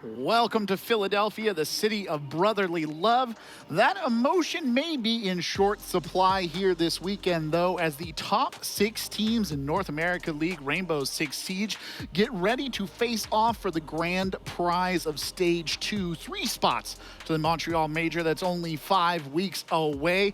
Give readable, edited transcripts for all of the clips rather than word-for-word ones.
Welcome to Philadelphia, the city of brotherly love. That emotion may be in short supply here this weekend, though, as the top 6 teams in North America League Rainbow Six Siege get ready to face off for the grand prize of Stage 2, 3 spots to the Montreal Major that's only 5 weeks away.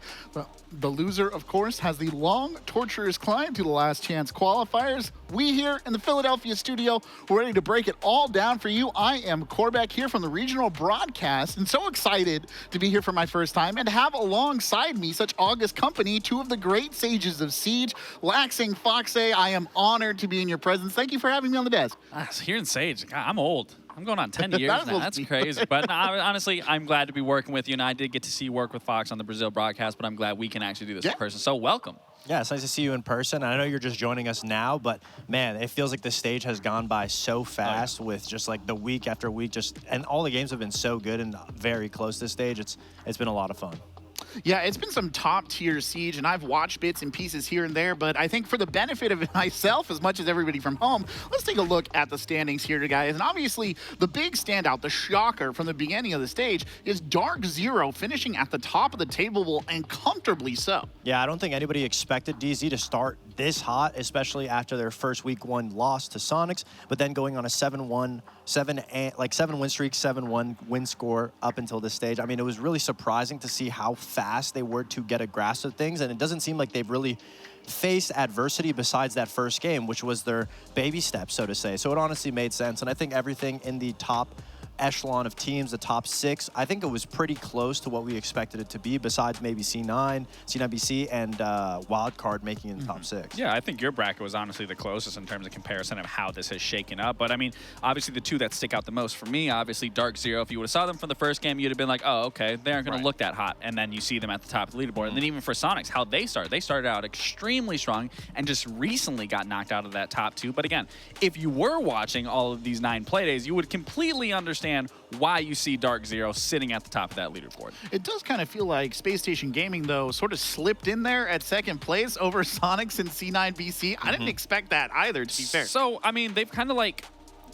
The loser, of course, has the long, torturous climb to the last chance qualifiers. We here in the Philadelphia studio, we're ready to break it all down for you. I am Corbeck here from the regional broadcast, and so excited to be here for my first time and have alongside me such august company, 2 of the great sages of Siege, Laxing, Foxay. I am honored to be in your presence. Thank you for having me on the desk. Here in Sage, God, I'm old. I'm going on 10 years now. That's crazy. But no, honestly, I'm glad to be working with you. And I did get to see you work with Fox on the Brazil broadcast, but I'm glad we can actually do this in person. So welcome. Yeah, it's nice to see you in person. I know you're just joining us now, but man, it feels like the stage has gone by so fast with just like the week after week, and all the games have been so good and very close to this stage. It's been a lot of fun. Yeah, it's been some top-tier Siege, and I've watched bits and pieces here and there, but I think for the benefit of myself as much as everybody from home, let's take a look at the standings here, guys. And obviously, the big standout, the shocker from the beginning of the stage, is Dark Zero finishing at the top of the table, and comfortably so. Yeah, I don't think anybody expected DZ to start this hot, especially after their first week 1 loss to Soniqs, but then going on a 7-1, 7-win streak, 7-1 win score up until this stage. I mean, it was really surprising to see how fast they were to get a grasp of things, and it doesn't seem like they've really faced adversity besides that first game, which was their baby step, so to say. So it honestly made sense, and I think everything in the top echelon of teams, the top 6, I think it was pretty close to what we expected it to be, besides maybe C9, C9BC, and Wildcard making it in the top 6. Yeah, I think your bracket was honestly the closest in terms of comparison of how this has shaken up. But I mean, obviously the 2 that stick out the most for me, obviously Dark Zero. If you would have saw them from the first game, you'd have been like, oh, okay, they aren't going to look that hot. And then you see them at the top of the leaderboard. And then even for Soniqs, how they started out extremely strong and just recently got knocked out of that top 2. But again, if you were watching all of these 9 playdays, you would completely understand why you see Dark Zero sitting at the top of that leaderboard. It does kind of feel like Space Station Gaming, though, sort of slipped in there at 2nd place over Soniqs and C9BC. I didn't expect that either, to be fair. So, I mean, they've kind of like,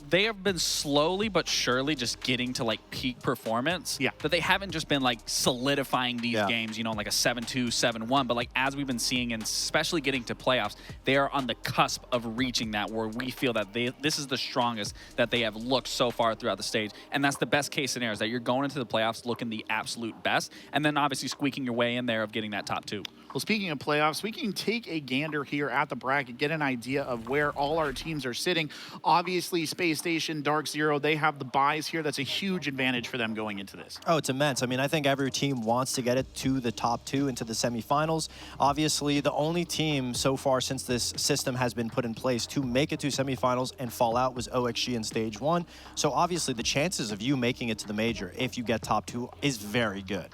they have been slowly but surely just getting to like peak performance. Yeah. But they haven't just been like solidifying these games, you know, like a 7-2, 7-1. But like as we've been seeing, and especially getting to playoffs, they are on the cusp of reaching that where we feel that this is the strongest that they have looked so far throughout the stage. And that's the best case scenario, is that you're going into the playoffs looking the absolute best, and then obviously squeaking your way in there of getting that top 2. Well, speaking of playoffs, we can take a gander here at the bracket, get an idea of where all our teams are sitting. Obviously, Space Station, Dark Zero, they have the buys here. That's a huge advantage for them going into this. Oh, it's immense. I mean, I think every team wants to get it to the top 2 into the semifinals. Obviously, the only team so far since this system has been put in place to make it to semifinals and fall out was OXG in Stage 1. So obviously, the chances of you making it to the major if you get top 2 is very good.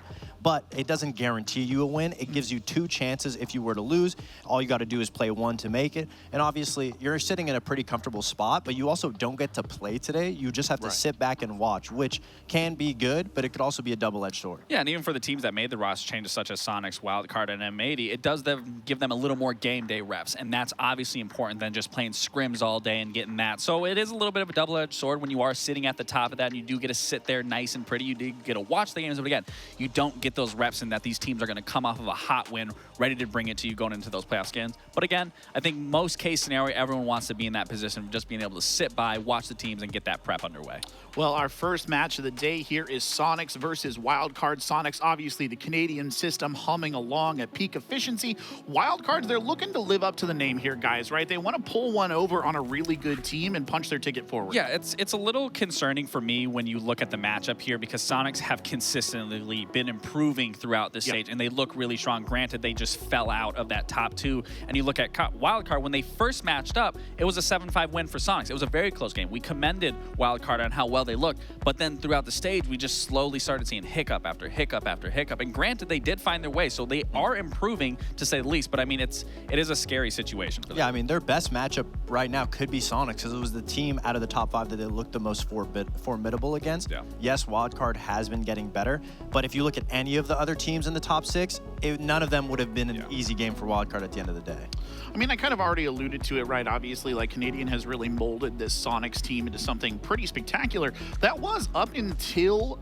But it doesn't guarantee you a win. It gives you 2 chances if you were to lose. All you got to do is play 1 to make it. And obviously, you're sitting in a pretty comfortable spot, but you also don't get to play today. You just have to sit back and watch, which can be good, but it could also be a double-edged sword. Yeah, and even for the teams that made the roster changes, such as Soniqs, Wildcard, and M80, it does give them a little more game day reps, and that's obviously important than just playing scrims all day and getting that. So it is a little bit of a double-edged sword when you are sitting at the top of that, and you do get to sit there nice and pretty. You do get to watch the games, but again, you don't get those reps, and that these teams are going to come off of a hot win, ready to bring it to you going into those playoff skins. But again, I think most case scenario, everyone wants to be in that position of just being able to sit by, watch the teams, and get that prep underway. Well, our first match of the day here is Soniqs versus Wildcard. Soniqs, obviously the Canadian system, humming along at peak efficiency. Wildcards, they're looking to live up to the name here, guys, right? They want to pull one over on a really good team and punch their ticket forward. Yeah, it's a little concerning for me when you look at the matchup here, because Soniqs have consistently been improving throughout this stage, and they look really strong. Granted, they just fell out of that top 2. And you look at Wildcard, when they first matched up, it was a 7-5 win for Soniqs. It was a very close game. We commended Wildcard on how well they looked, but then throughout the stage, we just slowly started seeing hiccup after hiccup after hiccup. And granted, they did find their way, so they are improving, to say the least. But I mean, it is a scary situation for them. Yeah, I mean, their best matchup right now could be Soniqs, because it was the team out of the top 5 that they looked the most formidable against. Yeah. Yes, Wildcard has been getting better, but if you look at any any of the other teams in the top 6, none of them would have been an easy game for Wildcard at the end of the day. I mean, I kind of already alluded to it, right? Obviously, like, Canadian has really molded this Soniqs team into something pretty spectacular. That was up until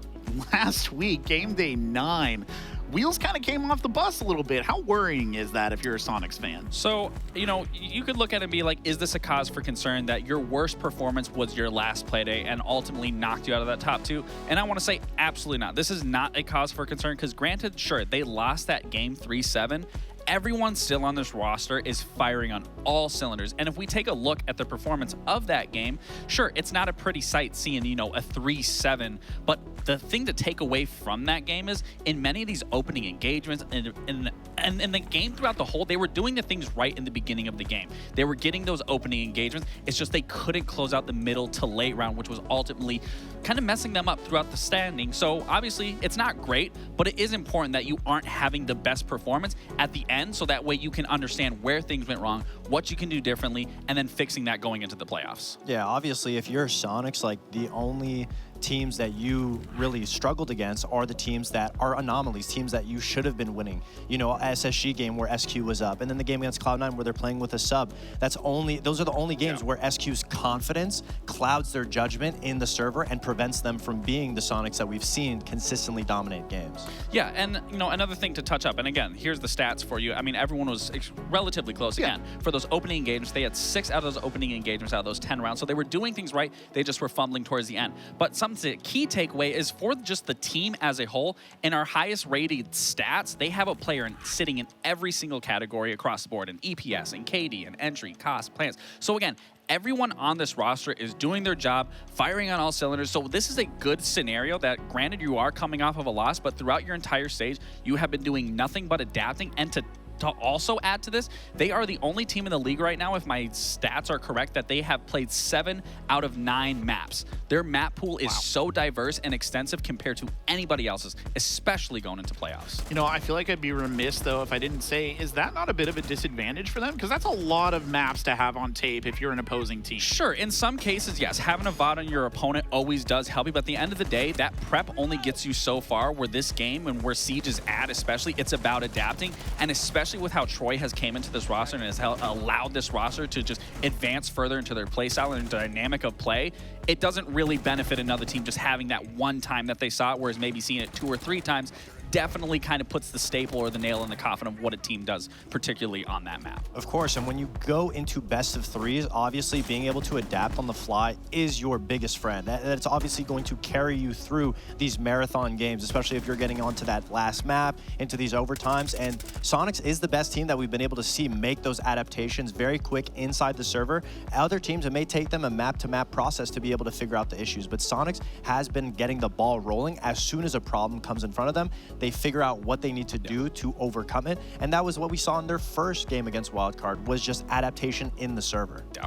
last week, game day 9. Wheels kind of came off the bus a little bit. How worrying is that if you're a Soniqs fan? So, you know, you could look at it and be like, is this a cause for concern that your worst performance was your last play day and ultimately knocked you out of that top 2? And I want to say absolutely not. This is not a cause for concern because granted, sure, they lost that game 3-7. Everyone still on this roster is firing on all cylinders. And if we take a look at the performance of that game, sure, it's not a pretty sight seeing, you know, a 3-7, but the thing to take away from that game is in many of these opening engagements and the game throughout the whole, they were doing the things right in the beginning of the game. They were getting those opening engagements. It's just they couldn't close out the middle to late round, which was ultimately kind of messing them up throughout the standing. So obviously it's not great, but it is important that you aren't having the best performance at the end, so that way you can understand where things went wrong, what you can do differently, and then fixing that going into the playoffs. Yeah, obviously, if you're Soniqs, like, the only teams that you really struggled against are the teams that are anomalies, teams that you should have been winning. You know, SSG game where SQ was up, and then the game against Cloud9 where they're playing with a sub. Those are the only games where SQ's confidence clouds their judgment in the server and prevents them from being the Soniqs that we've seen consistently dominate games. Yeah, and you know, another thing to touch up, and again, here's the stats for you. I mean, everyone was relatively close. Again, for those opening engagements, they had 6 out of those opening engagements out of those 10 rounds, so they were doing things right. They just were fumbling towards the end. But the key takeaway is for just the team as a whole, in our highest rated stats, they have a player sitting in every single category across the board, in EPS, and KD, and entry, cost, plans. So again, everyone on this roster is doing their job, firing on all cylinders. So this is a good scenario that, granted, you are coming off of a loss, but throughout your entire stage, you have been doing nothing but adapting. And to also add to this, they are the only team in the league right now, if my stats are correct, that they have played 7 out of 9 maps. Their map pool is so diverse and extensive compared to anybody else's, especially going into playoffs. You know, I feel like I'd be remiss, though, if I didn't say, is that not a bit of a disadvantage for them? Because that's a lot of maps to have on tape if you're an opposing team. Sure, in some cases, yes, having a VOD on your opponent always does help you, but at the end of the day, that prep only gets you so far, where this game and where Siege is at especially, it's about adapting, and especially with how Troy has came into this roster and has allowed this roster to just advance further into their play style and dynamic of play, it doesn't really benefit another team just having that one time that they saw it, whereas maybe seeing it 2 or 3 times definitely kind of puts the staple or the nail in the coffin of what a team does, particularly on that map. Of course, and when you go into best of 3s, obviously being able to adapt on the fly is your biggest friend. That's obviously going to carry you through these marathon games, especially if you're getting onto that last map, into these overtimes. And Soniqs is the best team that we've been able to see make those adaptations very quick inside the server. Other teams, it may take them a map-to-map process to be able to figure out the issues, but Soniqs has been getting the ball rolling. As soon as a problem comes in front of them, they figure out what they need to do to overcome it. And that was what we saw in their first game against Wildcard, was just adaptation in the server. Yeah.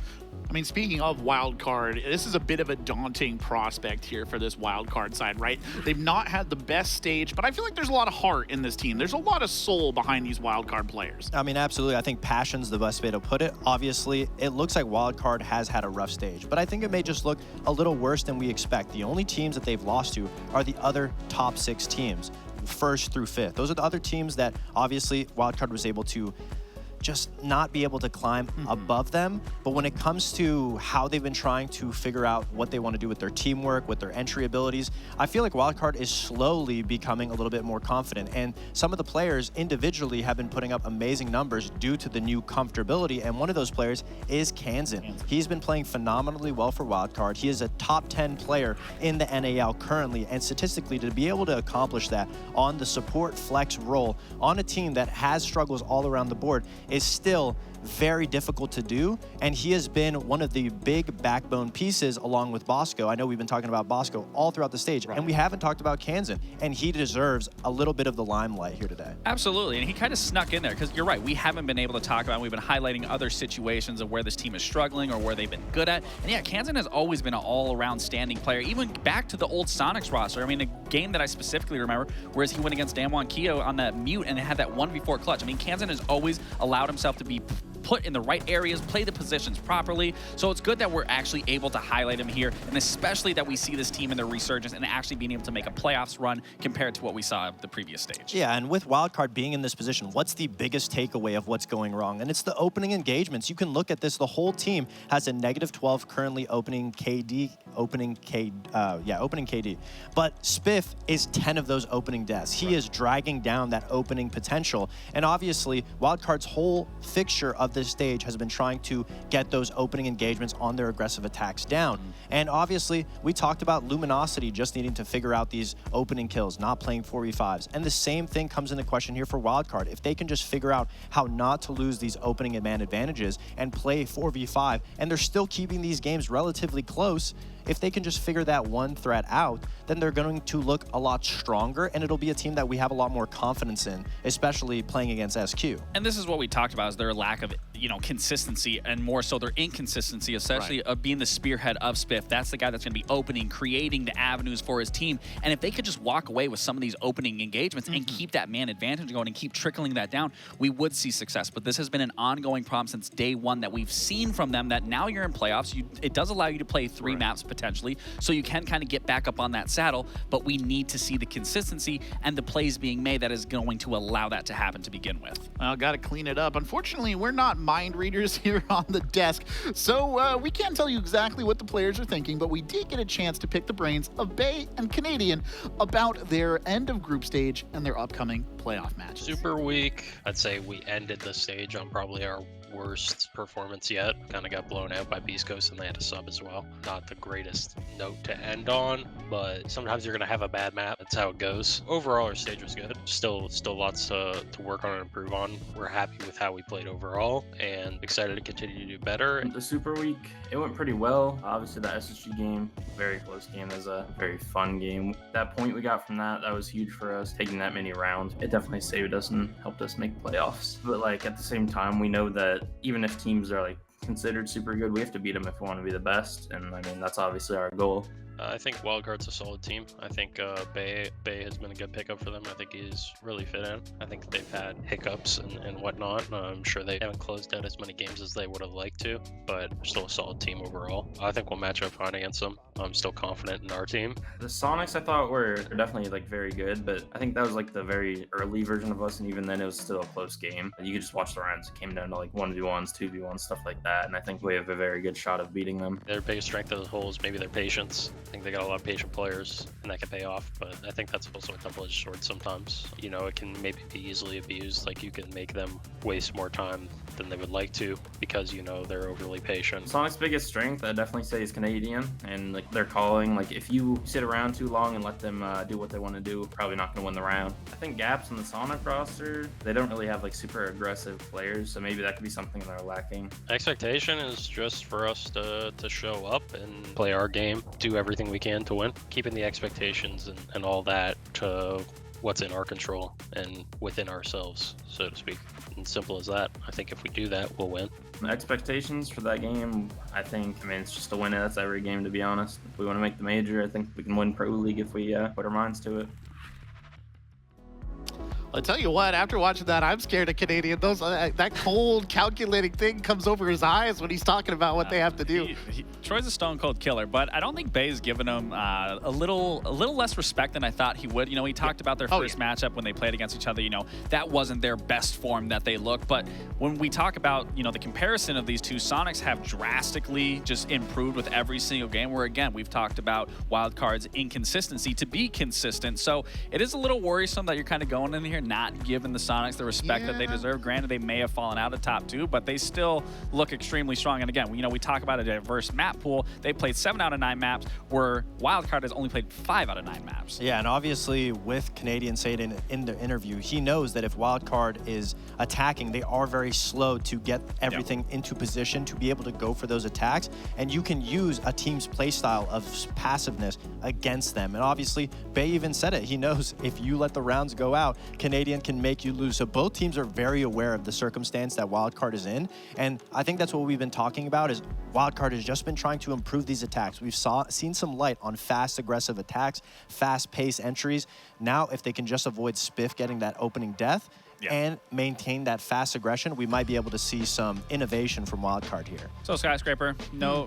I mean, speaking of Wildcard, this is a bit of a daunting prospect here for this Wildcard side, right? They've not had the best stage, but I feel like there's a lot of heart in this team. There's a lot of soul behind these Wildcard players. I mean, absolutely. I think passion's the best way to put it. Obviously, it looks like Wildcard has had a rough stage, but I think it may just look a little worse than we expect. The only teams that they've lost to are the other top 6 teams, 1st through 5th. Those are the other teams that obviously Wildcard was able to just not be able to climb above them. But when it comes to how they've been trying to figure out what they want to do with their teamwork, with their entry abilities, I feel like Wildcard is slowly becoming a little bit more confident. And some of the players individually have been putting up amazing numbers due to the new comfortability. And one of those players is Kansan. He's been playing phenomenally well for Wildcard. He is a top 10 player in the NAL currently. And statistically, to be able to accomplish that on the support flex role on a team that has struggles all around the board is still very difficult to do, and he has been one of the big backbone pieces along with Bosco. I know we've been talking about Bosco all throughout the stage, and we haven't talked about Kansan, and he deserves a little bit of the limelight here today. Absolutely, and he kind of snuck in there, because you're right, we haven't been able to talk about, we've been highlighting other situations of where this team is struggling or where they've been good at, and yeah, Kansan has always been an all-around standing player, even back to the old Soniqs roster. I mean, a game that I specifically remember, whereas he went against Damwon Keo on that mute and had that 1v4 clutch. I mean, Kansan has always allowed himself to be put in the right areas, play the positions properly. So it's good that we're actually able to highlight him here, and especially that we see this team in their resurgence and actually being able to make a playoffs run compared to what we saw at the previous stage. Yeah, and with Wildcard being in this position, what's the biggest takeaway of what's going wrong? And it's the opening engagements. You can look at this. The whole team has a -12 currently opening KD. But Spiff is 10 of those opening deaths. He is dragging down that opening potential. And obviously, Wildcard's whole fixture of this stage has been trying to get those opening engagements on their aggressive attacks down. And obviously, we talked about Luminosity just needing to figure out these opening kills, not playing 4v5s. And the same thing comes into question here for Wildcard. If they can just figure out how not to lose these opening man advantages and play 4v5, and they're still keeping these games relatively close, if they can just figure that one threat out, then they're going to look a lot stronger, and it'll be a team that we have a lot more confidence in, especially playing against SQ. And this is what we talked about, is their lack of, consistency, and more so their inconsistency, essentially of being the spearhead of Spiff. That's the guy that's going to be opening, creating the avenues for his team. And if they could just walk away with some of these opening engagements and keep that man advantage going and keep trickling that down, we would see success. But this has been an ongoing problem since day one that we've seen from them, that now you're in playoffs. It does allow you to play 3 maps potentially, so you can kind of get back up on that saddle, but we need to see the consistency and the plays being made that is going to allow that to happen to begin with. Well, got to clean it up. Unfortunately, we're not mind readers here on the desk, so we can't tell you exactly what the players are thinking, but we did get a chance to pick the brains of Bay and Canadian about their end of group stage and their upcoming playoff matches. Super weak. I'd say we ended the stage on probably our worst performance yet. Kind of got blown out by Beast Coast, and they had a sub as well. Not the greatest note to end on, but sometimes you're gonna have a bad map. That's how it goes. Overall, our stage was good. Still lots to work on and improve on. We're happy with how we played overall, and excited to continue to do better. The Super Week, it went pretty well. Obviously, the SSG game, very close game. It was a very fun game. That point we got from that was huge for us. Taking that many rounds, it definitely saved us and helped us make playoffs. But at the same time, we know that even if teams are considered super good, we have to beat them if we want to be the best, and that's obviously our goal. I think Wildcard's a solid team. I think Bay has been a good pickup for them. I think he's really fit in. I think they've had hiccups and whatnot. I'm sure they haven't closed out as many games as they would have liked to, but they're still a solid team overall. I think we'll match up fine against them. I'm still confident in our team. The Soniqs I thought were definitely very good, but I think that was the very early version of us, and even then it was still a close game. You could just watch the rounds. It came down to 1v1s, 2v1s, stuff like that, and I think we have a very good shot of beating them. Their biggest strength as a whole is maybe their patience. I think they got a lot of patient players, and that can pay off, but I think that's also a double-edged sword sometimes. It can maybe be easily abused. You can make them waste more time than they would like to because they're overly patient. Sonic's biggest strength, I definitely say, is Canadian, and their calling. If you sit around too long and let them do what they want to do, probably not going to win the round. I think gaps in the Sonic roster, they don't really have super aggressive players, so maybe that could be something they're lacking. Expectation is just for us to show up and play our game, do everything we can to win, keeping the expectations and all that to what's in our control and within ourselves, so to speak. And simple as that. I think if we do that, we'll win. The expectations for that game, I think, it's just to win it. That's every game, to be honest. If we want to make the major, I think we can win Pro League if we put our minds to it. I'll tell you what, after watching that, I'm scared of Canadian. That cold, calculating thing comes over his eyes when he's talking about what they have to do. Troy's a stone cold killer, but I don't think Bay's given him a little less respect than I thought he would. He talked about their first matchup when they played against each other. That wasn't their best form that they looked. But when we talk about, the comparison of these two, Soniqs have drastically just improved with every single game, where, again, we've talked about Wildcard's inconsistency to be consistent. So it is a little worrisome that you're kind of going in here not giving the Soniqs the respect that they deserve. Granted, they may have fallen out of top 2, but they still look extremely strong. And again, we talk about a diverse map pool. They played 7 out of 9 maps, where Wildcard has only played 5 out of 9 maps. Yeah, and obviously with Canadian saying in the interview, he knows that if Wildcard is attacking, they are very slow to get everything into position to be able to go for those attacks, and you can use a team's playstyle of passiveness against them. And obviously, Bay even said it. He knows if you let the rounds go out, Canadian can make you lose. So both teams are very aware of the circumstance that Wildcard is in, and I think that's what we've been talking about, is Wildcard has just been trying to improve these attacks. We've seen some light on fast, aggressive attacks, fast-paced entries. Now, if they can just avoid Spiff getting that opening death, and maintain that fast aggression, we might be able to see some innovation from Wildcard here. So Skyscraper,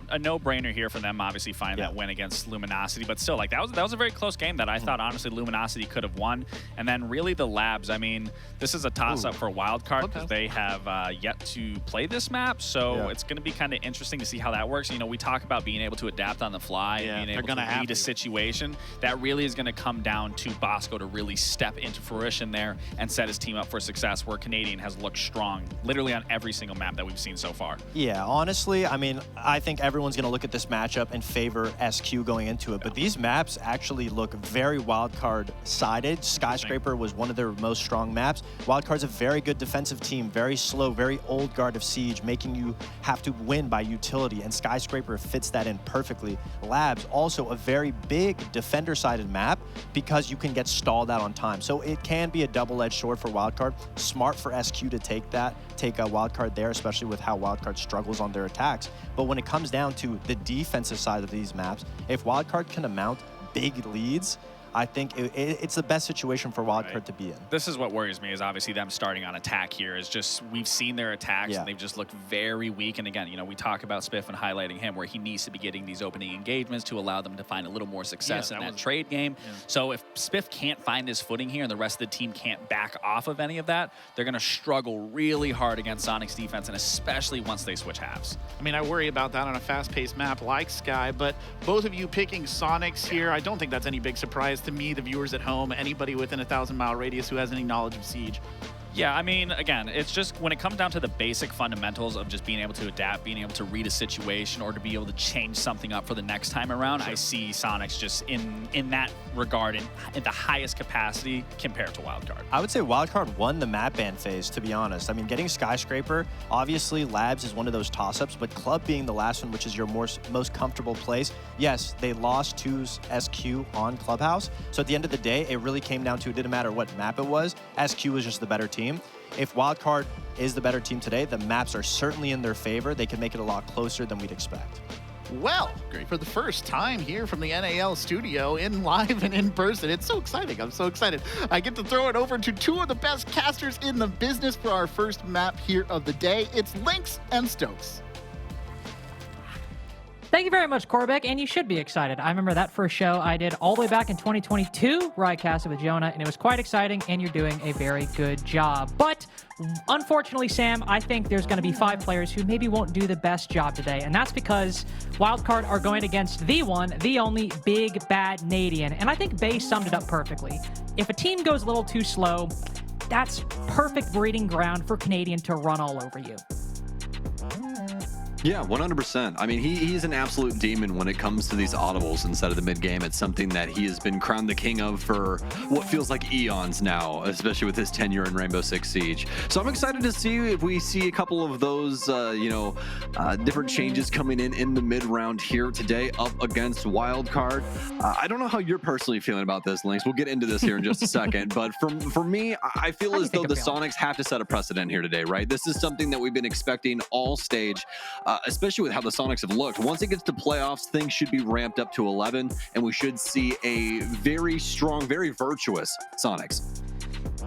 a no-brainer here for them, obviously finding that win against Luminosity, but still, like that was a very close game that I thought honestly Luminosity could have won. And then really the Labs, I mean, this is a toss-up for Wildcard because they have yet to play this map, so it's going to be kind of interesting to see how that works. You know, we talk about being able to adapt on the fly and being able to read a situation. That really is going to come down to Bosco to really step into fruition there and set his team up for success, where Canadian has looked strong literally on every single map that we've seen so far. Yeah, honestly, I mean, I think everyone's going to look at this matchup and favor SQ going into it, but these maps actually look very Wildcard sided. Skyscraper was one of their most strong maps. Wildcard's a very good defensive team, very slow, very old guard of Siege, making you have to win by utility, and Skyscraper fits that in perfectly. Labs, also a very big defender-sided map because you can get stalled out on time. So it can be a double-edged sword for Wildcard. Smart for SQ to take a Wildcard there, especially with how Wildcard struggles on their attacks. But when it comes down to the defensive side of these maps, if Wildcard can amount big leads, I think it's the best situation for Wildcard to be in. This is what worries me, is obviously them starting on attack here. Is just, we've seen their attacks and they've just looked very weak. And again, you know, we talk about Spiff and highlighting him where he needs to be getting these opening engagements to allow them to find a little more success in that trade game. So if Spiff can't find his footing here and the rest of the team can't back off of any of that, they're going to struggle really hard against Soniqs defense, and especially once they switch halves. I mean, I worry about that on a fast-paced map like Sky, but both of you picking Soniqs here, I don't think that's any big surprise to me, the viewers at home, anybody within a 1,000-mile radius who has any knowledge of Siege. Yeah, I mean, again, it's just when it comes down to the basic fundamentals of just being able to adapt, being able to read a situation, or to be able to change something up for the next time around, I see Soniqs just in that regard in the highest capacity compared to Wildcard. I would say Wildcard won the map ban phase, to be honest. I mean, getting Skyscraper, obviously Labs is one of those toss-ups, but Club being the last one, which is your most comfortable place, yes, they lost to SQ on Clubhouse. So at the end of the day, it really came down to, it didn't matter what map it was, SQ was just the better team. If Wildcard is the better team today, the maps are certainly in their favor. They can make it a lot closer than we'd expect. Well, great. For the first time here from the NAL studio, in live and in person. It's so exciting. I'm so excited. I get to throw it over to two of the best casters in the business for our first map here of the day. It's Lynx and Stokes. Thank you very much, Corbeck, and you should be excited. I remember that first show I did all the way back in 2022, where I casted with Jonah, and it was quite exciting, and you're doing a very good job. But unfortunately, Sam, I think there's going to be 5 players who maybe won't do the best job today, and that's because Wildcard are going against the one, the only big, bad Canadian, and I think Bay summed it up perfectly. If a team goes a little too slow, that's perfect breeding ground for Canadian to run all over you. Yeah, 100%. I mean, he's an absolute demon when it comes to these audibles instead of the mid-game. It's something that he has been crowned the king of for what feels like eons now, especially with his tenure in Rainbow Six Siege. So I'm excited to see if we see a couple of those, different changes coming in the mid-round here today up against Wildcard. I don't know how you're personally feeling about this, Lynx. We'll get into this here in just a second. But for me, I feel as though the Soniqs have to set a precedent here today, right? This is something that we've been expecting all stage. Especially with how the Soniqs have looked. Once it gets to playoffs, things should be ramped up to 11, and we should see a very strong, very virtuous Soniqs.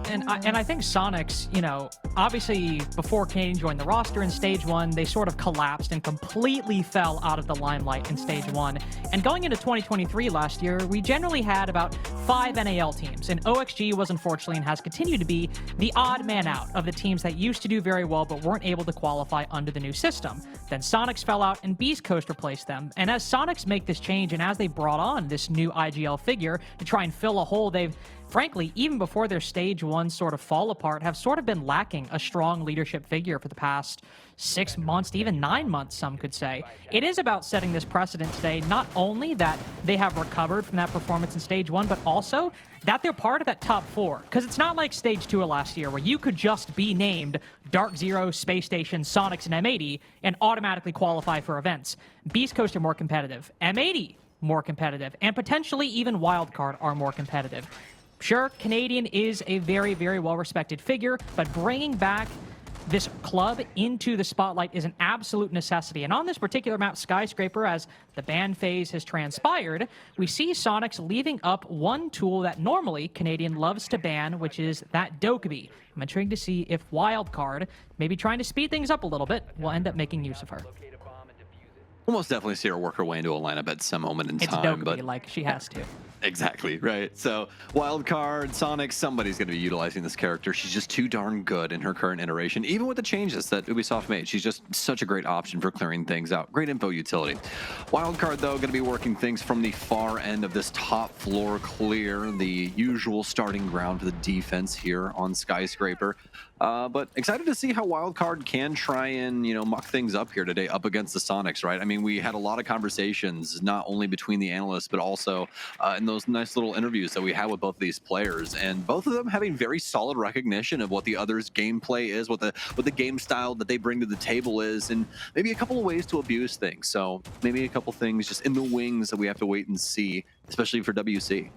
And I think Soniqs, you know, obviously before Canadian joined the roster in Stage 1, they sort of collapsed and completely fell out of the limelight in Stage 1. And going into 2023 last year, we generally had about 5 NAL teams. And OXG was unfortunately and has continued to be the odd man out of the teams that used to do very well but weren't able to qualify under the new system. Then Soniqs fell out and Beast Coast replaced them. And as Soniqs make this change and as they brought on this new IGL figure to try and fill a hole they've frankly, even before their Stage 1 sort of fall apart, have sort of been lacking a strong leadership figure for the past 6 months to even 9 months, some could say. It is about setting this precedent today, not only that they have recovered from that performance in Stage 1, but also that they're part of that top 4. Because it's not like Stage 2 of last year, where you could just be named Dark Zero, Space Station, Soniqs, and M80 and automatically qualify for events. Beast Coast are more competitive. M80 more competitive. And potentially even Wildcard are more competitive. Sure, Canadian is a very, very well-respected figure, but bringing back this club into the spotlight is an absolute necessity. And on this particular map, Skyscraper, as the ban phase has transpired, we see Soniqs leaving up one tool that normally Canadian loves to ban, which is that Dokkaebi. I'm intrigued to see if Wildcard, maybe trying to speed things up a little bit, will end up making use of her. We'll most definitely see her work her way into a lineup at some moment in It's time. Dokkaebi, But like she has to. exactly, right. So Wildcard, Sonic, somebody's going to be utilizing this character. She's just too darn good in her current iteration. Even with the changes that Ubisoft made, she's just such a great option for clearing things out. Great info utility. Wildcard, though, going to be working things from the far end of this top floor clear, the usual starting ground for the defense here on Skyscraper. But excited to see how Wildcard can try and, muck things up here today up against the Soniqs, right? I mean, we had a lot of conversations, not only between the analysts, but also in those nice little interviews that we had with both of these players, and both of them having very solid recognition of what the other's gameplay is, what the game style that they bring to the table is, and maybe a couple of ways to abuse things. So maybe a couple things just in the wings that we have to wait and see, especially for WC.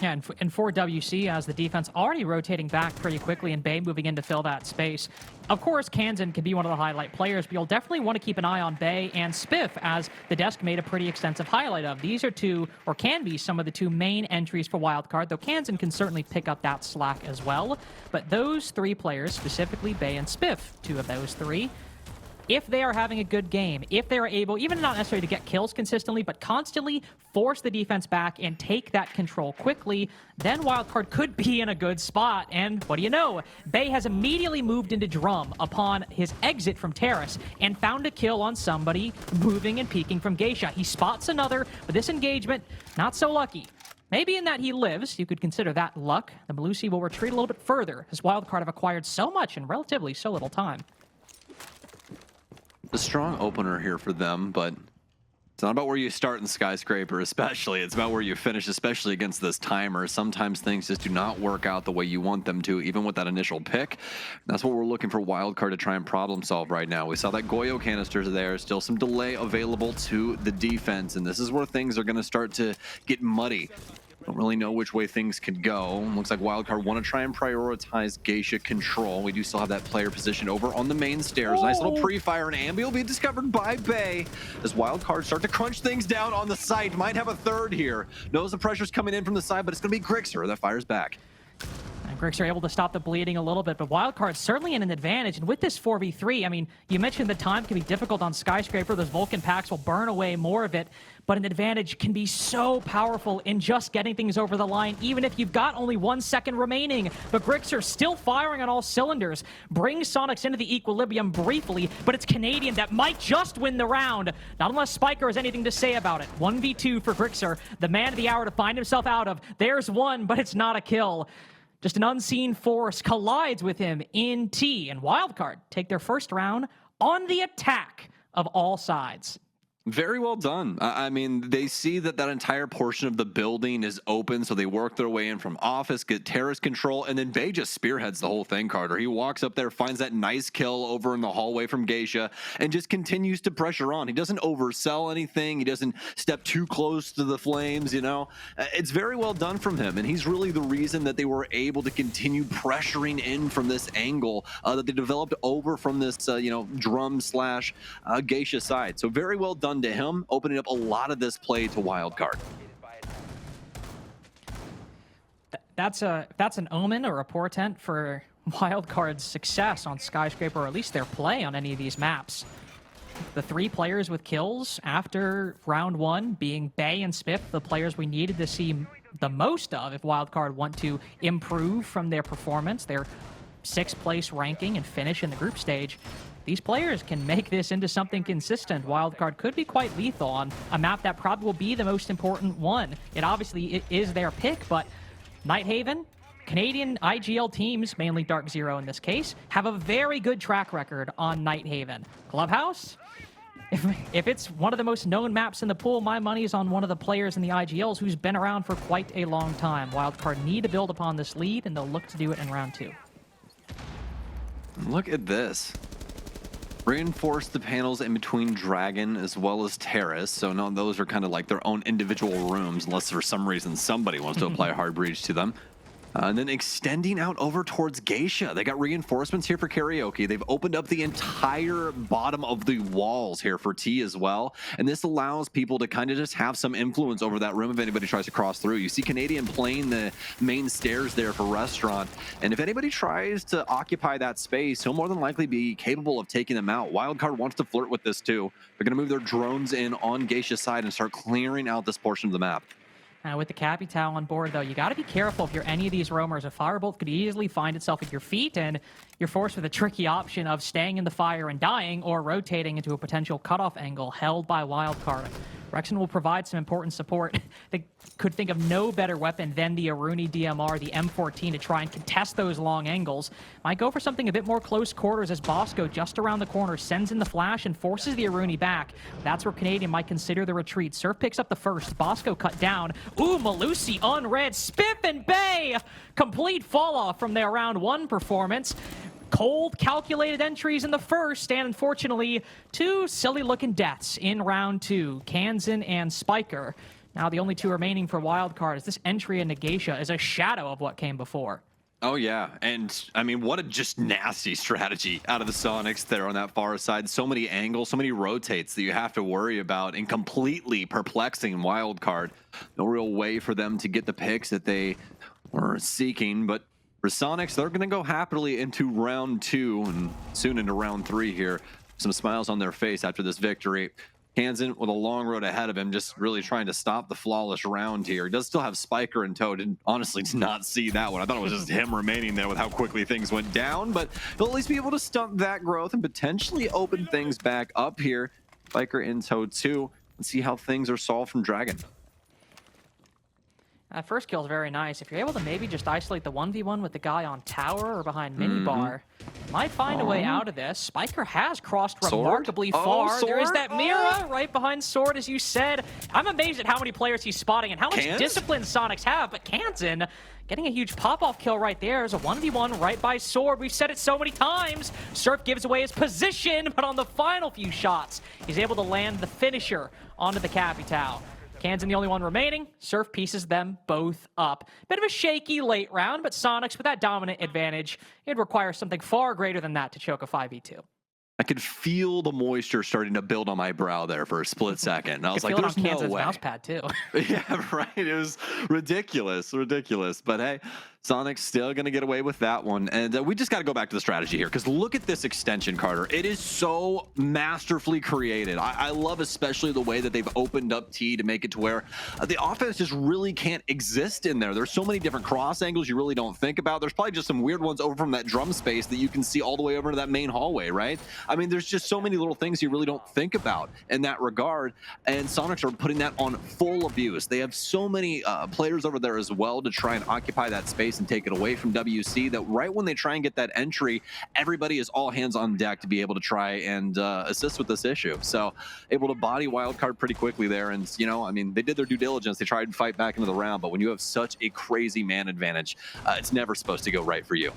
Yeah, and for WC, as the defense already rotating back pretty quickly and Bay moving in to fill that space. Of course, Kansan can be one of the highlight players, but you'll definitely want to keep an eye on Bay and Spiff, as the desk made a pretty extensive highlight of. These are two, or can be, some of the two main entries for Wildcard, though Kansan can certainly pick up that slack as well. But those three players, specifically Bay and Spiff, two of those three, if they are having a good game, if they are able, even not necessarily to get kills consistently, but constantly force the defense back and take that control quickly, then Wildcard could be in a good spot. And what do you know? Bay has immediately moved into Drum upon his exit from Terrace and found a kill on somebody moving and peeking from Geisha. He spots another, but this engagement, not so lucky. Maybe in that he lives, you could consider that luck. The Melusi will retreat a little bit further, as Wildcard have acquired so much in relatively so little time. A strong opener here for them, but it's not about where you start in Skyscraper, especially. It's about where you finish, especially against this timer. Sometimes things just do not work out the way you want them to, even with that initial pick. That's what we're looking for Wildcard to try and problem solve right now. We saw that Goyo canister there, still some delay available to the defense, and this is where things are going to start to get muddy. Don't really know which way things could go. Looks like Wildcard want to try and prioritize Geisha control. We do still have that player position over on the main stairs. Nice little pre-fire, and Ambi will be discovered by Bay as Wildcard start to crunch things down on the site. Might have a third here. Knows the pressure's coming in from the side, but it's going to be Grixer that fires back. Grix are able to stop the bleeding a little bit, but Wildcard's certainly in an advantage. And with this 4v3, I mean, you mentioned the time can be difficult on Skyscraper. Those Vulcan packs will burn away more of it, but an advantage can be so powerful in just getting things over the line, even if you've got only 1 second remaining. But Grixer still firing on all cylinders, brings Soniqs into the equilibrium briefly, but it's Canadian that might just win the round. Not unless Spiker has anything to say about it. 1v2 for Grixer, the man of the hour to find himself out of. There's one, but it's not a kill. Just an unseen force collides with him in T, and Wildcard take their first round on the attack of all sides. Very well done. I mean, they see that entire portion of the building is open, so they work their way in from office, get terrace control, and then Bay just spearheads the whole thing, Carter. He walks up there, finds that nice kill over in the hallway from Geisha, and just continues to pressure on. He doesn't oversell anything. He doesn't step too close to the flames, It's very well done from him, and he's really the reason that they were able to continue pressuring in from this angle that they developed over from this, drum/Geisha side. So very well done to him, opening up a lot of this play to Wildcard. That's an omen or a portent for Wildcard's success on Skyscraper, or at least their play on any of these maps. The three players with kills after round one being Bay and Spiff, the players we needed to see the most of if Wildcard want to improve from their performance, their 6th place ranking and finish in the group stage. These players can make this into something consistent. Wildcard could be quite lethal on a map that probably will be the most important one. It is their pick, but Nighthaven, Canadian IGL teams, mainly Dark Zero in this case, have a very good track record on Nighthaven. Clubhouse, if it's one of the most known maps in the pool, my money is on one of the players in the IGLs who's been around for quite a long time. Wildcard need to build upon this lead, and they'll look to do it in round 2. Look at this. Reinforce the panels in between Dragon as well as Terrace. So no, those are kind of like their own individual rooms, unless for some reason somebody wants to apply a hard breach to them. And then extending out over towards Geisha. They got reinforcements here for Karaoke. They've opened up the entire bottom of the walls here for T as well. And this allows people to kind of just have some influence over that room if anybody tries to cross through. You see Canadian playing the main stairs there for Restaurant. And if anybody tries to occupy that space, he'll more than likely be capable of taking them out. Wildcard wants to flirt with this too. They're going to move their drones in on Geisha's side and start clearing out this portion of the map. With the Capital on board, though, you got to be careful if you're any of these roamers. A firebolt could easily find itself at your feet, and you're forced with a tricky option of staying in the fire and dying or rotating into a potential cutoff angle held by Wildcard. Rexen will provide some important support. They could think of no better weapon than the Aruni DMR, the M14, to try and contest those long angles. Might go for something a bit more close quarters as Bosco, just around the corner, sends in the flash and forces the Aruni back. That's where Canadian might consider the retreat. Surf picks up the first. Bosco cut down. Ooh, Malusi unread. Spiff and Bay! Complete fall off from their round one performance. Cold, calculated entries in the first, and unfortunately, two silly-looking deaths in round two, Kansan and Spiker. Now the only two remaining for Wildcard is this entry in Geisha is a shadow of what came before. Oh, yeah. And, I mean, what a just nasty strategy out of the Soniqs there on that far side. So many angles, so many rotates that you have to worry about, and completely perplexing Wildcard. No real way for them to get the picks that they were seeking, but for Soniqs, they're going to go happily into round two and soon into round three here. Some smiles on their face after this victory. Kansan with a long road ahead of him, just really trying to stop the flawless round here. He does still have Spiker in tow. Honestly did not see that one. I thought it was just him remaining there with how quickly things went down, but he'll at least be able to stunt that growth and potentially open things back up here. Spiker in tow too, and see how things are solved from Dragon. That first kill is very nice. If you're able to maybe just isolate the 1v1 with the guy on tower or behind minibar, might find a way out of this. Spiker has crossed remarkably far. There is that Mira right behind Sword, as you said. I'm amazed at how many players he's spotting and how much discipline Soniqs have, but Kansan getting a huge pop-off kill right there is a 1v1 right by Sword. We've said it so many times. Surf gives away his position, but on the final few shots, he's able to land the finisher onto the Capital. Kansan the only one remaining. Surf pieces them both up. Bit of a shaky late round, but Soniqs with that dominant advantage, it'd require something far greater than that to choke a 5v2. I could feel the moisture starting to build on my brow there for a split second. And I was like, there's no way. Mouse pad too. Yeah, right. It was ridiculous. But hey, Soniqs still going to get away with that one. And we just got to go back to the strategy here, because look at this extension, Carter. It is so masterfully created. I love especially the way that they've opened up T to make it to where the offense just really can't exist in there. There's so many different cross angles you really don't think about. There's probably just some weird ones over from that drum space that you can see all the way over to that main hallway, right? I mean, there's just so many little things you really don't think about in that regard. And Soniqs are putting that on full abuse. They have so many players over there as well to try and occupy that space and take it away from WC, that right when they try and get that entry, everybody is all hands on deck to be able to try and assist with this issue. So able to body Wildcard pretty quickly there. And, you know, I mean, they did their due diligence. They tried to fight back into the round, but when you have such a crazy man advantage, it's never supposed to go right for you.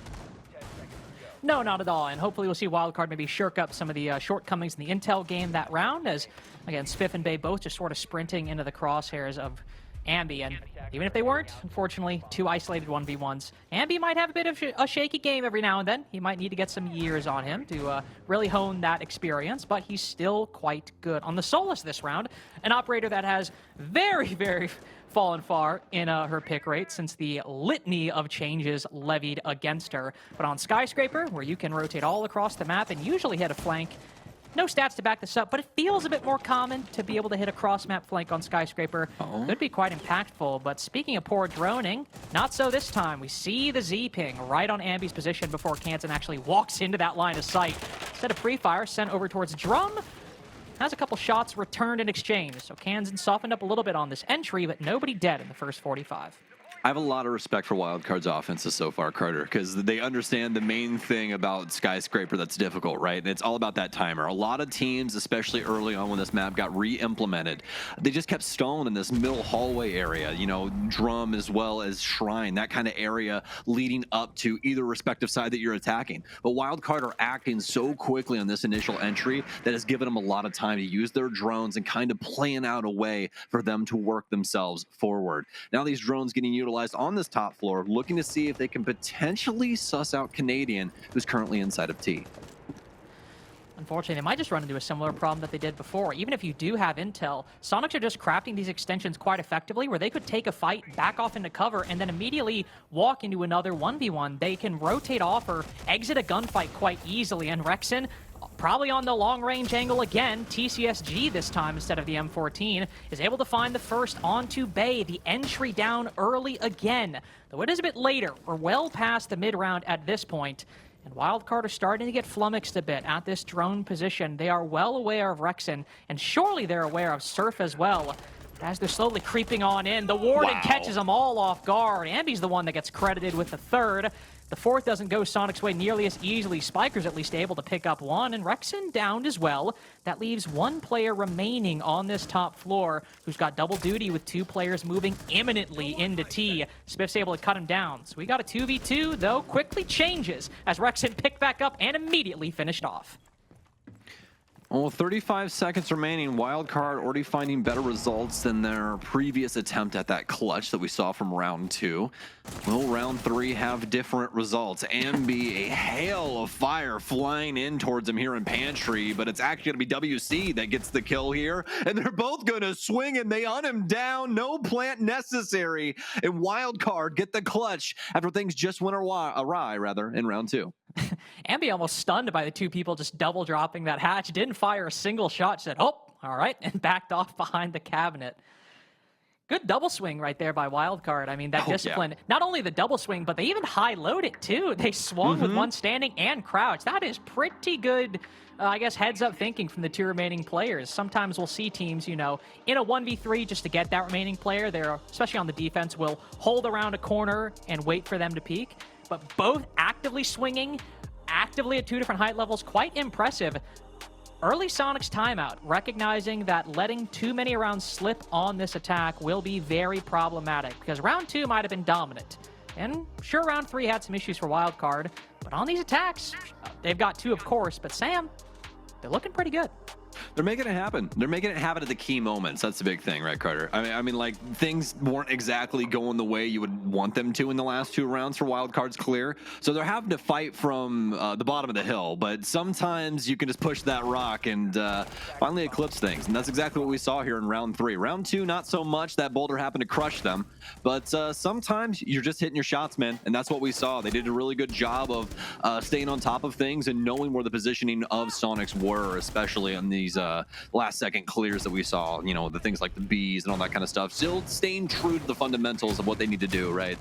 No, not at all. And hopefully we'll see Wildcard maybe shirk up some of the shortcomings in the intel game that round, as, again, Spiff and Bay both just sort of sprinting into the crosshairs of Ambi, and even if they weren't, unfortunately, two isolated 1v1s. Ambi might have a bit of a shaky game every now and then. He might need to get some years on him to really hone that experience, but he's still quite good. On the Solus this round, an operator that has very, very fallen far in her pick rate since the litany of changes levied against her. But on Skyscraper, where you can rotate all across the map and usually hit a flank, no stats to back this up, but it feels a bit more common to be able to hit a cross-map flank on Skyscraper. Could be quite impactful, but speaking of poor droning, not so this time. We see the Z-ping right on Ambi's position before Kansan actually walks into that line of sight. Instead of pre-fire, sent over towards Drum. Has a couple shots returned in exchange, so Kansan softened up a little bit on this entry, but nobody dead in the first 45. I have a lot of respect for Wildcard's offenses so far, Carter, because they understand the main thing about Skyscraper that's difficult, right? And it's all about that timer. A lot of teams, especially early on when this map got re-implemented, they just kept stalling in this middle hallway area, you know, Drum as well as Shrine, that kind of area leading up to either respective side that you're attacking. But Wildcard are acting so quickly on this initial entry that has given them a lot of time to use their drones and kind of plan out a way for them to work themselves forward. Now these drones getting utilized neutralized on this top floor, looking to see if they can potentially suss out Canadian, who's currently inside of T. Unfortunately, they might just run into a similar problem that they did before. Even if you do have intel, Soniqs are just crafting these extensions quite effectively where they could take a fight, back off into cover, and then immediately walk into another 1v1. They can rotate off or exit a gunfight quite easily, and Rexen, probably on the long-range angle again, TCSG this time instead of the M14, is able to find the first onto Bay, the entry down early again. Though it is a bit later, we're well past the mid-round at this point. And Wildcard are starting to get flummoxed a bit at this drone position. They are well aware of Rexen, and surely they're aware of Surf as well. But as they're slowly creeping on in, the Warden catches them all off guard. Ambi's the one that gets credited with the third. The fourth doesn't go Soniqs' way nearly as easily. Spiker's at least able to pick up one, and Rexen downed as well. That leaves one player remaining on this top floor who's got double duty with two players moving imminently into T. Spiff's able to cut him down. So we got a 2v2, though quickly changes as Rexen picked back up and immediately finished off. Well, 35 seconds remaining. Wildcard already finding better results than their previous attempt at that clutch that we saw from round 2. Will round 3 have different results? Ambi, a hail of fire flying in towards him here in Pantry, but it's actually going to be WC that gets the kill here, and they're both going to swing, and they hunt him down. No plant necessary, and Wildcard get the clutch after things just went awry in round 2. Ambi almost stunned by the two people just double dropping that hatch. Didn't fire a single shot. Said, oh, all right, and backed off behind the cabinet. Good double swing right there by Wildcard. I mean, that discipline, yeah. Not only the double swing, but they even high-load it too. They swung with one standing and crouch. That is pretty good, I guess, heads-up thinking from the two remaining players. Sometimes we'll see teams, you know, in a 1v3 just to get that remaining player. They're, especially on the defense, will hold around a corner and wait for them to peek. But both actively swinging, actively at two different height levels, quite impressive. Early Soniqs timeout, recognizing that letting too many rounds slip on this attack will be very problematic, because round 2 might have been dominant. And sure, round 3 had some issues for Wildcard, but on these attacks, they've got 2, of course, but Sam, they're looking pretty good. They're making it happen. They're making it happen at the key moments. That's the big thing, right, Carter? I mean, like, things weren't exactly going the way you would want them to in the last 2 rounds for Wildcard's clear. So they're having to fight from the bottom of the hill. But sometimes you can just push that rock and finally eclipse things. And that's exactly what we saw here in round 3. Round 2, not so much. That boulder happened to crush them. But sometimes you're just hitting your shots, man. And that's what we saw. They did a really good job of staying on top of things and knowing where the positioning of Soniqs were, especially on these last second clears that we saw, you know, the things like the bees and all that kind of stuff, still staying true to the fundamentals of what they need to do, right?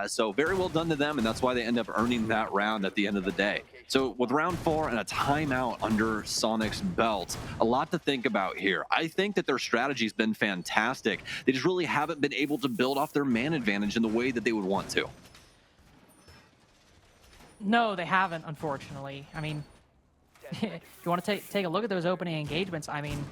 So very well done to them, and that's why they end up earning that round at the end of the day. So with round 4 and a timeout under Soniqs' belt, a lot to think about here. I think that their strategy's been fantastic. They just really haven't been able to build off their man advantage in the way that they would want to. No, they haven't, unfortunately. I mean, if you want to take a look at those opening engagements, I mean,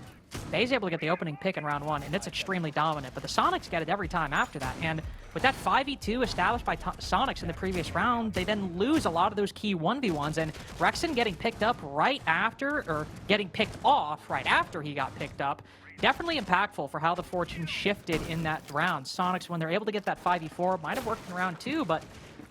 Bay's able to get the opening pick in round 1, and it's extremely dominant, but the Soniqs get it every time after that. And with that 5v2 established by Soniqs in the previous round, they then lose a lot of those key 1v1s, and Rexen getting picked up right after, or getting picked off right after he got picked up, definitely impactful for how the fortune shifted in that round. Soniqs, when they're able to get that 5v4, might have worked in round 2, but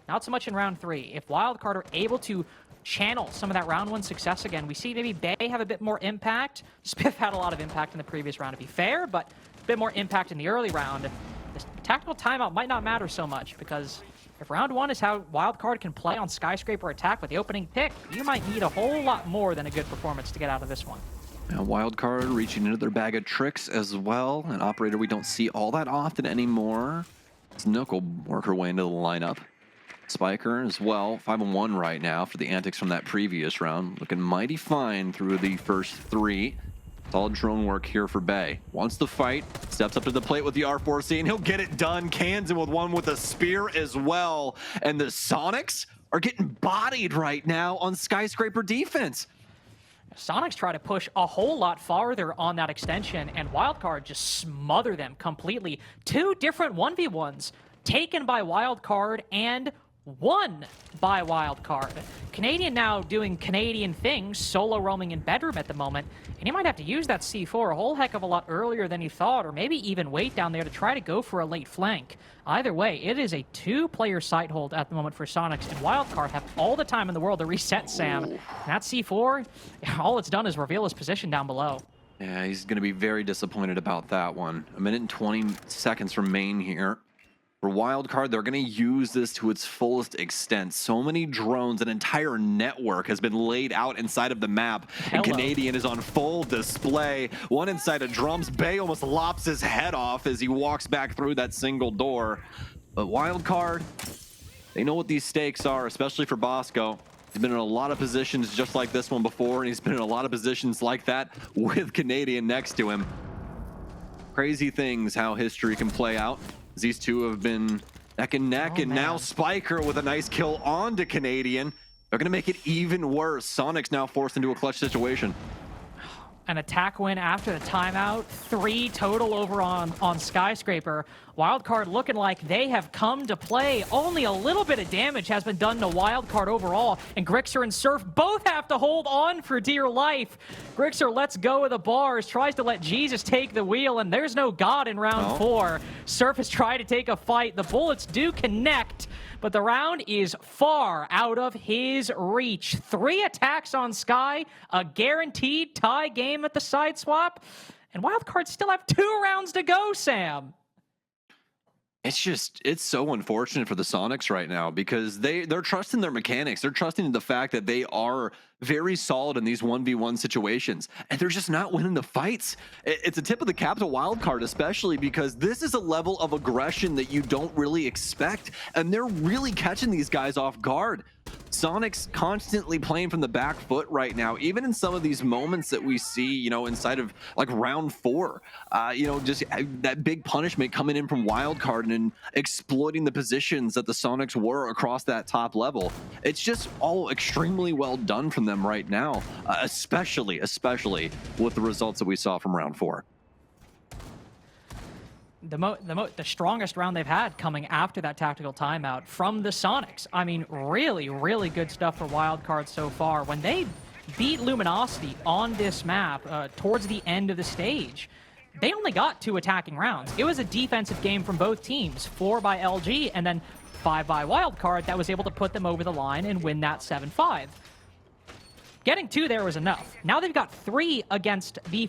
not so much in round 3. If Wildcard are able to channel some of that round 1 success again, we see maybe Bay have a bit more impact. Spiff had a lot of impact in the previous round, to be fair, but a bit more impact in the early round. This tactical timeout might not matter so much, because if round 1 is how Wildcard can play on Skyscraper attack with the opening pick, you might need a whole lot more than a good performance to get out of this one. Now, Wildcard reaching into their bag of tricks as well. An operator we don't see all that often anymore. Snook will work her way into the lineup. Spiker as well, 5-1 right now for the antics from that previous round. Looking mighty fine through the first 3. Solid drone work here for Bay. Wants the fight, steps up to the plate with the R4C, and he'll get it done. Cans him with one with a spear as well. And the Soniqs are getting bodied right now on Skyscraper defense. Soniqs try to push a whole lot farther on that extension, and Wildcard just smother them completely. 2 different 1v1s taken by Wildcard, and won by Wildcard. Canadian now doing Canadian things, solo roaming in bedroom at the moment, and he might have to use that C4 a whole heck of a lot earlier than he thought, or maybe even wait down there to try to go for a late flank. Either way, it is a 2-player site hold at the moment for Soniqs, and Wildcard have all the time in the world to reset Sam. And that C4, all it's done is reveal his position down below. Yeah, he's going to be very disappointed about that one. 1 minute and 20 seconds remain here. For Wildcard, they're going to use this to its fullest extent. So many drones, an entire network has been laid out inside of the map. And Canadian is on full display. One inside of drums. Bay almost lops his head off as he walks back through that single door. But Wildcard, they know what these stakes are, especially for Bosco. He's been in a lot of positions just like this one before, and he's been in a lot of positions like that with Canadian next to him. Crazy things how history can play out. These two have been neck and neck, and now Spiker with a nice kill onto Canadian. They're going to make it even worse. Soniqs now forced into a clutch situation. An attack win after the timeout. 3 total over on Skyscraper. Wildcard looking like they have come to play. Only a little bit of damage has been done to Wildcard overall, and Grixer and Surf both have to hold on for dear life. Grixer lets go of the bars, tries to let Jesus take the wheel, and there's no God in round 4. Surf has tried to take a fight. The bullets do connect, but the round is far out of his reach. 3 attacks on Sky, a guaranteed tie game at the side swap, and Wildcard still have 2 rounds to go, Sam. It's so unfortunate for the Soniqs right now because they're trusting their mechanics. They're trusting in the fact that they are very solid in these 1v1 situations, and they're just not winning the fights. It's a tip of the cap to Wildcard, especially because this is a level of aggression that you don't really expect, and they're really catching these guys off guard. Soniqs constantly playing from the back foot right now, even in some of these moments that we see, you know, inside of like round 4, you know, just that big punishment coming in from Wildcard and exploiting the positions that the Soniqs were across that top level. It's just all extremely well done from them right now, especially with the results that we saw from round 4. The strongest round they've had coming after that tactical timeout from the Soniqs. I mean, really, really good stuff for Wildcard so far. When they beat Luminosity on this map towards the end of the stage, they only got 2 attacking rounds. It was a defensive game from both teams, 4 by LG and then 5 by Wildcard that was able to put them over the line and win that 7-5. Getting 2 there was enough. Now they've got 3 against the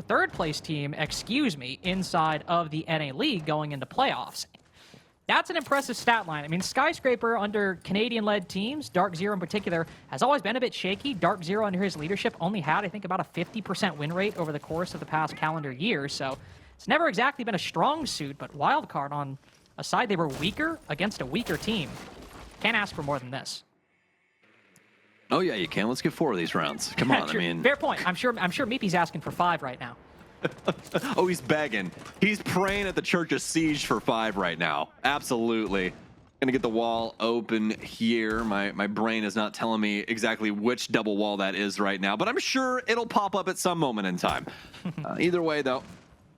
third place team, inside of the NA League going into playoffs. That's an impressive stat line. I mean, Skyscraper under Canadian-led teams, Dark Zero in particular, has always been a bit shaky. Dark Zero under his leadership only had, I think, about a 50% win rate over the course of the past calendar year, so it's never exactly been a strong suit, but Wildcard on a side they were weaker against a weaker team. Can't ask for more than this. Oh yeah, you can. Let's get 4 of these rounds. Come on, True. I mean, fair point. I'm sure Meepy's asking for 5 right now. Oh, he's begging. He's praying at the Church of Siege for 5 right now. Absolutely. Gonna get the wall open here. My brain is not telling me exactly which double wall that is right now, but I'm sure it'll pop up at some moment in time. Either way, though,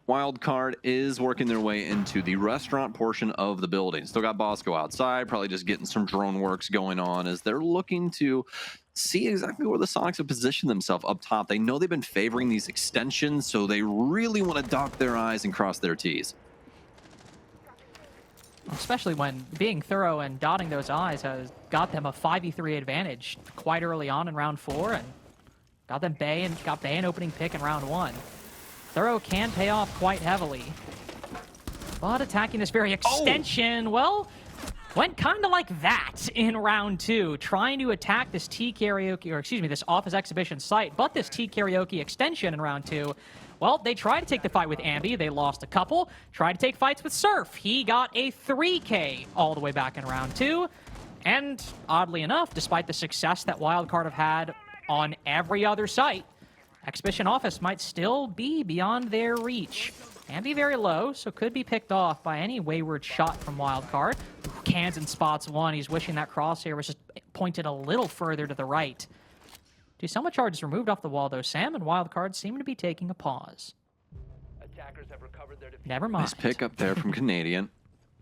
Wildcard is working their way into the restaurant portion of the building. Still got Bosco outside, probably just getting some drone works going on as they're looking to see exactly where the Soniqs have positioned themselves up top. They know they've been favoring these extensions, so they really want to dot their I's and cross their T's. Especially when being thorough and dotting those I's has got them a 5v3 advantage quite early on in round 4, and got Bay an opening pick in round 1. Thorough can pay off quite heavily. But attacking this very extension, well, went kind of like that in round 2, trying to attack this this office exhibition site, but this T-Karaoke extension in round 2. Well, they tried to take the fight with Ambi. They lost a couple. Tried to take fights with Surf. He got a 3K all the way back in round 2. And oddly enough, despite the success that Wildcard have had on every other site, Exhibition Office might still be beyond their reach. Ambi very low, so could be picked off by any wayward shot from Wildcard. Cans and spots 1. He's wishing that crosshair was just pointed a little further to the right. 2 Selma charges removed off the wall, though. Sam and Wildcard seem to be taking a pause. Never mind. Nice pick up there from Canadian.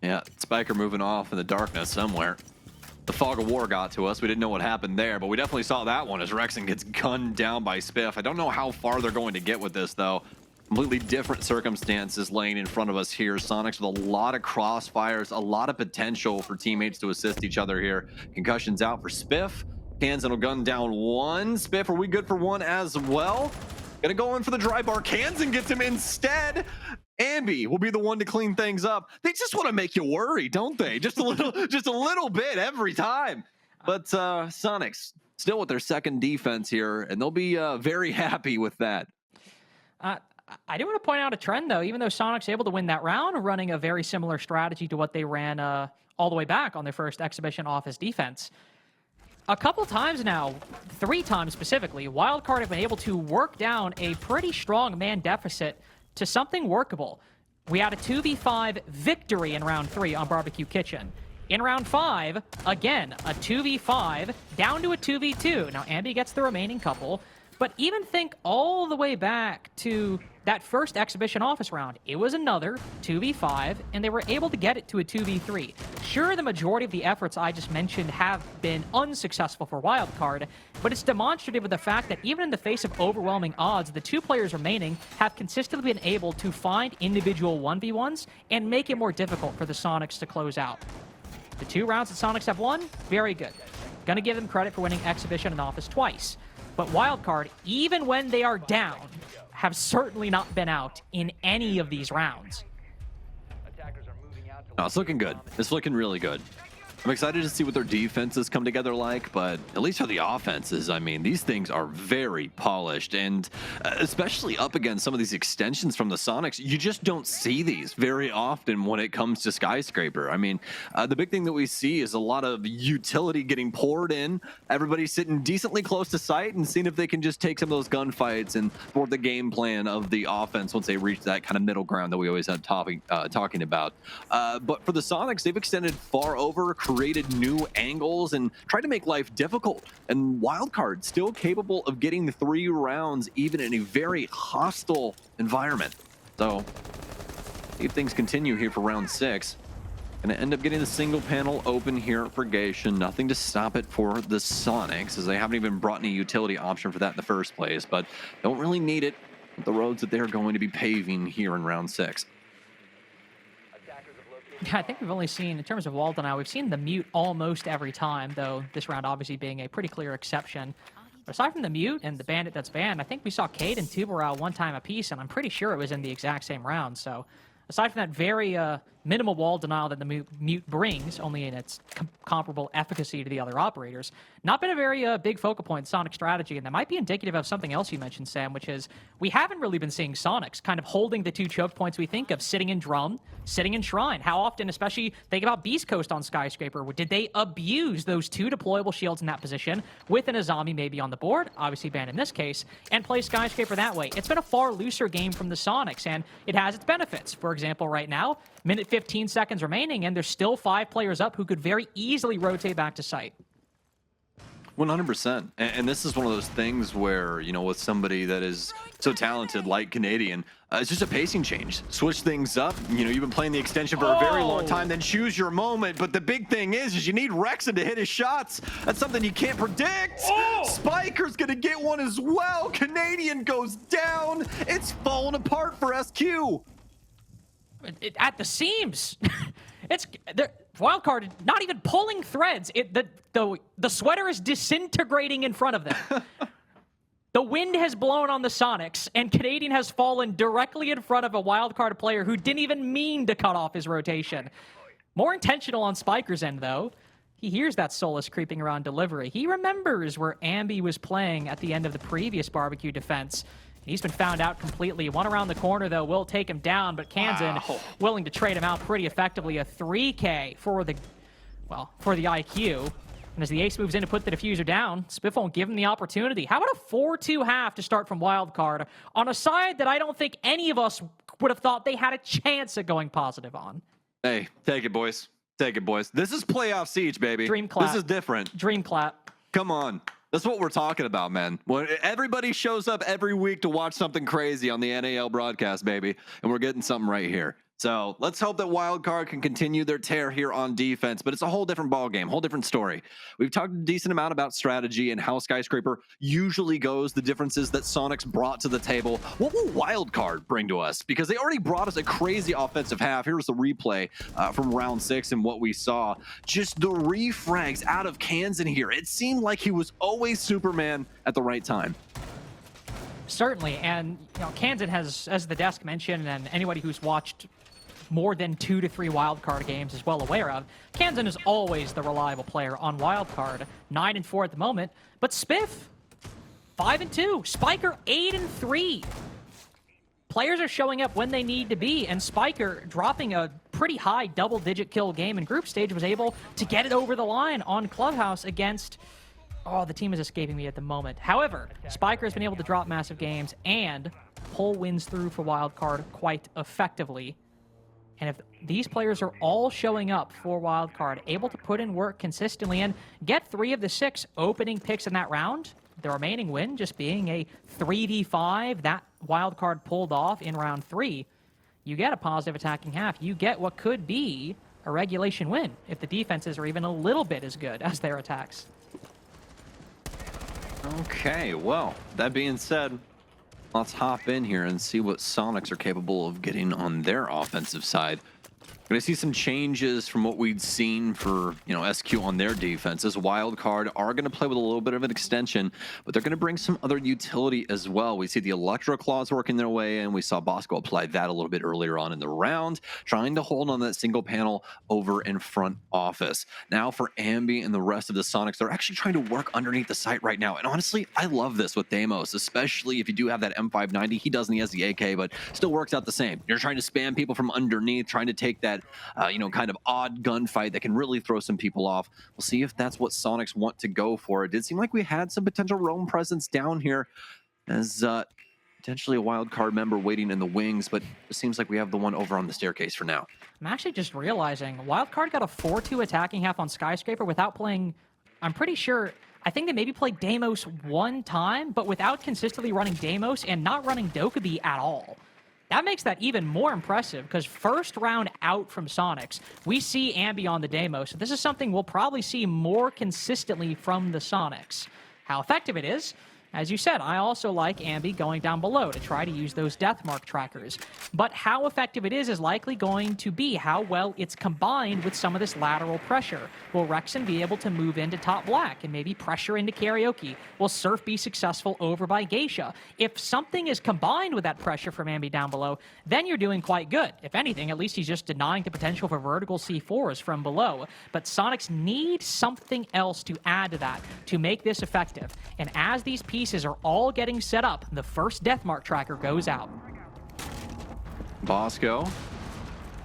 Yeah, Spiker moving off in the darkness somewhere. The fog of war got to us. We didn't know what happened there, but we definitely saw that one as Rexen gets gunned down by Spiff. I don't know how far they're going to get with this, though. Completely different circumstances laying in front of us here. Soniqs with a lot of crossfires, a lot of potential for teammates to assist each other here. Concussions out for Spiff. Kansan will gun down one. Spiff, are we good for one as well? Gonna go in for the dry bar. Kansan gets him instead. Ambi will be the one to clean things up. They just want to make you worry, don't they? Just a little bit every time. But Soniqs still with their second defense here, and they'll be very happy with that. I do want to point out a trend, though. Even though Soniqs able to win that round, running a very similar strategy to what they ran all the way back on their first exhibition office defense. A couple times now, 3 times specifically, Wildcard have been able to work down a pretty strong man deficit to something workable. We had a 2v5 victory in round 3 on Barbecue Kitchen. In round 5, again, a 2v5 down to a 2v2. Now, Ambi gets the remaining couple, but even think all the way back to that first exhibition office round. It was another 2v5, and they were able to get it to a 2v3. Sure, the majority of the efforts I just mentioned have been unsuccessful for Wildcard, but it's demonstrative of the fact that even in the face of overwhelming odds, the 2 players remaining have consistently been able to find individual 1v1s and make it more difficult for the Soniqs to close out. The 2 rounds that Soniqs have won, very good. Gonna give them credit for winning exhibition and office twice. But Wildcard, even when they are down, have certainly not been out in any of these rounds. No, it's looking good. It's looking really good. I'm excited to see what their defenses come together like, but at least for the offenses, I mean, these things are very polished, and especially up against some of these extensions from the Soniqs, you just don't see these very often when it comes to Skyscraper. I mean, the big thing that we see is a lot of utility getting poured in, everybody sitting decently close to sight and seeing if they can just take some of those gunfights and for the game plan of the offense once they reach that kind of middle ground that we always have talking about. But for the Soniqs, they've extended far over, created new angles, and tried to make life difficult. And Wildcard still capable of getting 3 rounds even in a very hostile environment. So if things continue here for round 6, gonna end up getting the single panel open here for Gation. Nothing to stop it for the Soniqs, as they haven't even brought any utility option for that in the first place, but don't really need it with the roads that they're going to be paving here in round 6. Yeah, I think we've only seen, in terms of Walden now, we've seen the mute almost every time, though this round obviously being a pretty clear exception. But aside from the mute and the bandit that's banned, I think we saw Cade and Tuberow one time apiece, and I'm pretty sure it was in the exact same round. So aside from that very minimal wall denial that the mute brings, only in its comparable efficacy to the other operators, not been a very big focal point Sonic strategy, and that might be indicative of something else you mentioned, Sam, which is we haven't really been seeing Sonics kind of holding the 2 choke points we think of, sitting in Drum, sitting in Shrine. How often, especially think about Beast Coast on Skyscraper, did they abuse those 2 deployable shields in that position with an Azami maybe on the board, obviously banned in this case, and play Skyscraper that way? It's been a far looser game from the Sonics, and it has its benefits. For example, right now, minute 15 seconds remaining, and there's still 5 players up who could very easily rotate back to site. 100%. And this is one of those things where, you know, with somebody that is so talented like Canadian, it's just a pacing change. Switch things up. You know, you've been playing the extension for a very long time, then choose your moment. But the big thing is you need Rexen to hit his shots. That's something you can't predict. Spiker's going to get one as well. Canadian goes down. It's falling apart for SQ. At the seams. It's Wildcard not even pulling threads. The sweater is disintegrating in front of them. The wind has blown on the Sonics, and Canadian has fallen directly in front of a Wildcard player who didn't even mean to cut off his rotation. More intentional on Spiker's end, though. He hears that Solus creeping around delivery. He remembers where Ambi was playing at the end of the previous barbecue defense. He's been found out completely. One around the corner, though, will take him down, but Kansan willing to trade him out pretty effectively. A 3K for the IQ. And as the ace moves in to put the diffuser down, Spiff won't give him the opportunity. How about a 4-2 half to start from Wildcard on a side that I don't think any of us would have thought they had a chance at going positive on? Hey, take it, boys. Take it, boys. This is playoff siege, baby. Dream clap. This is different. Dream clap. Come on. That's what we're talking about, man. When everybody shows up every week to watch something crazy on the NAL broadcast, baby, and we're getting something right here. So let's hope that Wildcard can continue their tear here on defense, but it's a whole different ballgame, whole different story. We've talked a decent amount about strategy and how Skyscraper usually goes, the differences that Soniqs brought to the table. What will Wildcard bring to us? Because they already brought us a crazy offensive half. Here's the replay from round 6 and what we saw. Just the refrags out of Kansan here. It seemed like he was always Superman at the right time. Certainly, and Kansan has, as the desk mentioned, and anybody who's watched more than 2 to 3 wildcard games is well aware of, Kansan is always the reliable player on wildcard. 9-4 at the moment, but Spiff 5-2, Spiker 8-3. Players are showing up when they need to be, and Spiker, dropping a pretty high double-digit kill game in group stage, was able to get it over the line on Clubhouse against... Oh, the team is escaping me at the moment. However, Spiker has been able to drop massive games and pull wins through for Wildcard quite effectively. And if these players are all showing up for Wildcard, able to put in work consistently and get 3 of the 6 opening picks in that round, the remaining win just being a 3v5 that Wildcard pulled off in round 3, you get a positive attacking half. You get what could be a regulation win if the defenses are even a little bit as good as their attacks. Okay, well, that being said, let's hop in here and see what Soniqs are capable of getting on their offensive side. Going to see some changes from what we'd seen for, SQ on their defenses. Wildcard are going to play with a little bit of an extension, but they're going to bring some other utility as well. We see the Electro Claws working their way in. We saw Bosco apply that a little bit earlier on in the round, trying to hold on that single panel over in front office. Now for Ambi and the rest of the Soniqs, they're actually trying to work underneath the site right now. And honestly, I love this with Deimos, especially if you do have that M590. He doesn't, he has the AK, but still works out the same. You're trying to spam people from underneath, trying to take that kind of odd gunfight that can really throw some people off. We'll see if that's what Soniqs want to go for. It did seem like we had some potential roam presence down here as potentially a Wildcard member waiting in the wings, but it seems like we have the one over on the staircase for now. I'm actually just realizing Wildcard got a 4-2 attacking half on Skyscraper without playing, I'm pretty sure, I think they maybe played Deimos one time, but without consistently running Deimos and not running Dokkaebi at all. That makes that even more impressive, because first round out from Soniqs, we see Ambi on the Deimos. So this is something we'll probably see more consistently from the Soniqs. How effective it is, as you said, I also like Ambi going down below to try to use those death mark trackers. But how effective it is likely going to be how well it's combined with some of this lateral pressure. Will Rexon be able to move into top black and maybe pressure into Karaoke? Will Surf be successful over by Geisha? If something is combined with that pressure from Ambi down below, then you're doing quite good. If anything, at least he's just denying the potential for vertical C4s from below. But Soniqs need something else to add to that to make this effective. And as these pieces are all getting set up, the first deathmark tracker goes out. Bosco,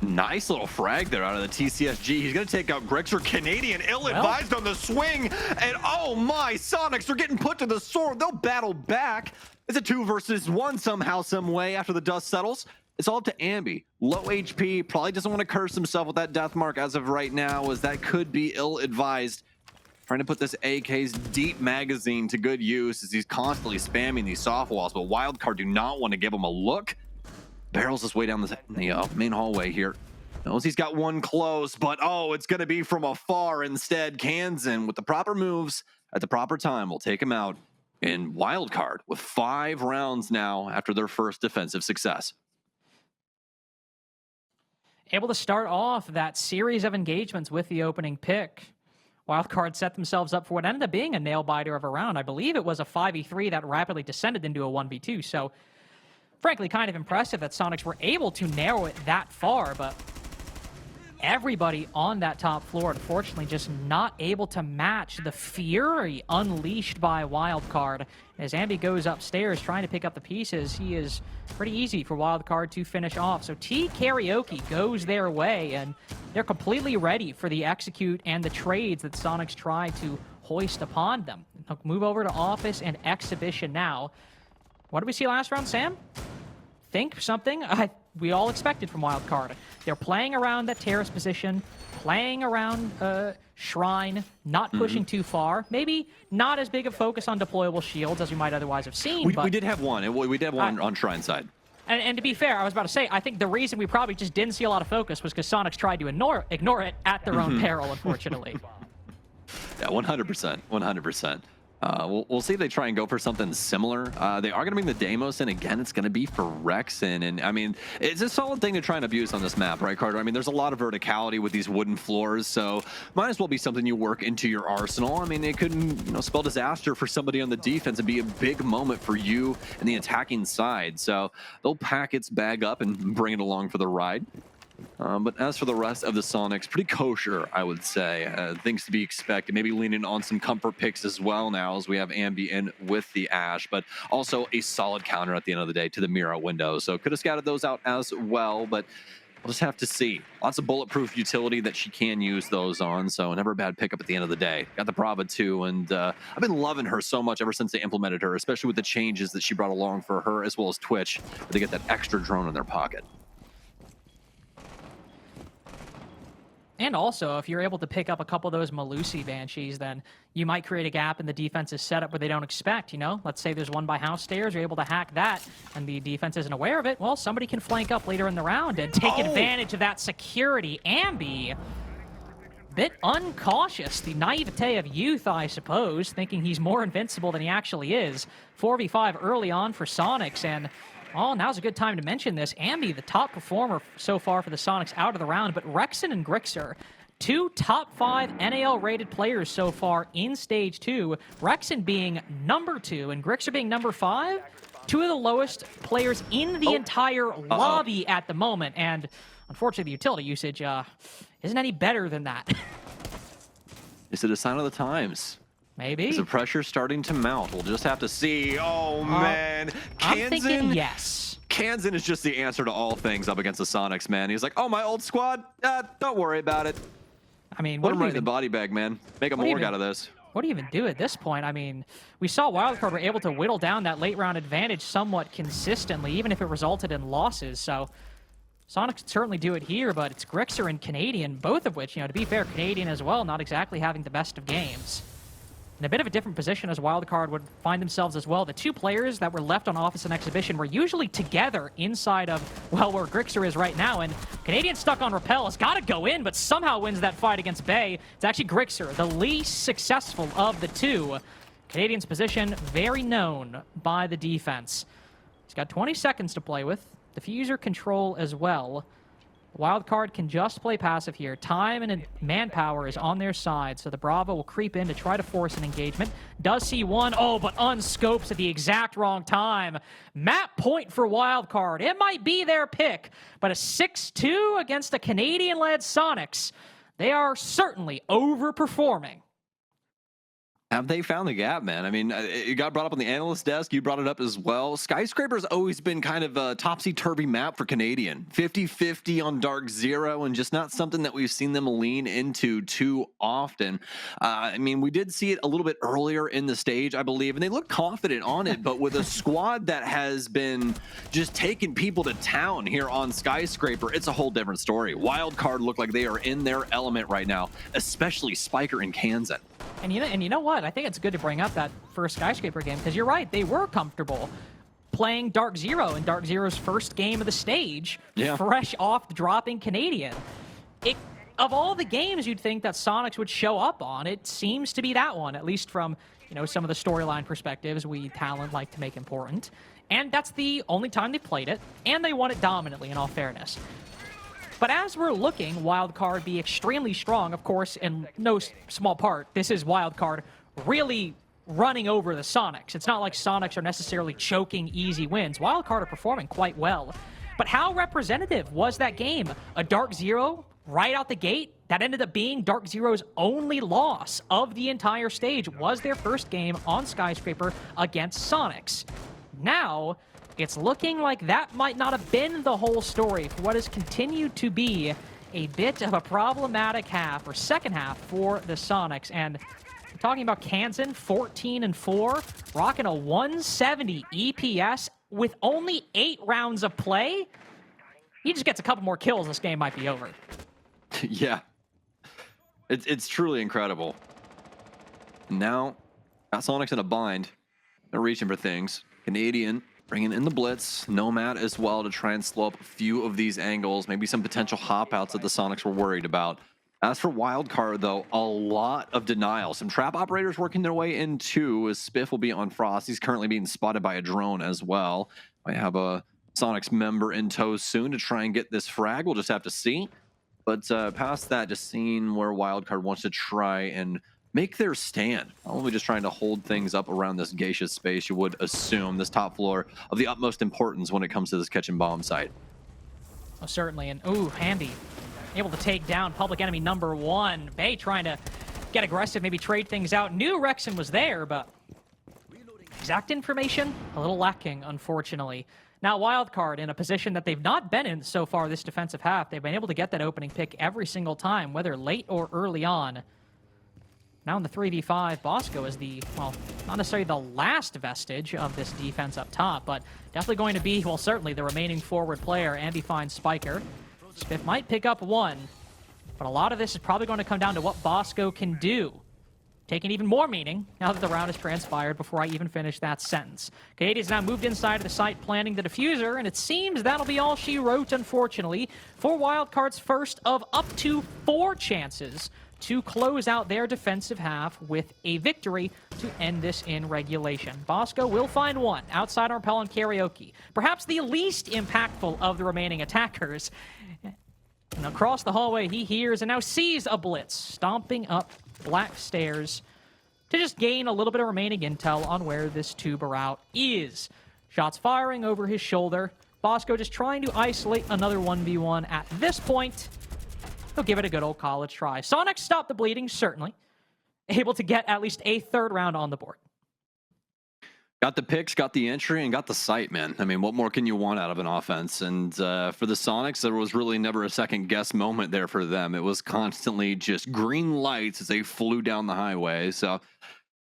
nice little frag there out of the TCSG. He's going to take out Grexer. Canadian, ill-advised on the swing, and oh my, Soniqs are getting put to the sword. They'll battle back. It's a 2 versus 1 somehow, some way after the dust settles. It's all up to Ambi. Low HP, probably doesn't want to curse himself with that deathmark as of right now, as that could be ill-advised. Trying to put this AK's deep magazine to good use as he's constantly spamming these soft walls, but Wildcard do not want to give him a look. Barrels his way down the main hallway here. Knows he's got one close, but oh, it's going to be from afar instead. Kansan, with the proper moves at the proper time, will take him out. And Wildcard with 5 rounds now after their first defensive success. Able to start off that series of engagements with the opening pick. Wildcard set themselves up for what ended up being a nail-biter of a round. I believe it was a 5v3 that rapidly descended into a 1v2. So, frankly, kind of impressive that Soniqs were able to narrow it that far, but everybody on that top floor, unfortunately, just not able to match the fury unleashed by Wildcard. As Ambi goes upstairs trying to pick up the pieces, he is pretty easy for Wildcard to finish off. So T Karaoke goes their way, and they're completely ready for the execute and the trades that Soniqs try to hoist upon them. They'll move over to Office and Exhibition now. What did we see last round, Sam? Think something we all expected from Wildcard. They're playing around that terrace position, playing around Shrine, not pushing too far. Maybe not as big a focus on deployable shields as we might otherwise have seen. We did have one. We did have one on Shrine side. And to be fair, I was about to say, I think the reason we probably just didn't see a lot of focus was because Soniqs tried to ignore it at their own peril, unfortunately. Yeah, 100%. 100%. We'll see if they try and go for something similar. They are going to bring the Deimos in again. It's going to be for Rexen. And I mean, it's a solid thing to try and abuse on this map, right, Carter? I mean, there's a lot of verticality with these wooden floors, so might as well be something you work into your arsenal. I mean, it could, spell disaster for somebody on the defense and be a big moment for you and the attacking side. So they'll pack its bag up and bring it along for the ride. But as for the rest of the Soniqs, pretty kosher, I would say. Things to be expected. Maybe leaning on some comfort picks as well now as we have Ambi in with the Ash, but also a solid counter at the end of the day to the Mira window. So could have scouted those out as well, but we'll just have to see. Lots of bulletproof utility that she can use those on, so never a bad pickup at the end of the day. Got the Brava too, and I've been loving her so much ever since they implemented her, especially with the changes that she brought along for her as well as Twitch, where they get that extra drone in their pocket. And also, if you're able to pick up a couple of those Malusi Banshees, then you might create a gap in the defense's setup where they don't expect, Let's say there's one by house stairs, you're able to hack that, and the defense isn't aware of it. Well, somebody can flank up later in the round and take advantage of that security. Ambi, bit uncautious. The naivete of youth, I suppose, thinking he's more invincible than he actually is. 4v5 early on for Soniqs, and now's a good time to mention this. Ambi, the top performer so far for the Soniqs out of the round, but Rexen and Grixer, 2 top 5 NAL-rated players so far in Stage 2. Rexen being number 2 and Grixer being number 5. 2 of the lowest players in the entire lobby at the moment, and unfortunately the utility usage isn't any better than that. Is it a sign of the times? Maybe. Is the pressure starting to mount? We'll just have to see. Oh, man. I'm thinking yes. Kansan is just the answer to all things up against the Soniqs, man. He's like, oh, my old squad? Don't worry about it. I mean, put him right in the body bag, man. Make a morgue out of this. What do you even do at this point? I mean, we saw Wildcard were able to whittle down that late round advantage somewhat consistently, even if it resulted in losses. So Soniqs could certainly do it here, but it's Grixer and Canadian, both of which, to be fair, Canadian as well, not exactly having the best of games. In a bit of a different position as Wildcard would find themselves as well. The 2 players that were left on Office and Exhibition were usually together inside of, well, where Grixer is right now. And Canadian stuck on Repel has got to go in, but somehow wins that fight against Bay. It's actually Grixer, the least successful of the 2. Canadian's position, very known by the defense. He's got 20 seconds to play with. Diffuser control as well. Wildcard can just play passive here. Time and manpower is on their side, so the Bravo will creep in to try to force an engagement. Does see one, but unscopes at the exact wrong time. Map point for Wildcard. It might be their pick, but a 6-2 against a Canadian-led Soniqs. They are certainly overperforming. Have they found the gap, man? I mean, it got brought up on the analyst desk. You brought it up as well. Skyscraper's always been kind of a topsy-turvy map for Canadian. 50-50 on Dark Zero, and just not something that we've seen them lean into too often. I mean, we did see it a little bit earlier in the stage, I believe, and they looked confident on it, but with a squad that has been just taking people to town here on Skyscraper, it's a whole different story. Wildcard look like they are in their element right now, especially Spiker and Kansan. And you know what? I think it's good to bring up that first Skyscraper game, because you're right, they were comfortable playing Dark Zero in Dark Zero's first game of the stage, fresh off dropping Canadian. Of all the games you'd think that Soniqs would show up on, it seems to be that one, at least from some of the storyline perspectives we talent like to make important. And that's the only time they played it, and they won it dominantly, in all fairness. But as we're looking, Wildcard be extremely strong, of course, in no small part. This is Wildcard really running over the Soniqs. It's not like Soniqs are necessarily choking easy wins. Wildcard are performing quite well. But how representative was that game? A Dark Zero right out the gate? That ended up being Dark Zero's only loss of the entire stage. Was their first game on Skyscraper against Soniqs. Now, it's looking like that might not have been the whole story for what has continued to be a bit of a problematic half, or second half, for the Soniqs. And we're talking about Kansan, 14-4, rocking a 170 EPS with only 8 rounds of play. He just gets a couple more kills, this game might be over. Yeah. It's truly incredible. Now, got Soniqs in a bind. They're reaching for things. Canadian Bringing in the blitz, Nomad as well to try and slow up a few of these angles, maybe some potential hop outs that the Sonics were worried about. As for Wildcard, though, a lot of denial. Some trap operators working their way in too, as Spiff will be on Frost. He's currently being spotted by a drone as well. Might have a Sonics member in tow soon to try and get this frag. We'll just have to see. But past that, just seeing where Wildcard wants to try and make their stand. Probably just trying to hold things up around this Geisha space, you would assume. This top floor of the utmost importance when it comes to this catch and bomb site. Oh, certainly. And, ooh, Handy. Able to take down public enemy number 1. Bay trying to get aggressive, maybe trade things out. Knew Rexon was there, but exact information, a little lacking, unfortunately. Now, Wildcard in a position that they've not been in so far this defensive half. They've been able to get that opening pick every single time, whether late or early on. Now in the 3v5, Bosco is the, well, not necessarily the last vestige of this defense up top, but definitely going to be, well, certainly the remaining forward player. Ambi finds Spiker. Spiff might pick up one, but a lot of this is probably going to come down to what Bosco can do. Taking even more meaning now that the round has transpired before I even finish that sentence. Canadian's now moved inside of the site planning the diffuser, and it seems that'll be all she wrote, unfortunately, for Wildcard's first of up to 4 chances to close out their defensive half with a victory to end this in regulation. Bosco will find one outside Arpel and Karaoke, perhaps the least impactful of the remaining attackers. And across the hallway, he hears and now sees a blitz stomping up black stairs to just gain a little bit of remaining intel on where this tuber route is. Shots firing over his shoulder. Bosco just trying to isolate another 1v1 at this point. He'll give it a good old college try. Soniqs stopped the bleeding, certainly. Able to get at least a 3rd round on the board. Got the picks, got the entry, and got the sight, man. I mean, what more can you want out of an offense? And for the Sonics, there was really never a second-guess moment there for them. It was constantly just green lights as they flew down the highway. So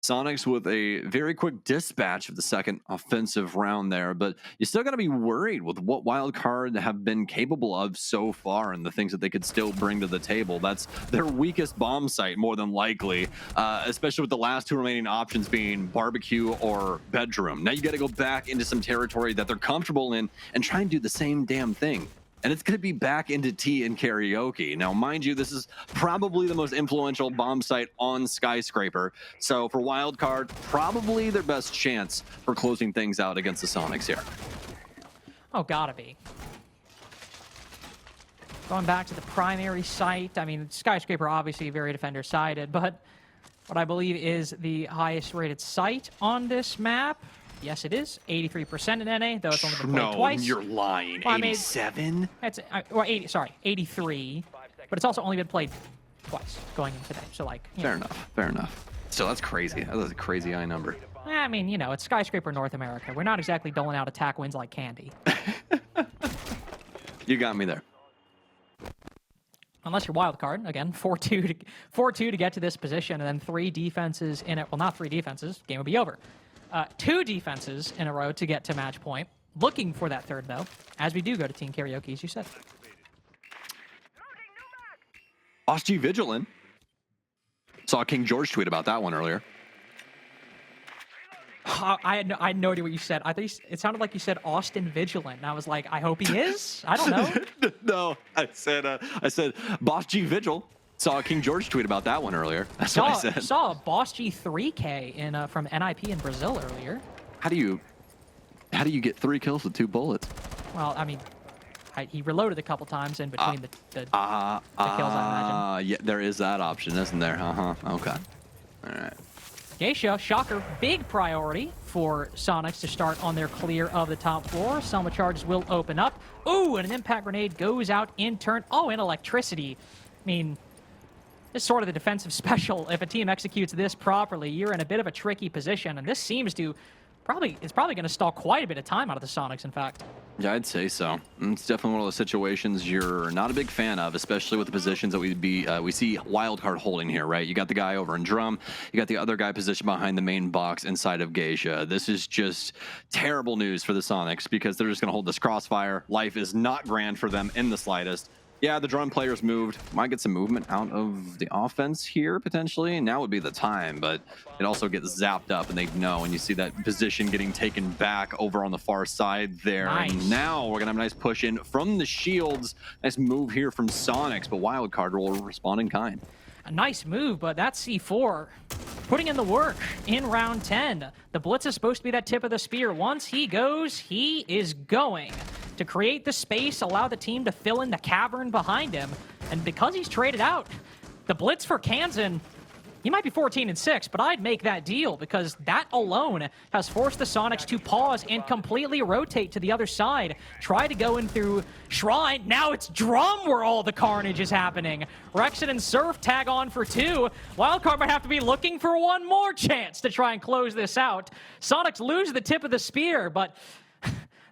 Sonics with a very quick dispatch of the second offensive round there, but you still got to be worried with what Wildcard have been capable of so far and the things that they could still bring to the table. That's their weakest bomb site, more than likely, especially with the last 2 remaining options being barbecue or bedroom. Now you got to go back into some territory that they're comfortable in and try and do the same damn thing. And it's going to be back into tea and karaoke. Now, mind you, this is probably the most influential bomb site on Skyscraper. So for Wildcard, probably their best chance for closing things out against the Sonics here. Oh, gotta be. Going back to the primary site, I mean, Skyscraper obviously very defender-sided, but what I believe is the highest rated site on this map. Yes, it is. 83% in NA, though it's only been played twice. No, you're lying. Well, 87? It's, well, 83. But it's also only been played twice going in today. So, like, Fair enough. Fair enough. Still, that's crazy. That was a crazy high number. I mean, you know, it's Skyscraper North America. We're not exactly doling out attack wins like candy. You got me there. Unless you're Wildcard, again, 4-2 to get to this position, and then 3 defenses in it. Well, not 3 defenses. Game would be over. 2 defenses in a row to get to match point. Looking for that 3rd, though, as we do go to Team Karaoke, as you said. Ausgie Vigilant. Saw King George tweet about that one earlier. I had no idea what you said. I thought it sounded like you said Austin Vigilant, and I was like, I hope he is? I don't know. No, I said Boss G Vigil. Saw King George tweet about that one earlier. That's what I said. Saw a Boss G 3K from NIP in Brazil earlier. How do you get 3 kills with 2 bullets? Well, I mean, he reloaded a couple times in between the kills, I imagine. Yeah, there is that option, isn't there? Okay. All right. Geisha, shocker, big priority for Soniqs to start on their clear of the top floor. Selma charges will open up. Ooh, and an impact grenade goes out in turn. Oh, and electricity. I mean, this is sort of the defensive special. If a team executes this properly, you're in a bit of a tricky position, and this seems to it's probably going to stall quite a bit of time out of the Soniqs, in fact. Yeah, I'd say so. It's definitely one of those situations you're not a big fan of, especially with the positions that we see Wildcard holding here, right? You got the guy over in Drum, you got the other guy positioned behind the main box inside of Geisha. This is just terrible news for the Soniqs because they're just going to hold this crossfire. Life is not grand for them in the slightest. Yeah, the drum players moved. Might get some movement out of the offense here, potentially. Now would be the time, but it also gets zapped up, and they know. And you see that position getting taken back over on the far side there. Nice. And now we're going to have a nice push in from the Shields. Nice move here from Soniqs, but Wildcard will respond in kind. A nice move, but that's C4 putting in the work in round 10. The Blitz is supposed to be that tip of the spear. Once he goes, he is going to create the space, allow the team to fill in the cavern behind him. And because he's traded out, the Blitz for Kansan, he might be 14-6, but I'd make that deal because that alone has forced the Soniqs to pause and completely rotate to the other side. Try to go in through Shrine. Now it's Drum where all the carnage is happening. Rexon and Surf tag on for 2. Wildcard might have to be looking for one more chance to try and close this out. Soniqs lose the tip of the spear, but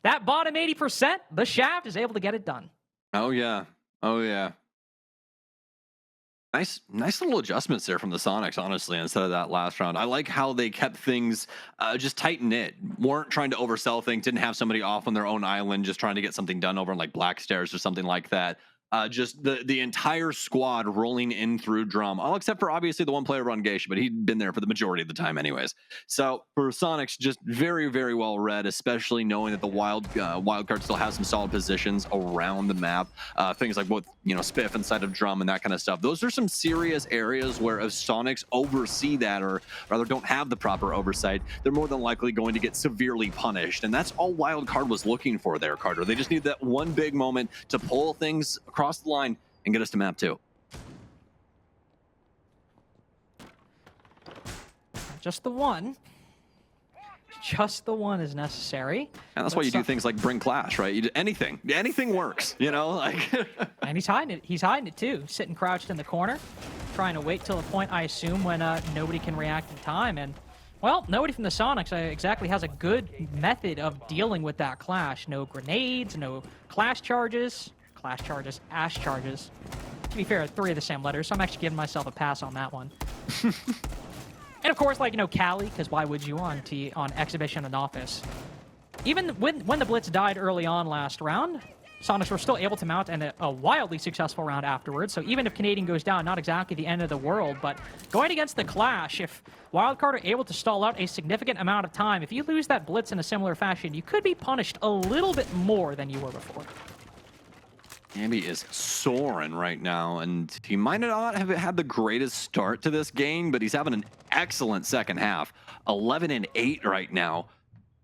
that bottom 80%, the Shaft is able to get it done. Oh, yeah. Oh, yeah. Nice little adjustments there from the Soniqs, honestly, instead of that last round. I like how they kept things just tight-knit. Weren't trying to oversell things, didn't have somebody off on their own island just trying to get something done over in like Black Stairs or something like that. Just the entire squad rolling in through Drum, all except for obviously the one player on Geisha, but he'd been there for the majority of the time anyways. So for Soniqs, just very, very well read, especially knowing that the Wildcard still has some solid positions around the map. Things like both, Spiff inside of Drum and that kind of stuff. Those are some serious areas where if Soniqs oversee that, or rather don't have the proper oversight, they're more than likely going to get severely punished. And that's all Wildcard was looking for there, Carter. They just need that one big moment to pull things across the line and get us to map 2. Just the one. Just the one is necessary. And that's why you do things like bring Clash, right? You do anything works, like. And he's hiding it. He's hiding it too. Sitting crouched in the corner, trying to wait till a point, I assume, when nobody can react in time. And well, nobody from the Soniqs exactly has a good method of dealing with that Clash. No grenades, no Clash charges. Ash charges. To be fair, 3 of the same letters, so I'm actually giving myself a pass on that one. And of course, Cali, because why would you on Exhibition and Office? Even when the Blitz died early on last round, Soniqs were still able to mount a wildly successful round afterwards. So even if Canadian goes down, not exactly the end of the world, but going against the Clash, if Wildcard are able to stall out a significant amount of time, if you lose that Blitz in a similar fashion, you could be punished a little bit more than you were before. Ambi is soaring right now, and he might not have had the greatest start to this game, but he's having an excellent second half. 11-8 right now.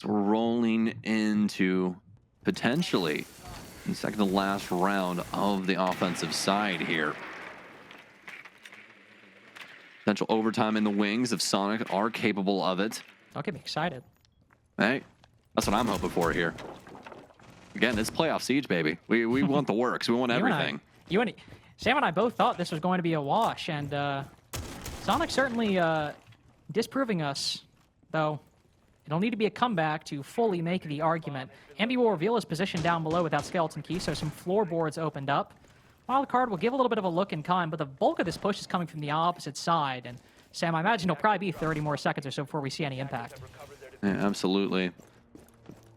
Rolling into potentially the second to last round of the offensive side here. Potential overtime in the wings if Sonic are capable of it. Don't get me excited. Hey, that's what I'm hoping for here. Again, it's playoff siege, baby. We want the works. We want everything. Sam and I both thought this was going to be a wash, and Sonic certainly disproving us, though. It'll need to be a comeback to fully make the argument. Ambi will reveal his position down below with that skeleton key, so some floorboards opened up. Wildcard will give a little bit of a look in time, but the bulk of this push is coming from the opposite side. And Sam, I imagine it'll probably be 30 more seconds or so before we see any impact. Yeah, absolutely.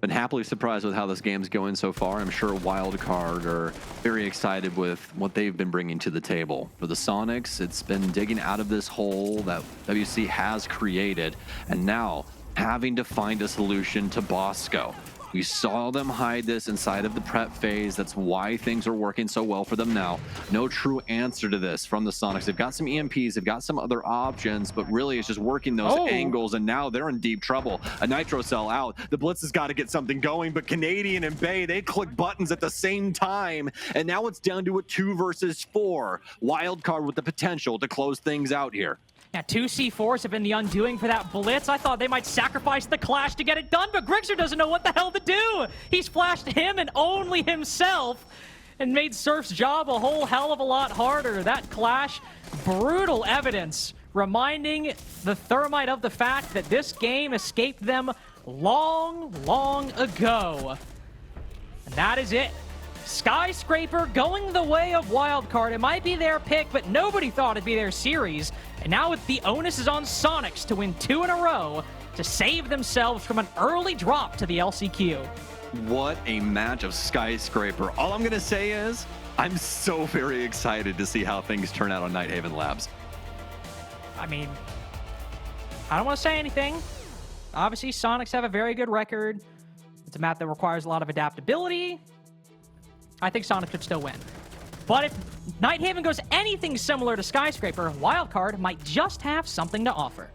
Been happily surprised with how this game's going so far. I'm sure Wildcard are very excited with what they've been bringing to the table. For the Soniqs, it's been digging out of this hole that WC has created, and now having to find a solution to Bosco. We saw them hide this inside of the prep phase. That's why things are working so well for them now. No true answer to this from the Soniqs. They've got some EMPs, they've got some other options, but really it's just working those angles, and now they're in deep trouble. A Nitro Cell out. The Blitz has got to get something going, but Canadian and Bay, they click buttons at the same time, and now it's down to a 2 versus 4. Wildcard with the potential to close things out here. Yeah, 2 C4s have been the undoing for that Blitz. I thought they might sacrifice the Clash to get it done, but Grixer doesn't know what the hell to do. He's flashed him and only himself and made Surf's job a whole hell of a lot harder. That Clash, brutal evidence, reminding the Thermite of the fact that this game escaped them long, long ago. And that is it. Skyscraper going the way of Wildcard. It might be their pick, but nobody thought it'd be their series. And now the onus is on Soniqs to win 2 in a row to save themselves from an early drop to the LCQ. What a match of Skyscraper. All I'm going to say is I'm so very excited to see how things turn out on Nighthaven Labs. I mean, I don't want to say anything. Obviously, Soniqs have a very good record. It's a map that requires a lot of adaptability. I think Soniqs could still win. But if Nighthaven goes anything similar to Skyscraper, Wildcard might just have something to offer.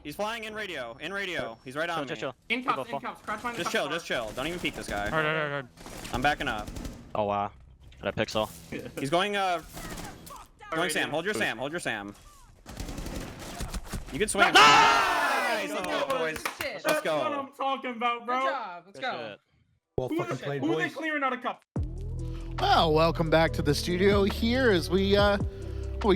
He's flying in radio. In radio. He's right on me. In cups, crouch behind the Just chill, just chill. Don't even peek this guy. Alright. I'm backing up. Oh wow. That pixel. He's going Sam. Hold your Sam. Hold your Sam. You can swing. Nice! Let's go, boys. Let's That's go. what I'm talking about, bro. Good job. Let's go. Well fucking played, Who are they boys. clearing out of cup? Well, welcome back to the studio here as we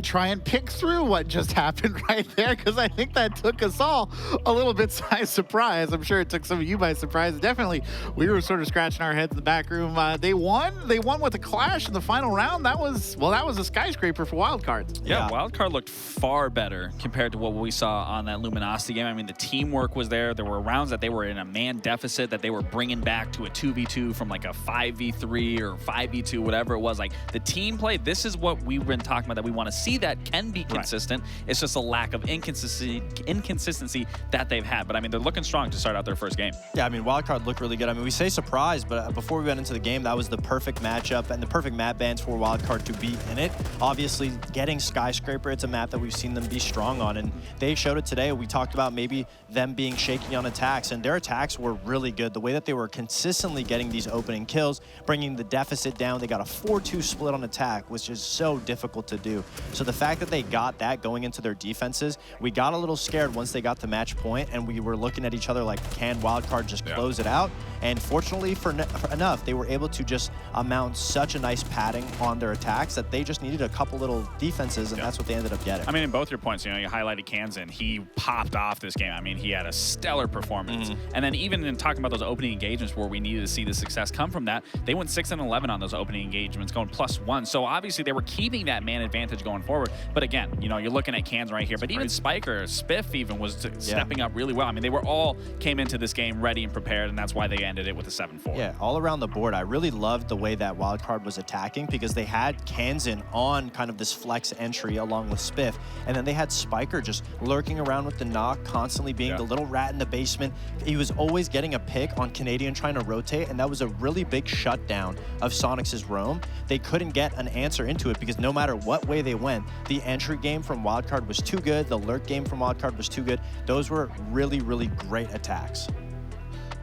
try and pick through what just happened right there, because I think that took us all a little bit by surprise. I'm sure it took some of you by surprise. Definitely, we were sort of scratching our heads in the back room. They won with a clash in the final round. That was a skyscraper for Wildcard. Yeah, Wildcard looked far better compared to what we saw on that Luminosity game. I mean, the teamwork was there. There were rounds that they were in a man deficit that they were bringing back to a 2v2 from like a 5v3 or 5v2, whatever it was. Like the team play, this is what we've been talking about, that we want to see that can be consistent. Right. It's just a lack of inconsistency that they've had. But I mean, they're looking strong to start out their first game. Yeah, I mean, Wildcard looked really good. I mean, we say surprise, but before we went into the game, that was the perfect matchup and the perfect map bands for Wildcard to be in it. Obviously, getting Skyscraper, it's a map that we've seen them be strong on, and they showed it today. We talked about maybe them being shaky on attacks, and their attacks were really good. The way that they were consistently getting these opening kills, bringing the deficit down. They got a 4-2 split on attack, which is so difficult to do. So the fact that they got that going into their defenses, we got a little scared once they got to match point, and we were looking at each other like, can Wildcard just close it out? And fortunately for enough, they were able to just mount such a nice padding on their attacks that they just needed a couple little defenses, and that's what they ended up getting. I mean, in both your points, you know, you highlighted Kansan. He popped off this game. I mean, he had a stellar performance. And then even in talking about those opening engagements where we needed to see the success come from that, they went 6-11 on those opening engagements, going +1. So obviously they were keeping that man advantage going forward. But again, you know, you're looking at Kansan right here. But even Spiker, Spiff even was stepping up really well. I mean, they were all came into this game ready and prepared, and that's why they ended it with a 7-4. Yeah, all around the board, I really loved the way that Wildcard was attacking, because they had Kansan on kind of this flex entry along with Spiff, and then they had Spiker just lurking around with the knock, constantly being the little rat in the basement. He was always getting a pick on Canadian trying to rotate, and that was a really big shutdown of Soniqs' roam. They couldn't get an answer into it because no matter what way they went, the entry game from Wildcard was too good, the lurk game from Wildcard was too good. Those were really, really great attacks.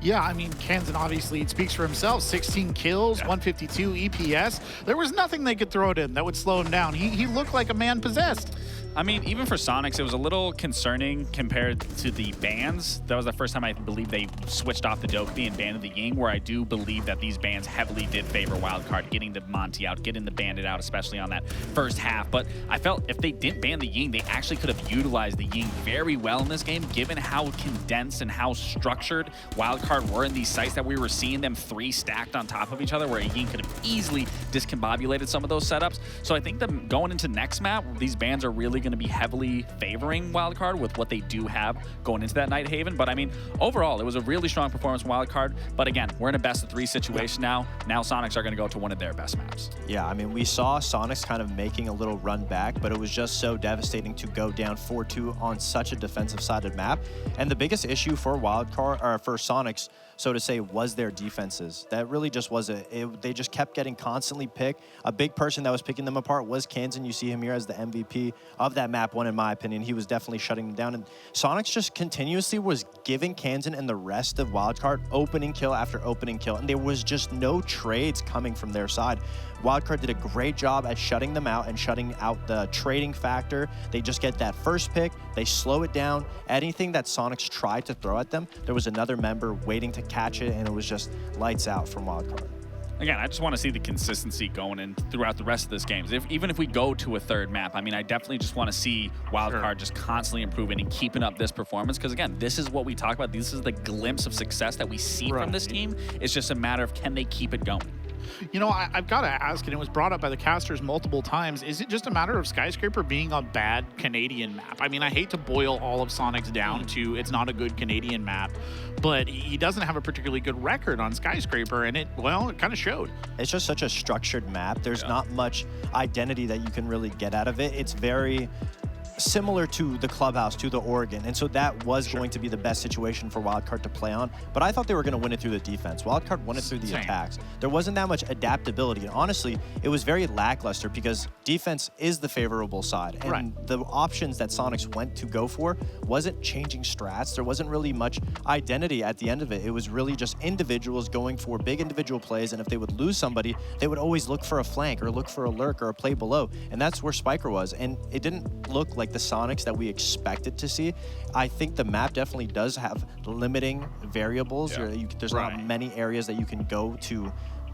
Yeah, I mean, Kansan obviously, it speaks for himself. 16 kills, 152 EPS. There was nothing they could throw at him that would slow him down. He looked like a man possessed. I mean, even for Soniqs, it was a little concerning compared to the bans. That was the first time I believe they switched off the Dokkaebi and banned the Ying, where I do believe that these bans heavily did favor Wildcard, getting the Monty out, getting the Bandit out, especially on that first half. But I felt if they didn't ban the Ying, they actually could have utilized the Ying very well in this game, given how condensed and how structured Wildcard were in these sites that we were seeing them 3 stacked on top of each other, where a Ying could have easily discombobulated some of those setups. So I think that going into next map, these bans are really going to be heavily favoring Wildcard with what they do have going into that Nighthaven. But I mean, overall, it was a really strong performance from Wildcard. But again, we're in a best-of-3 situation now. Now Soniqs are going to go to one of their best maps. Yeah, I mean, we saw Soniqs kind of making a little run back, but it was just so devastating to go down 4-2 on such a defensive-sided map. And the biggest issue for Wildcard, or for Soniqs, so to say, was their defenses. That really just was they just kept getting constantly picked. A big person that was picking them apart was Kansan. You see him here as the MVP of that map one, in my opinion. He was definitely shutting them down. And Soniqs just continuously was giving Kansan and the rest of Wildcard opening kill after opening kill. And there was just no trades coming from their side. Wildcard did a great job at shutting them out and shutting out the trading factor. They just get that first pick, they slow it down. Anything that Soniqs tried to throw at them, there was another member waiting to catch it, and it was just lights out from Wildcard. Again, I just want to see the consistency going in throughout the rest of this game. Even if we go to a third map, I mean, I definitely just want to see Wildcard just constantly improving and keeping up this performance. Because again, this is what we talk about. This is the glimpse of success that we see from this team. It's just a matter of can they keep it going. You know, I've got to ask, and it was brought up by the casters multiple times, is it just a matter of Skyscraper being a bad Canadian map? I mean, I hate to boil all of Soniqs down to it's not a good Canadian map, but he doesn't have a particularly good record on Skyscraper, and it kind of showed. It's just such a structured map. There's not much identity that you can really get out of it. It's very similar to the Clubhouse, to the Oregon, and so that was going to be the best situation for Wildcard to play on, but I thought they were going to win it through the defense. Wildcard won it through the attacks. There wasn't that much adaptability, and honestly, it was very lackluster because defense is the favorable side, and the options that Soniqs went to go for wasn't changing strats. There wasn't really much identity at the end of it. It was really just individuals going for big individual plays, and if they would lose somebody, they would always look for a flank or look for a lurk or a play below, and that's where Spiker was, and it didn't look like the Soniqs that we expected to see. I think the map definitely does have limiting variables. There's not many areas that you can go to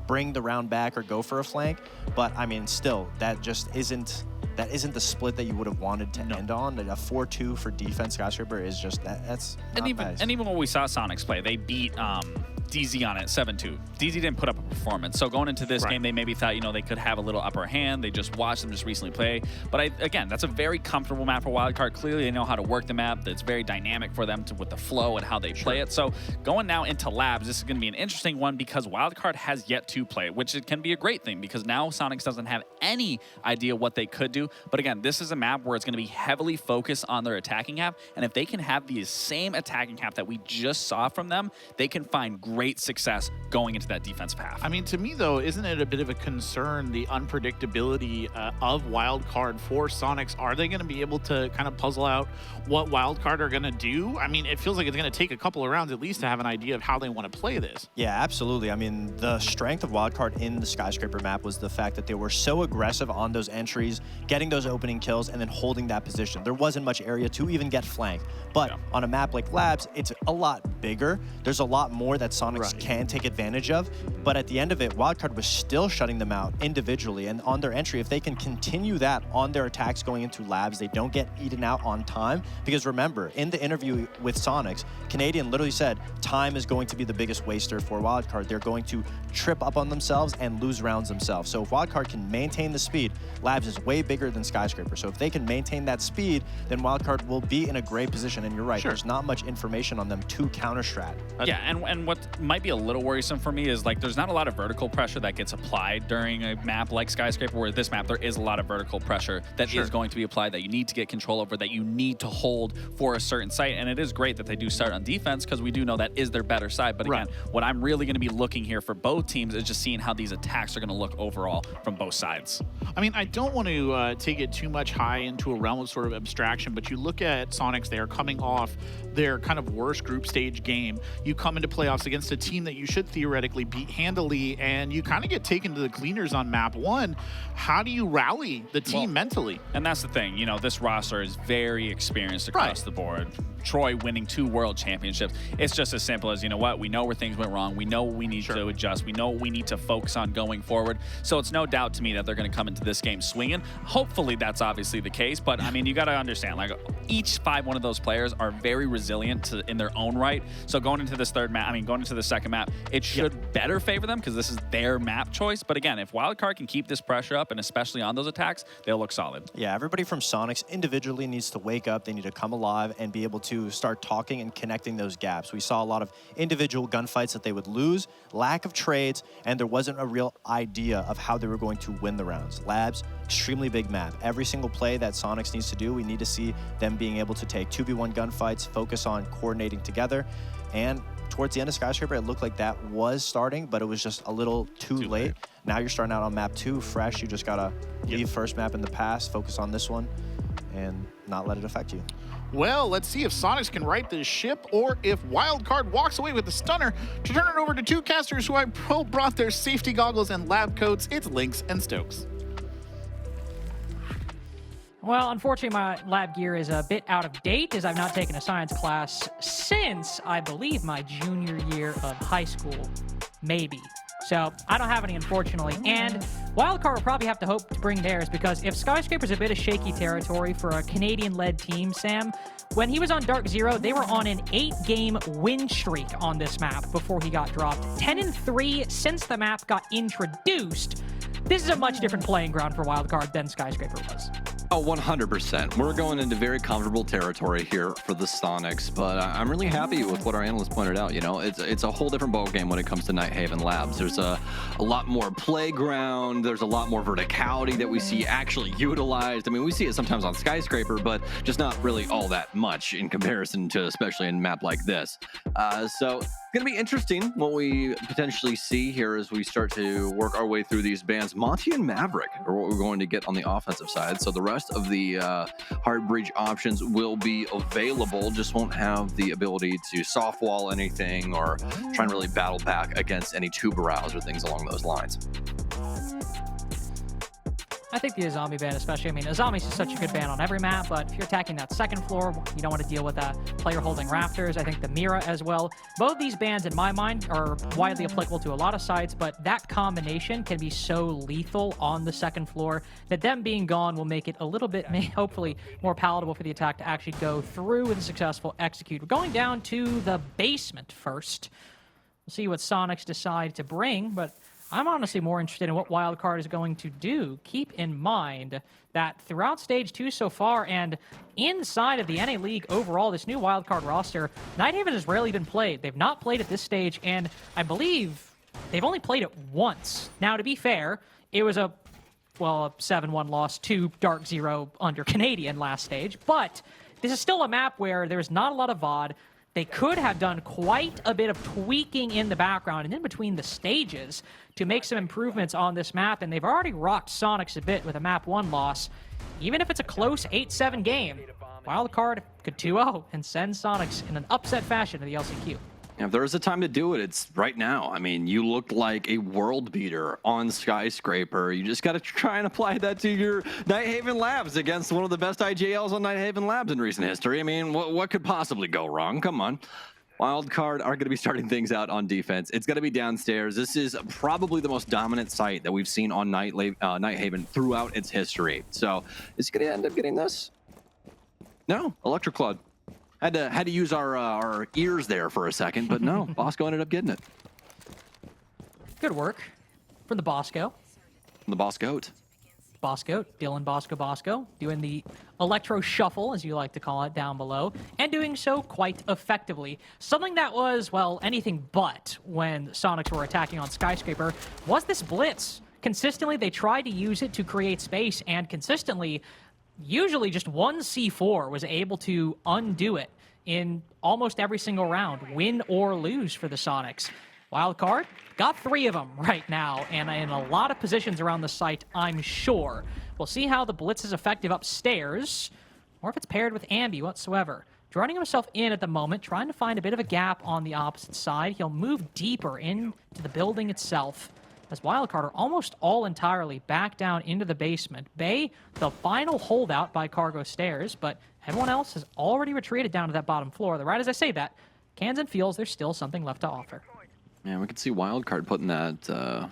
bring the round back or go for a flank, but I mean, still, that just isn't the split that you would have wanted to end on. A 4-2 for defense Skyscraper is just that's not nice. And even when we saw Soniqs play, they beat DZ on it 7-2. DZ didn't put up a performance. So going into this game, they maybe thought, you know, they could have a little upper hand. They just watched them just recently play. But again, that's a very comfortable map for Wildcard. Clearly, they know how to work the map. It's very dynamic for them with the flow and how they play it. So going now into labs, this is going to be an interesting one because Wildcard has yet to play, which it can be a great thing because now Soniqs doesn't have any idea what they could do. But again, this is a map where it's going to be heavily focused on their attacking half. And if they can have the same attacking half that we just saw from them, they can find great success going into that defensive half. I mean, to me, though, isn't it a bit of a concern, the unpredictability of Wildcard for Soniqs? Are they going to be able to kind of puzzle out what Wildcard are going to do? I mean, it feels like it's going to take a couple of rounds at least to have an idea of how they want to play this. Yeah, absolutely. I mean, the strength of Wildcard in the Skyscraper map was the fact that they were so aggressive on those entries, getting those opening kills, and then holding that position. There wasn't much area to even get flanked. But on a map like Labs, it's a lot bigger. There's a lot more that Soniqs can take advantage of. But at the end of it, Wildcard was still shutting them out individually. And on their entry, if they can continue that on their attacks going into Labs, they don't get eaten out on time. Because remember, in the interview with Soniqs, Canadian literally said, time is going to be the biggest waster for Wildcard. They're going to trip up on themselves and lose rounds themselves. So if Wildcard can maintain the speed, Labs is way bigger than Skyscraper. So if they can maintain that speed, then Wildcard will be in a great position. And you're right, there's not much information on them to counter strat. Yeah, and what might be a little worrisome for me is like there's not a lot of vertical pressure that gets applied during a map like Skyscraper, where this map there is a lot of vertical pressure that is going to be applied that you need to get control over, that you need to hold for a certain site. And it is great that they do start on defense because we do know that is their better side. But again, what I'm really going to be looking here for both teams is just seeing how these attacks are going to look overall from both sides. I mean, I don't want to take it too much high into a realm of sort of abstraction, but you look at Soniqs, they are coming off their kind of worst group stage game. You come into playoffs against a team that you should theoretically beat handily, and you kind of get taken to the cleaners on map one. How do you rally the team mentally? And that's the thing, you know, this roster is very experienced across the board. Troy winning 2 world championships. It's just as simple as, you know what, we know where things went wrong. We know what we need to adjust. We know what we need to focus on going forward. So it's no doubt to me that they're going to come into this game swinging. Hopefully that's obviously the case, but I mean, you got to understand, like each one of those players are very resilient in their own right. So going into this third map, I mean, going into the second map, it should better favor them because this is their map choice. But again, if Wildcard can keep this pressure up, and especially on those attacks, they'll look solid. Yeah, everybody from Soniqs individually needs to wake up. They need to come alive and be able to start talking and connecting those gaps. We saw a lot of individual gunfights that they would lose, lack of trades, and there wasn't a real idea of how they were going to win the rounds. Labs, extremely big map. Every single play that Soniqs needs to do, we need to see them being able to take 2v1 gunfights, focus on coordinating together, and towards the end of Skyscraper, it looked like that was starting, but it was just a little too late. Now you're starting out on map 2, fresh. You just gotta leave first map in the past, focus on this one, and not let it affect you. Well, let's see if Soniqs can right this ship or if Wildcard walks away with the stunner. To turn it over to 2 casters who I brought their safety goggles and lab coats, it's Lynx and Stokes. Well, unfortunately, my lab gear is a bit out of date as I've not taken a science class since, I believe, my junior year of high school. Maybe. So I don't have any, unfortunately. And Wildcard will probably have to hope to bring theirs, because if Skyscraper's a bit of shaky territory for a Canadian-led team, Sam, when he was on Dark Zero, they were on an 8-game win streak on this map before he got dropped. 10-3 since the map got introduced. This is a much different playing ground for Wildcard than Skyscraper was. Oh, 100%. We're going into very comfortable territory here for the Soniqs, but I'm really happy with what our analyst pointed out. You know, it's a whole different ballgame when it comes to Nighthaven Labs. There's a lot more playground. There's a lot more verticality that we see actually utilized. I mean, we see it sometimes on Skyscraper, but just not really all that much in comparison to, especially in a map like this. So it's going to be interesting what we potentially see here as we start to work our way through these bands. Monty and Maverick are what we're going to get on the offensive side. So the rest of the hard breach options will be available, just won't have the ability to soft wall anything or try and really battle back against any tuberals or things along those lines. I think the Azami ban especially, I mean, Azami's is such a good ban on every map, but if you're attacking that second floor, you don't want to deal with a player holding rafters. I think the Mira as well. Both these bans, in my mind, are widely applicable to a lot of sites, but that combination can be so lethal on the second floor that them being gone will make it a little bit, hopefully, more palatable for the attack to actually go through with a successful execute. We're going down to the basement first. We'll see what Soniqs decide to bring, but I'm honestly more interested in what Wildcard is going to do. Keep in mind that throughout Stage 2 so far, and inside of the NA League overall, this new Wildcard roster, Nighthaven has rarely been played. They've not played at this stage, and I believe they've only played it once. Now, to be fair, it was a 7-1 loss to Dark Zero under Canadian last stage, but this is still a map where there's not a lot of VOD. They could have done quite a bit of tweaking in the background and in between the stages to make some improvements on this map, and they've already rocked Soniqs a bit with a map 1 loss. Even if it's a close 8-7 game, Wildcard could 2-0 and send Soniqs in an upset fashion to the LCQ. If there's a time to do it, it's right now. I mean, you looked like a world beater on Skyscraper. You just got to try and apply that to your Nighthaven Labs against one of the best IJLs on Nighthaven Labs in recent history. I mean, what could possibly go wrong? Come on. Wildcard are going to be starting things out on defense. It's going to be downstairs. This is probably the most dominant site that we've seen on Nighthaven throughout its history. So is he going to end up getting this? No, Electroclud. Had to use our ears there for a second, but no, Bosco ended up getting it. Good work from the Bosco. From the Boscoat. Bosco, Dylan Bosco, doing the electro shuffle, as you like to call it, down below, and doing so quite effectively. Something that was, well, anything but when Soniqs were attacking on Skyscraper was this blitz. Consistently, they tried to use it to create space, and consistently, usually just one C4 was able to undo it in almost every single round, win or lose for the Soniqs. Wildcard got 3 of them right now, and in a lot of positions around the site, I'm sure. We'll see how the blitz is effective upstairs, or if it's paired with Ambi whatsoever. Running himself in at the moment, trying to find a bit of a gap on the opposite side. He'll move deeper into the building itself, as Wildcard are almost all entirely back down into the basement. Bay, the final holdout by Cargo Stairs, but everyone else has already retreated down to that bottom floor. Right as I say that, Kansan feels there's still something left to offer. Yeah, we can see Wildcard putting that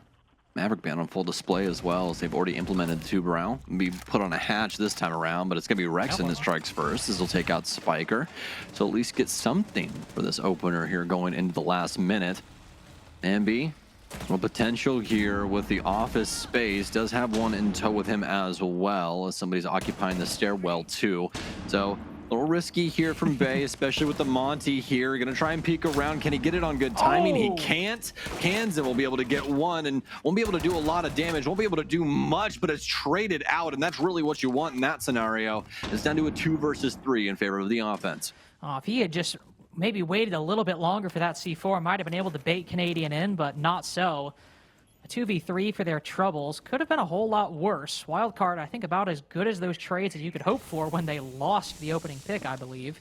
Maverick ban on full display as well, as they've already implemented the tuberal. Be put on a hatch this time around, but it's going to be Rexon that strikes first. This will take out Spiker. So at least get something for this opener here going into the last minute. Ambi, well, potential here with the office space. Does have one in tow with him as well, as somebody's occupying the stairwell too. So a little risky here from Bay, especially with the Monty here. Gonna try and peek around. Can he get it on good timing? He can't. Kansan will be able to get one and won't be able to do a lot of damage. Won't be able to do much, but it's traded out, and that's really what you want in that scenario. It's down to a 2 versus 3 in favor of the offense. If he had just maybe waited a little bit longer for that C4, might have been able to bait Canadian in, but not so. A 2v3 for their troubles could have been a whole lot worse. Wildcard, I think, about as good as those trades as you could hope for when they lost the opening pick, I believe.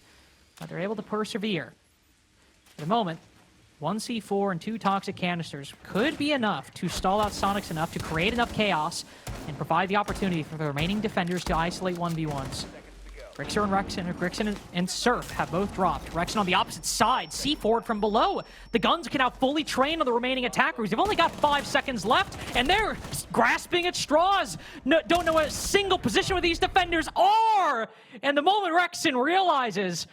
But they're able to persevere. For the moment, 1 C4 and 2 toxic canisters could be enough to stall out Soniqs enough to create enough chaos and provide the opportunity for the remaining defenders to isolate 1v1s. Grixer and Surf have both dropped. Rexon on the opposite side. C4 from below. The guns can now fully train on the remaining attackers. They've only got 5 seconds left, and they're grasping at straws. Don't know what a single position where these defenders are. And the moment Rexon realizes,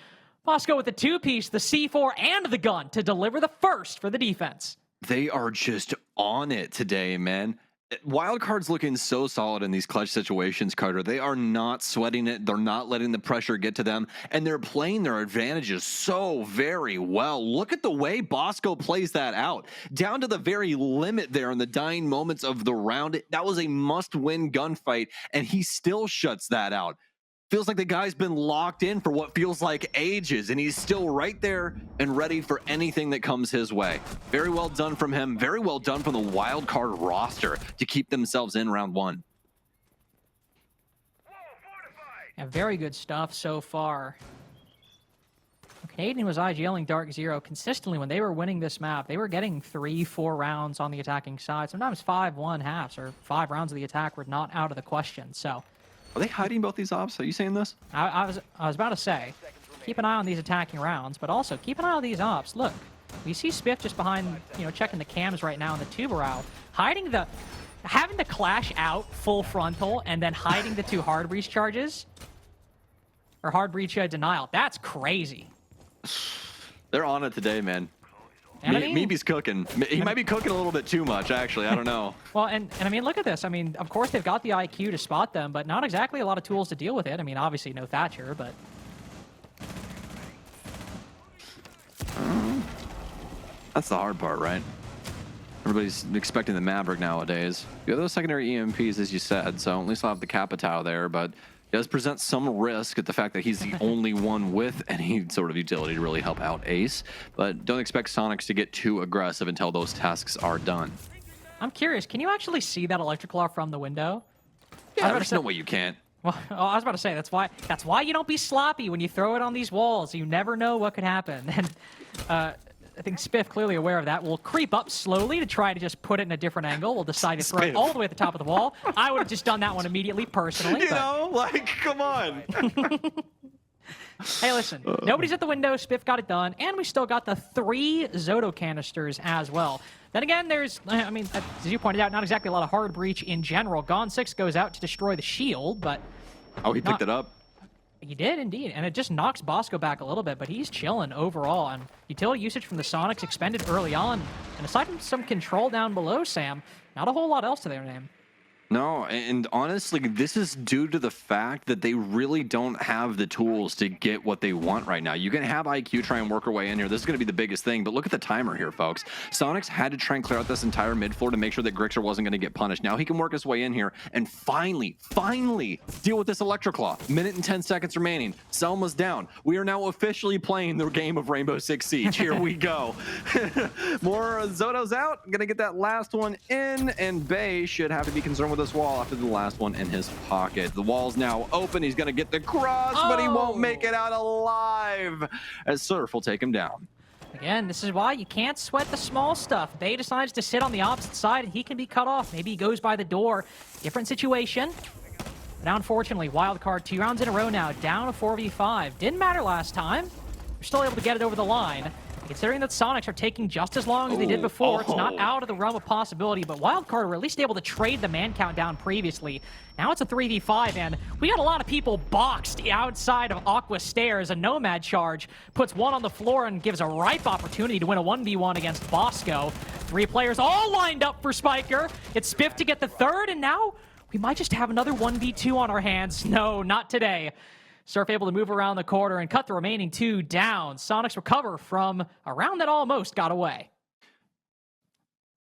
Bosco with the 2-piece, the C4 and the gun to deliver the first for the defense. They are just on it today, man. Wildcard's looking so solid in these clutch situations, Carter. They are not sweating it. They're not letting the pressure get to them, and they're playing their advantages so very well. Look at the way Bosco plays that out. Down to the very limit there in the dying moments of the round. That was a must-win gunfight, and he still shuts that out. Feels like the guy's been locked in for what feels like ages, and he's still right there and ready for anything that comes his way. Very well done from him. Very well done from the Wildcard roster to keep themselves in round 1. Yeah, very good stuff so far. Canadian was IGLing Dark Zero consistently when they were winning this map. They were getting 3-4 rounds on the attacking side. Sometimes 5-1 halves or 5 rounds of the attack were not out of the question. So, are they hiding both these ops? Are you saying this? I was about to say, keep an eye on these attacking rounds, but also keep an eye on these ops. Look, we see Spiff just behind, checking the cams right now in the Tubarão, having the clash out full frontal and then hiding the 2 hard breach charges or hard breach denial. That's crazy. They're on it today, man. Meeby's cooking. He might be cooking a little bit too much, actually. I don't know. Well, and I mean, look at this. I mean, of course, they've got the IQ to spot them, but not exactly a lot of tools to deal with it. I mean, obviously, no Thatcher, but... That's the hard part, right? Everybody's expecting the Maverick nowadays. You have those secondary EMPs, as you said, so at least I'll have the Capitao there, but... does present some risk at the fact that he's the only one with any sort of utility to really help out Ace, but don't expect Soniqs to get too aggressive until those tasks are done. I'm curious, can you actually see that electrical arc from the window? Yeah, there's no way you can't. Well, I was about to say, that's why you don't be sloppy when you throw it on these walls. You never know what could happen. And I think Spiff, clearly aware of that, will creep up slowly to try to just put it in a different angle. We'll decide to throw it all the way at the top of the wall. I would have just done that one immediately, personally. You know, like, come on. Hey, listen, nobody's at the window. Spiff got it done, and we still got the 3 Zoto canisters as well. Then again, there's, I mean, as you pointed out, not exactly a lot of hard breach in general. Gone 6 goes out to destroy the shield, but... Oh, he picked it up. He did, indeed, and it just knocks Bosco back a little bit, but he's chilling overall, and utility usage from the Soniqs expended early on, and aside from some control down below, Sam, not a whole lot else to their name. No, and honestly, this is due to the fact that they really don't have the tools to get what they want right now. You can have IQ try and work her way in here. This is going to be the biggest thing, but look at the timer here, folks. Soniqs had to try and clear out this entire mid floor to make sure that Grixer wasn't going to get punished. Now he can work his way in here and finally deal with this Electroclaw. Minute and 10 seconds remaining. Selma's down. We are now officially playing the game of Rainbow Six Siege. Here we go. More Zoto's out. Going to get that last one in, and Bay should have to be concerned with this wall after the last one in his pocket. The wall's now open. He's going to get the cross, but he won't make it out alive as Surf will take him down. Again, this is why you can't sweat the small stuff. Bay decides to sit on the opposite side, and he can be cut off. Maybe he goes by the door. Different situation. But unfortunately, Wildcard 2 rounds in a row now, down to 4v5. Didn't matter last time. We're still able to get it over the line. Considering that Soniqs are taking just as long as they did before, it's not out of the realm of possibility, but Wildcard were at least able to trade the man count down previously. Now it's a 3v5, and we got a lot of people boxed outside of Aqua Stairs. A Nomad charge puts one on the floor and gives a ripe opportunity to win a 1v1 against Bosco. 3 players all lined up for Spiker. It's Spiff to get the third, and now we might just have another 1v2 on our hands. No, not today. Surf able to move around the corner and cut the remaining 2 down. Soniqs recover from a round that almost got away.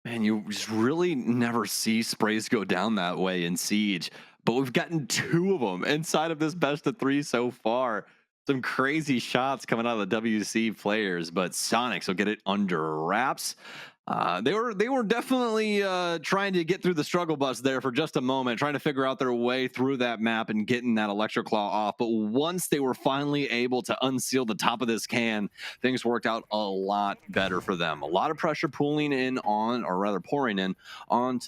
Man, you just really never see sprays go down that way in Siege, but we've gotten 2 of them inside of this best of 3 so far. Some crazy shots coming out of the WC players, but Soniqs will get it under wraps. They were definitely trying to get through the struggle bus there for just a moment, trying to figure out their way through that map and getting that Electric Claw off. But once they were finally able to unseal the top of this can, things worked out a lot better for them. A lot of pressure pouring in onto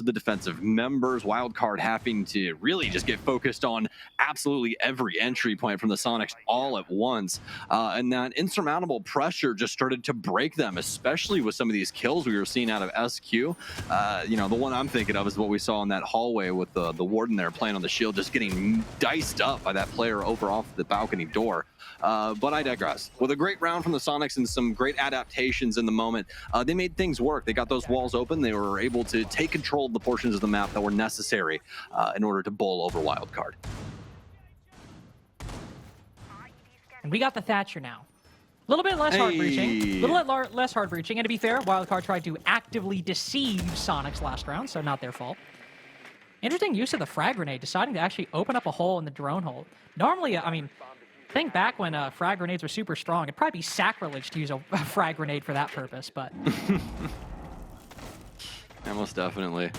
the defensive members. Wildcard having to really just get focused on absolutely every entry point from the Soniqs all at once. And that insurmountable pressure just started to break them, especially with some of these kills we were seeing out of SQ. You know, the one I'm thinking of is what we saw in that hallway with the warden there playing on the shield, just getting diced up by that player over off the balcony door. But I digress. With a great round from the Soniqs and some great adaptations in the moment, they made things work. They got those walls open. They were able to take control of the portions of the map that were necessary in order to bowl over Wildcard. And we got the Thatcher now. A little bit less hard-breaching. A little bit less hard-breaching. And to be fair, Wildcard tried to actively deceive Soniqs last round, so not their fault. Interesting use of the frag grenade, deciding to actually open up a hole in the drone hole. Normally, I mean, think back when frag grenades were super strong. It'd probably be sacrilege to use a frag grenade for that purpose, but... Yeah, most definitely.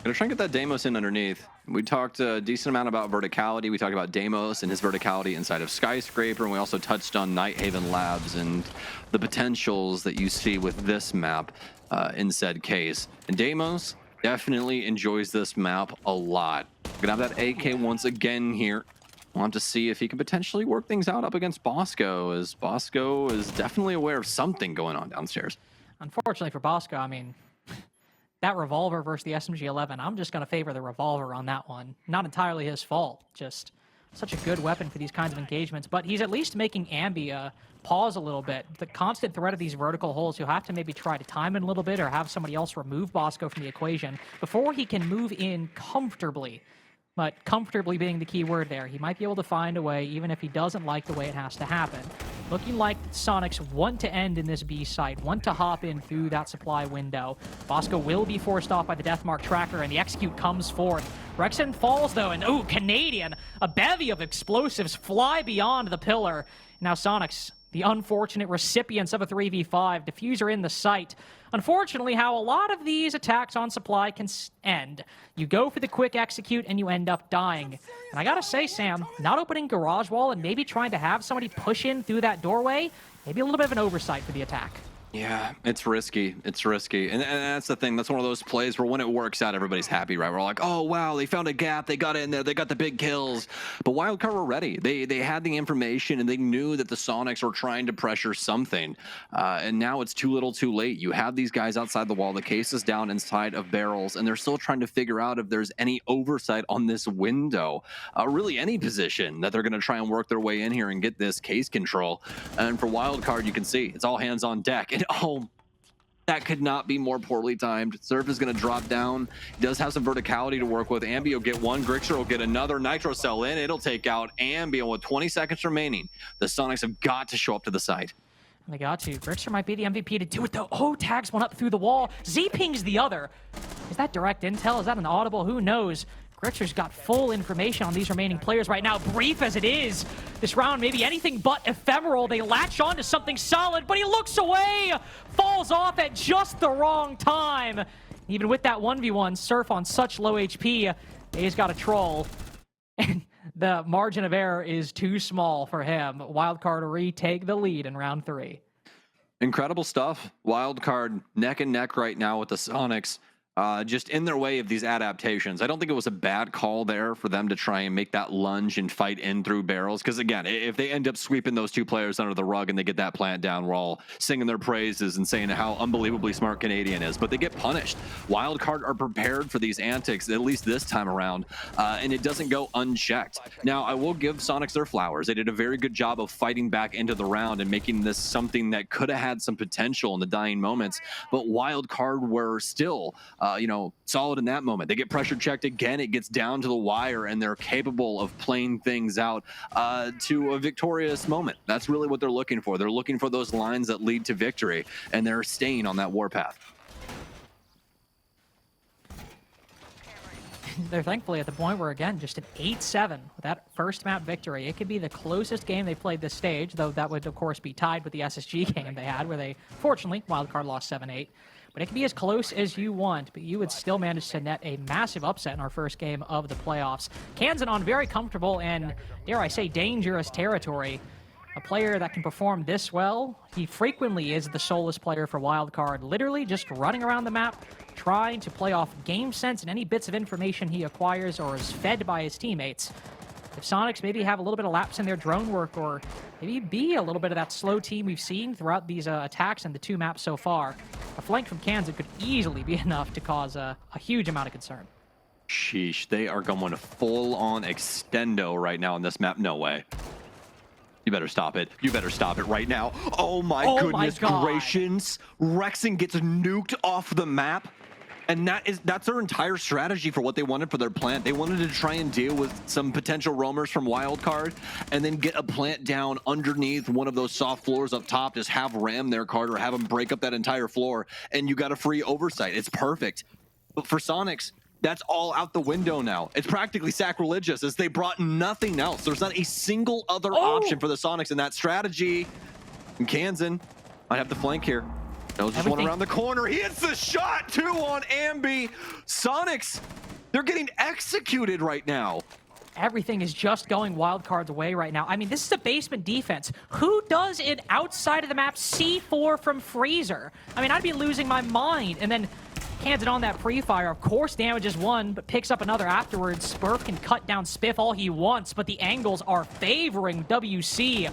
Gonna try and get that Deimos in underneath. We talked a decent amount about verticality. We talked about Deimos and his verticality inside of Skyscraper, and we also touched on Nighthaven Labs and the potentials that you see with this map in said case. And Deimos definitely enjoys this map a lot. Gonna have that AK once again here. Want to see if he can potentially work things out up against Bosco, as Bosco is definitely aware of something going on downstairs. Unfortunately for Bosco, I mean, that revolver versus the SMG-11, I'm just going to favor the revolver on that one. Not entirely his fault, just such a good weapon for these kinds of engagements. But he's at least making Ambi pause a little bit. The constant threat of these vertical holes, you'll have to maybe try to time it a little bit or have somebody else remove Bosco from the equation before he can move in comfortably. But comfortably being the key word there. He might be able to find a way, even if he doesn't like the way it has to happen. Looking like Soniqs want to end in this B site, want to hop in through that supply window. Bosco will be forced off by the Deathmark tracker, and the execute comes forth. Rexon falls, though, and ooh, Canadian! A bevy of explosives fly beyond the pillar. Now Soniqs, the unfortunate recipients of a 3v5, diffuser in the site. Unfortunately, how a lot of these attacks on supply can end. You go for the quick execute and you end up dying. And I gotta say, Sam, not opening garage wall and maybe trying to have somebody push in through that doorway, maybe a little bit of an oversight for the attack. Yeah, it's risky. It's risky. And that's the thing. That's one of those plays where when it works out, everybody's happy, right? We're like, oh, wow, they found a gap. They got in there. They got the big kills. But Wildcard were ready. They had the information, and they knew that the Soniqs were trying to pressure something. And now it's too little too late. You have these guys outside the wall. The case is down inside of barrels, and they're still trying to figure out if there's any oversight on this window. Really any position that they're going to try and work their way in here and get this case control. And for Wildcard, you can see it's all hands on deck. And oh, that could not be more poorly timed. Surf is going to drop down. He does have some verticality to work with. Ambi will get one. Grixer will get another. Nitro cell in. It'll take out Ambi. And with 20 seconds remaining, the Soniqs have got to show up to the site. They got to. Grixer might be the MVP to do it, though. Oh, tags one up through the wall. Z-pings the other. Is that direct intel? Is that an audible? Who knows? Grixer's got full information on these remaining players right now, brief as it is. This round may be anything but ephemeral. They latch on to something solid, but he looks away, falls off at just the wrong time. Even with that 1v1, Surf on such low HP, he's got a troll. And the margin of error is too small for him. Wildcard retake the lead in round 3. Incredible stuff. Wildcard neck and neck right now with the Soniqs. Just in their way of these adaptations. I don't think it was a bad call there for them to try and make that lunge and fight in through barrels. Because again, if they end up sweeping those two players under the rug and they get that plant down, we're all singing their praises and saying how unbelievably smart Canadian is. But they get punished. Wildcard are prepared for these antics, at least this time around, and it doesn't go unchecked. Now, I will give Soniqs their flowers. They did a very good job of fighting back into the round and making this something that could have had some potential in the dying moments. But Wildcard were still solid in that moment. They get pressure checked again. It gets down to the wire, and they're capable of playing things out to a victorious moment. That's really what they're looking for. They're looking for those lines that lead to victory, and they're staying on that warpath. They're thankfully at the point where, again, just an 8-7 with that first map victory. It could be the closest game they played this stage, though that would, of course, be tied with the SSG game they had, where they, fortunately, Wildcard lost 7-8. but it can be as close as you want, but you would still manage to net a massive upset in our first game of the playoffs. Kansan on very comfortable and, dare I say, dangerous territory. A player that can perform this well, he frequently is the soulless player for Wildcard, literally just running around the map, trying to play off game sense and any bits of information he acquires or is fed by his teammates. If Soniqs maybe have a little bit of lapse in their drone work, or maybe be a little bit of that slow team we've seen throughout these attacks and the 2 maps so far, a flank from Kansan could easily be enough to cause a huge amount of concern. Sheesh, they are going full-on extendo right now on this map. No way. You better stop it. You better stop it right now. Oh my goodness gracious. Rexing gets nuked off the map. And that's their entire strategy for what they wanted for their plant. They wanted to try and deal with some potential roamers from Wildcard and then get a plant down underneath one of those soft floors up top. Just have ram their card or have them break up that entire floor, and you got a free oversight. It's perfect. But for Soniqs, that's all out the window now. It's practically sacrilegious as they brought nothing else. There's not a single other option for the Soniqs in that strategy. And Kansan might have the flank here. Knows just one around the corner. He hits the shot too on Ambi. Soniqs, they're getting executed right now. Everything is just going Wildcard's way right now. I mean, this is a basement defense. Who does it outside of the map C4 from Freezer? I mean, I'd be losing my mind. And then Kansan on that pre-fire, of course, damages one, but picks up another afterwards. Spurf can cut down Spiff all he wants, but the angles are favoring WC.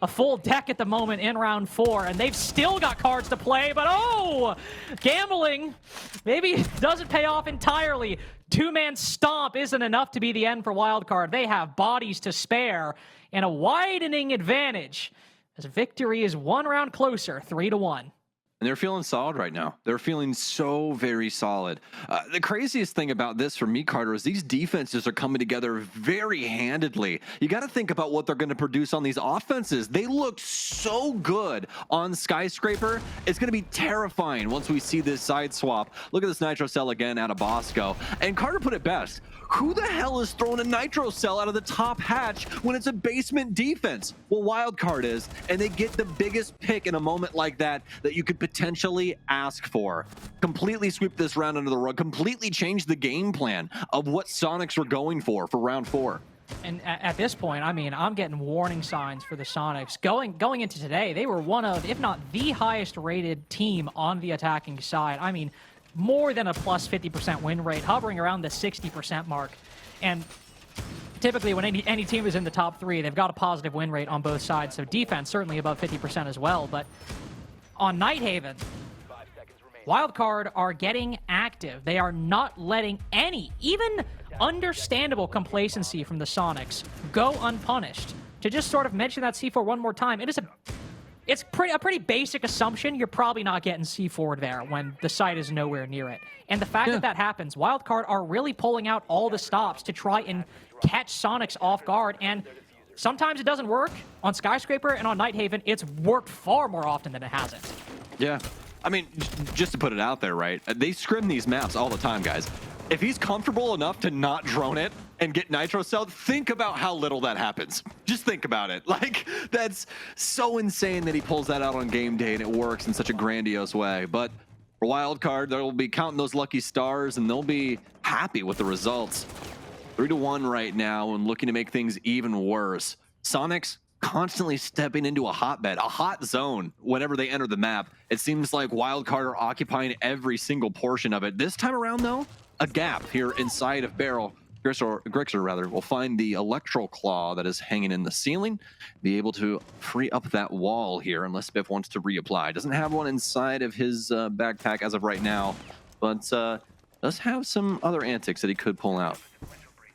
A full deck at the moment in round 4, and they've still got cards to play, but oh! Gambling maybe doesn't pay off entirely. 2-man stomp isn't enough to be the end for Wildcard. They have bodies to spare and a widening advantage as victory is 1 round closer, 3-1. And they're feeling solid right now. They're feeling so very solid. The craziest thing about this for me, Carter, is these defenses are coming together very handedly. You got to think about what they're going to produce on these offenses. They looked so good on Skyscraper. It's going to be terrifying once we see this side swap. Look at this Nitro Cell again out of Bosco. And Carter put it best. Who the hell is throwing a Nitro Cell out of the top hatch when it's a basement defense? Well, Wildcard is, and they get the biggest pick in a moment like that you could potentially ask for. Completely sweep this round under the rug, completely change the game plan of what Soniqs were going for round 4. And at this point, I mean, I'm getting warning signs for the Soniqs. Going into today, they were one of, if not the highest rated team on the attacking side. I mean, more than a plus 50% win rate, hovering around the 60% mark. And typically when any team is in the top 3, they've got a positive win rate on both sides. So defense certainly above 50% as well. But on Nighthaven, Wildcard are getting active. They are not letting any, even understandable complacency from the Soniqs go unpunished. To just sort of mention that C4 one more time, it's a pretty basic assumption you're probably not getting C4 there when the site is nowhere near it. And the fact that happens, Wildcard are really pulling out all the stops to try and catch Soniqs off guard. And sometimes it doesn't work. On Skyscraper and on Nighthaven, it's worked far more often than it hasn't. Yeah. I mean, just to put it out there, right? They scrim these maps all the time, guys. If he's comfortable enough to not drone it and get Nitro Cell, think about how little that happens. Just think about it. Like, that's so insane that he pulls that out on game day and it works in such a grandiose way. But for Wildcard, they'll be counting those lucky stars and they'll be happy with the results. 3-1 right now and looking to make things even worse. Soniqs constantly stepping into a hotbed, a hot zone whenever they enter the map. It seems like Wildcard are occupying every single portion of it. This time around, though, a gap here inside of Barrel. Grixer, rather, will find the Electro Claw that is hanging in the ceiling, be able to free up that wall here unless Spiff wants to reapply. Doesn't have one inside of his backpack as of right now, but does have some other antics that he could pull out.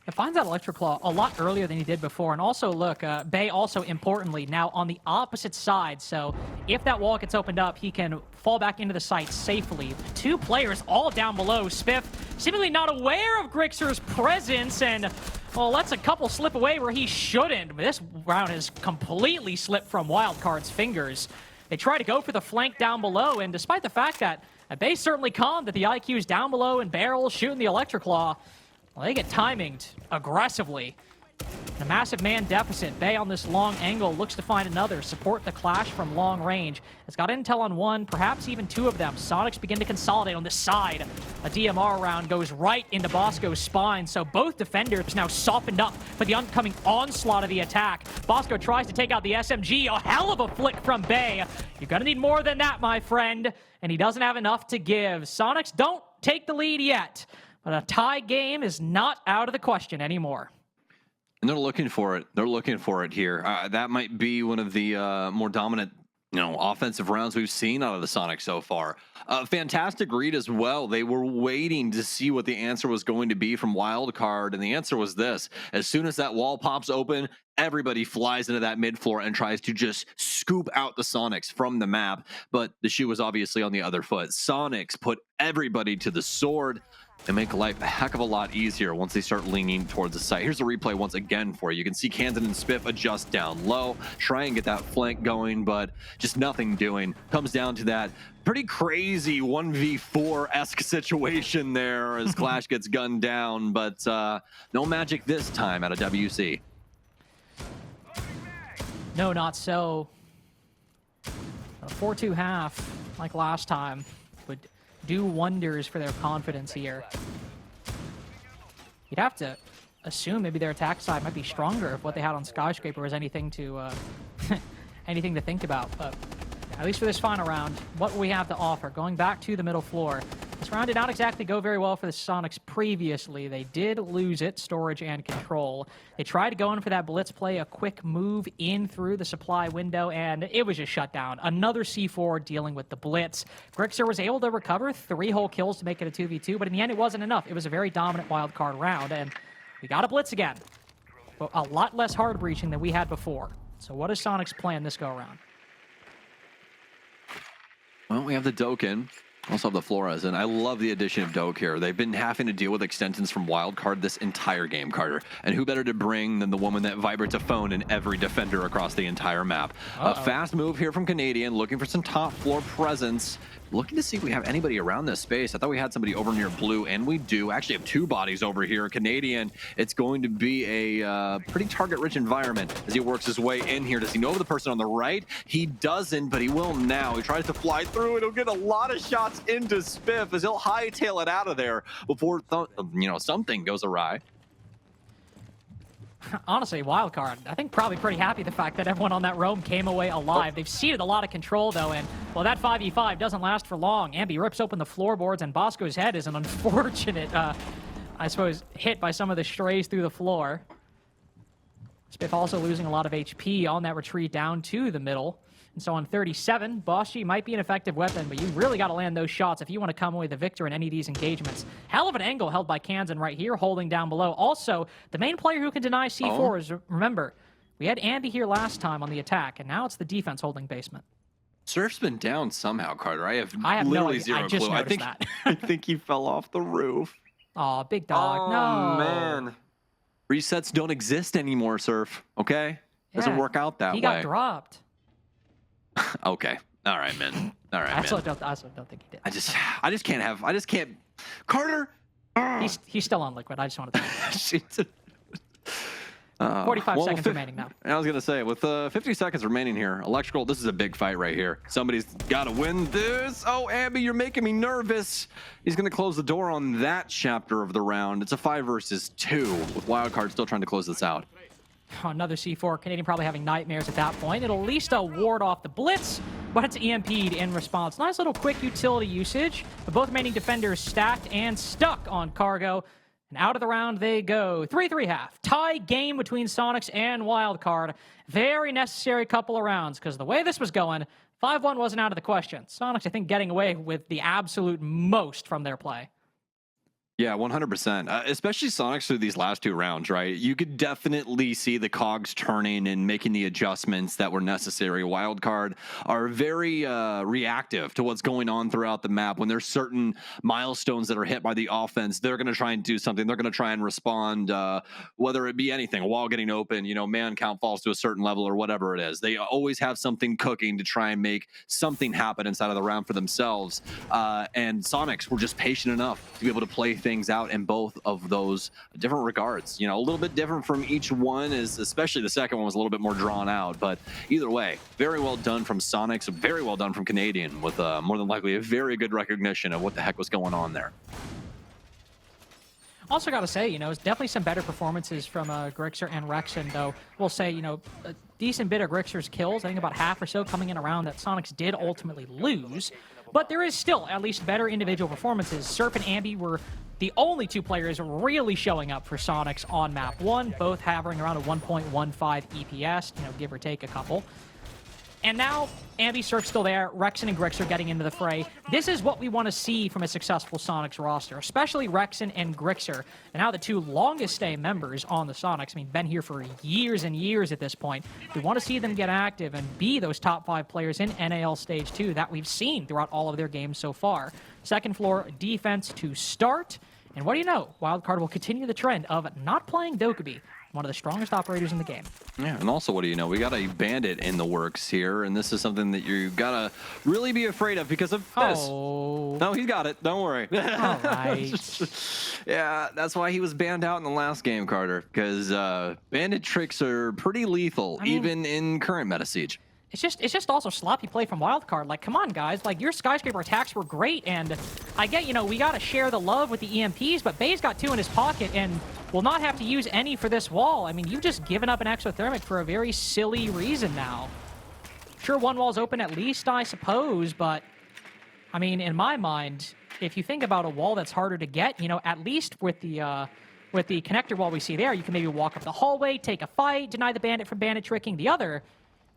It finds that Electro Claw a lot earlier than he did before. And also, look, Bay also importantly now on the opposite side. So if that wall gets opened up, he can fall back into the site safely. 2 players all down below. Spiff seemingly not aware of Grixer's presence and, well, lets a couple slip away where he shouldn't. But this round has completely slipped from Wildcard's fingers. They try to go for the flank down below, and despite the fact that Bay certainly calmed that the IQ is down below and Barrel shooting the Electro Claw, well, they get timinged aggressively. A massive man deficit. Bay on this long angle looks to find another. Support the clash from long range. It's got intel on one, perhaps even two of them. Soniqs begin to consolidate on this side. A DMR round goes right into Bosco's spine, so both defenders now softened up for the oncoming onslaught of the attack. Bosco tries to take out the SMG. A hell of a flick from Bay. You're gonna need more than that, my friend. And he doesn't have enough to give. Soniqs don't take the lead yet, but a tie game is not out of the question anymore. And they're looking for it. They're looking for it here. That might be one of the more dominant, offensive rounds we've seen out of the Sonics so far. Fantastic read as well. They were waiting to see what the answer was going to be from Wildcard, and the answer was this. As soon as that wall pops open, everybody flies into that mid floor and tries to just scoop out the Sonics from the map, but the shoe was obviously on the other foot. Sonics put everybody to the sword and make life a heck of a lot easier once they start leaning towards the site. Here's a replay once again for you. You can see Kansan and Spiff adjust down low, try and get that flank going, but just nothing doing. Comes down to that pretty crazy 1v4-esque situation there as Clash gets gunned down, but no magic this time out of WC. No, not so. A 4-2 half, like last time, would do wonders for their confidence here. You'd have to assume maybe their attack side might be stronger if what they had on Skyscraper was anything to anything to think about. But at least for this final round, what we have to offer, going back to the middle floor. This round did not exactly go very well for the Sonics previously. They did lose it, storage and control. They tried to go in for that blitz play, a quick move in through the supply window, and it was just shut down. Another C4 dealing with the blitz. Grixer was able to recover 3 whole kills to make it a 2v2, but in the end it wasn't enough. It was a very dominant wildcard round, and we got a blitz again. But a lot less hard breaching than we had before. So what is Sonics' plan this go around? Well, we have the Doken. Also have the Flores, and I love the addition of Doke here. They've been having to deal with extensions from Wildcard this entire game, Carter. And who better to bring than the woman that vibrates a phone in every defender across the entire map. A fast move here from Canadian, looking for some top floor presence. Looking to see if we have anybody around this space. I thought we had somebody over near blue, and we do. Actually have 2 bodies over here. Canadian, it's going to be a pretty target-rich environment as he works his way in here. Does he know the person on the right? He doesn't, but he will now. He tries to fly through, and he'll get a lot of shots into Spiff as he'll hightail it out of there before, something goes awry. Honestly, Wildcard, I think probably pretty happy the fact that everyone on that roam came away alive. They've ceded a lot of control, though, and, well, that 5v5 doesn't last for long. Ambi rips open the floorboards, and Bosco's head is an unfortunate, I suppose, hit by some of the strays through the floor. Spiff also losing a lot of HP on that retreat down to the middle. And so on 37, Boss G might be an effective weapon, but you really got to land those shots if you want to come away the victor in any of these engagements. Hell of an angle held by Kansan right here, holding down below. Also, the main player who can deny C4s, remember, we had Ambi here last time on the attack, and now it's the defense holding basement. Surf's been down somehow, Carter. I have no literally idea. zero I just clue. noticed that. I think he fell off the roof. Aw, big dog, no. Man. Resets don't exist anymore, Surf, okay? Doesn't work out that way. He got dropped. Okay. All right, man. All right, I also man. don't think he did. I just can't. Carter. He's still on liquid. I just wanted to. 45 seconds remaining now. I was gonna say, with 50 seconds remaining here, Electrical, this is a big fight right here. Somebody's got to win this. Oh, Abby, you're making me nervous. He's gonna close the door on that chapter of the round. It's a 5 versus 2 with Wildcard still trying to close this out. Another C4. Canadian probably having nightmares at that point. It'll at least ward off the blitz, but it's EMP'd in response. Nice little quick utility usage, but both remaining defenders stacked and stuck on cargo. And out of the round they go. 3-3 half. Tie game between Sonics and Wildcard. Very necessary couple of rounds, because the way this was going, 5-1 wasn't out of the question. Sonics, I think, getting away with the absolute most from their play. Yeah, 100%. Especially Sonics through these last 2 rounds, right? You could definitely see the cogs turning and making the adjustments that were necessary. Wildcard are very reactive to what's going on throughout the map. When there's certain milestones that are hit by the offense, they're going to try and do something. They're going to try and respond, whether it be anything, a wall getting open, man count falls to a certain level or whatever it is. They always have something cooking to try and make something happen inside of the round for themselves. And Sonics were just patient enough to be able to play things things out in both of those different regards. You know, a little bit different from each one, is especially the second one was a little bit more drawn out. But either way, very well done from Soniqs, very well done from Canadian, with more than likely a very good recognition of what the heck was going on there. Also got to say, it's definitely some better performances from Grixer and Rexen, though. We'll say, a decent bit of Grixer's kills, I think about half or so coming in a round that Soniqs did ultimately lose. But there is still at least better individual performances. Surf and Ambi were the only two players really showing up for Soniqs on map 1, both hovering around a 1.15 EPS, give or take a couple. And now, Ambi, Surf's still there, Rexen and Grixer getting into the fray. This is what we want to see from a successful Soniqs roster, especially Rexen and Grixer. And now the two longest stay members on the Soniqs, been here for years and years at this point. We want to see them get active and be those top 5 players in NAL Stage 2 that we've seen throughout all of their games so far. Second floor defense to start. And what do you know? Wildcard will continue the trend of not playing Dokkaebi, one of the strongest operators in the game. Yeah, and also, what do you know? We got a bandit in the works here, and this is something that you gotta really be afraid of because of this. Oh. No, he got it. Don't worry. All right. Yeah, that's why he was banned out in the last game, Carter, because bandit tricks are pretty lethal, even in current meta siege. It's just also sloppy play from Wildcard. Like, come on, guys. Like, your skyscraper attacks were great, and I get, we got to share the love with the EMPs, but Bay's got 2 in his pocket and will not have to use any for this wall. You've just given up an exothermic for a very silly reason now. Sure, one wall's open at least, I suppose, but, in my mind, if you think about a wall that's harder to get, at least with the connector wall we see there, you can maybe walk up the hallway, take a fight, deny the bandit from bandit tricking. The other,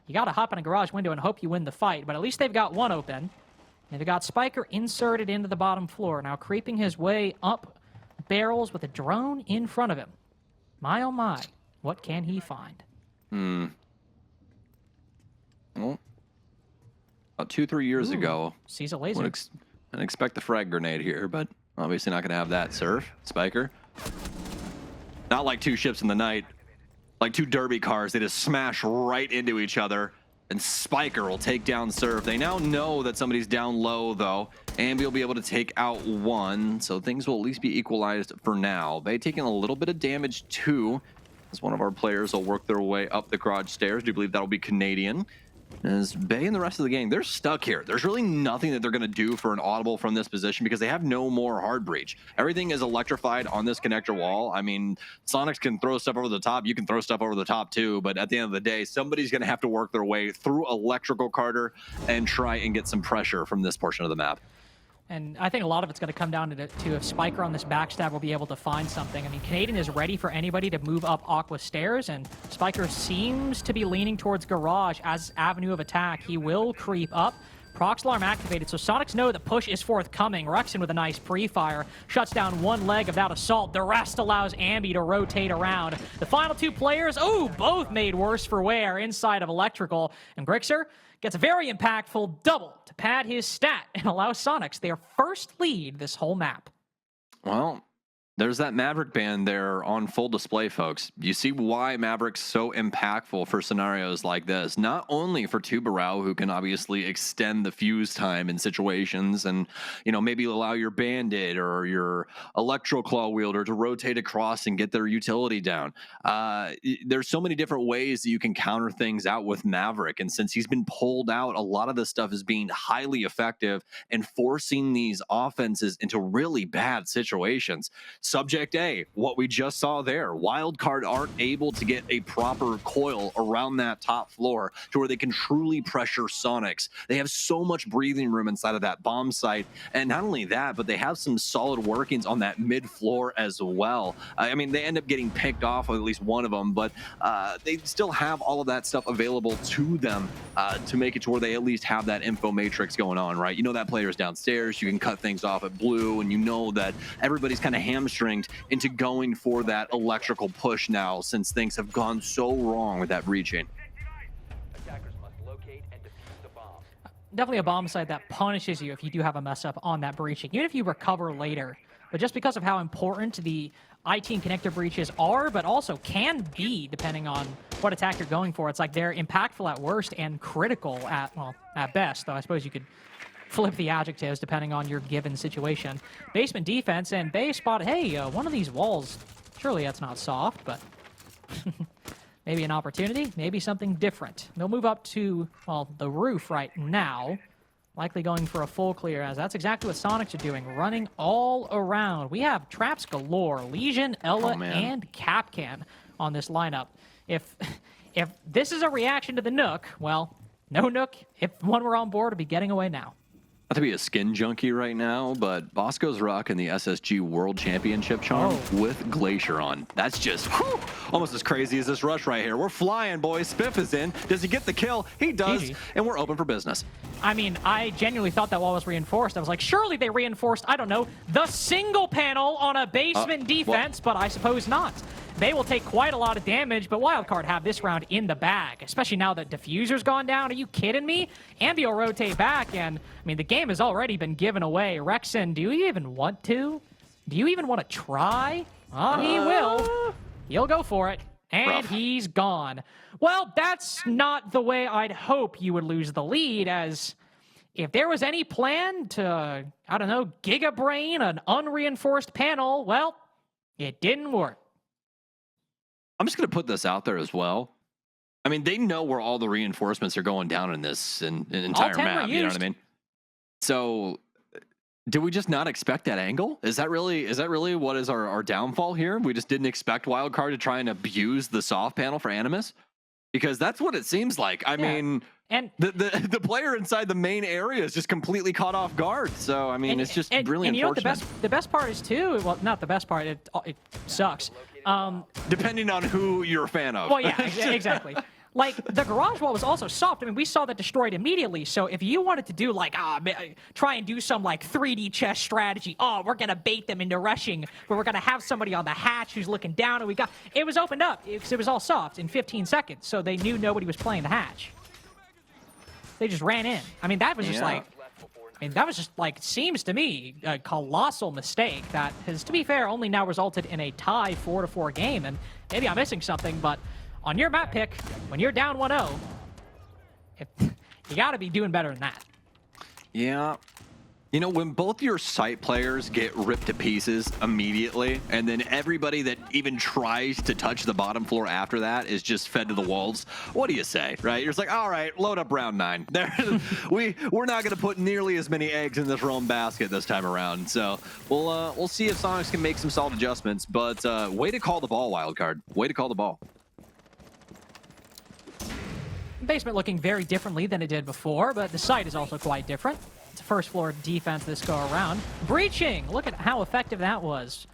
you got to hop in a garage window and hope you win the fight. But at least they've got one open. And they've got Spiker inserted into the bottom floor. Now creeping his way up barrels with a drone in front of him. My, oh my. What can he find? Well, about 2-3 years ago, sees a laser. I'd expect the frag grenade here, but obviously not going to have that. Surf, Spiker. Not like 2 ships in the night. Like 2 derby cars, they just smash right into each other, and Spiker will take down Surf. They now know that somebody's down low, though. Ambi will be able to take out 1, so things will at least be equalized for now. Bay taking a little bit of damage, too, as one of our players will work their way up the garage stairs. Do you believe that'll be Canadian? As Bay and the rest of the gang, they're stuck here. There's really nothing that they're going to do for an audible from this position because they have no more hard breach. Everything is electrified on this connector wall. Soniqs can throw stuff over the top. You can throw stuff over the top too, but at the end of the day, somebody's going to have to work their way through electrical, Carter, and try and get some pressure from this portion of the map. And I think a lot of it's going to come down to if Spiker on this backstab will be able to find something. Canadian is ready for anybody to move up Aqua stairs, and Spiker seems to be leaning towards garage as avenue of attack. He will creep up. Prox alarm activated, so Soniqs know the push is forthcoming. Rexen with a nice pre-fire shuts down one leg of that assault. The rest allows Ambi to rotate around. The final 2 players, both made worse for wear inside of electrical. And Grixer gets a very impactful double to pad his stat and allow Soniqs their first lead this whole map. Well, there's that Maverick band there on full display, folks. You see why Maverick's so impactful for scenarios like this. Not only for Tubarao, who can obviously extend the fuse time in situations and, maybe allow your bandit or your electro claw wielder to rotate across and get their utility down. There's so many different ways that you can counter things out with Maverick. And since he's been pulled out, a lot of this stuff is being highly effective and forcing these offenses into really bad situations. Subject A, what we just saw there. Wildcard aren't able to get a proper coil around that top floor to where they can truly pressure Soniqs. They have so much breathing room inside of that bomb site. And not only that, but they have some solid workings on that mid floor as well. They end up getting picked off, at least one of them, but they still have all of that stuff available to them to make it to where they at least have that info matrix going on, right? That player's downstairs. You can cut things off at blue, and that everybody's kind of hamstringed into going for that electrical push now since things have gone so wrong with that breaching. Definitely a bomb site that punishes you if you do have a mess up on that breaching, even if you recover later. But just because of how important the IT and connector breaches are, but also can be, depending on what attack you're going for, it's like they're impactful at worst and critical at best, though I suppose you could flip the adjectives depending on your given situation. Basement defense, and Bay spotted, hey, one of these walls, surely that's not soft, but maybe an opportunity, maybe something different. They'll move up to, well, the roof right now, likely going for a full clear, as that's exactly what Soniqs are doing, running all around. We have traps galore, Legion, Ella, and Capcan on this lineup. If this is a reaction to the Nook, well, no Nook, if one were on board, would be getting away now. Not to be a skin junkie right now, but Bosco's rocking the SSG World Championship charm with Glacier on. That's just almost as crazy as this rush right here. We're flying, boys. Spiff is in. Does he get the kill? He does, and we're open for business. I mean, I genuinely thought that wall was reinforced. I was like, surely they reinforced, I don't know, the single panel on a basement defense, but I suppose not. They will take quite a lot of damage, but Wildcard have this round in the bag, especially now that Diffuser's gone down. Are you kidding me? Ambi will rotate back, and, I mean, the game has already been given away. Rexen, do you even want to? Do you even want to try? Oh, he will. He'll go for it, and he's gone. Well, that's not the way I'd hope you would lose the lead, as if there was any plan to, I don't know, Gigabrain an unreinforced panel, well, it didn't work. I'm just going to put this out there as well. I mean, they know where all the reinforcements are going down in this entire map. You know what I mean? So, do we just not expect that angle? Is that really what is our downfall here? We just didn't expect Wildcard to try and abuse the soft panel for Animus? Because that's what it seems like. I mean, and the player inside the main area is just completely caught off guard. So, I mean, it's just really unfortunate. And you know what the best part is too? Well, not the best part. It sucks. Depending on who you're a fan of. Well, yeah, exactly. Like, the garage wall was also soft. I mean, we saw that destroyed immediately. So if you wanted to do, like, try and do some, like, 3D chess strategy, we're going to bait them into rushing, but we're going to have somebody on the hatch who's looking down, and it was opened up because it was all soft in 15 seconds. So they knew nobody was playing the hatch. They just ran in. I mean, that was just seems to me a colossal mistake that has, to be fair, only now resulted in a tie 4-4 game. And maybe I'm missing something, but on your map pick, when you're down 1-0, you got to be doing better than that. Yeah. You know, when both your site players get ripped to pieces immediately, and then everybody that even tries to touch the bottom floor after that is just fed to the wolves, what do you say, right? You're just like, all right, load up round 9. We're not going to put nearly as many eggs in this Rome basket this time around. So we'll see if Soniqs can make some solid adjustments. But way to call the ball, Wildcard. Way to call the ball. Basement looking very differently than it did before, but the site is also quite different. It's a first floor defense this go around. Breaching! Look at how effective that was.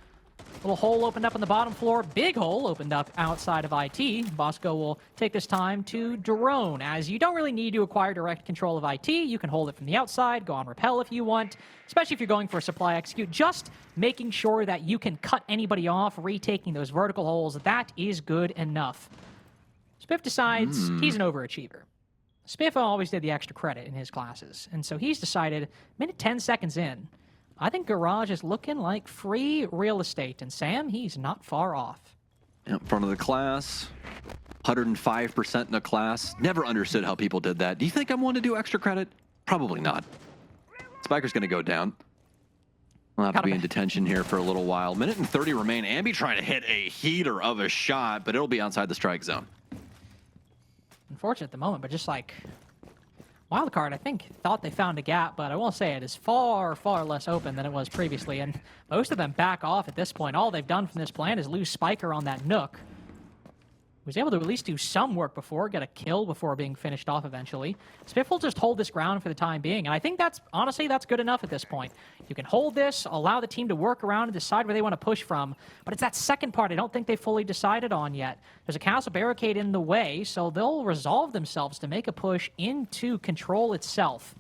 Little hole opened up on the bottom floor. Big hole opened up outside of IT. Bosco will take this time to drone, as you don't really need to acquire direct control of IT. You can hold it from the outside, go on rappel if you want, especially if you're going for a supply execute. Just making sure that you can cut anybody off, retaking those vertical holes. That is good enough. Spiff decides he's an overachiever. Spiff always did the extra credit in his classes, and so he's decided, minute 10 seconds in, I think Garage is looking like free real estate, and Sam, he's not far off. In front of the class, 105% in a class. Never understood how people did that. Do you think I'm one to do extra credit? Probably not. Spiker's going to go down. We'll have to be in detention here for a little while. Minute and 30 remain. Ambi trying to hit a heater of a shot, but it'll be outside the strike zone. Unfortunate at the moment, but just like Wildcard, I think, thought they found a gap, but I will say it is far, far less open than it was previously, and most of them back off at this point. All they've done from this plan is lose Spiker on that Nook. Was able to at least do some work before, get a kill before being finished off eventually. Spiff will just hold this ground for the time being, and I think that's, honestly, that's good enough at this point. You can hold this, allow the team to work around and decide where they want to push from, but it's that second part I don't think they fully decided on yet. There's a castle barricade in the way, so they'll resolve themselves to make a push into control itself.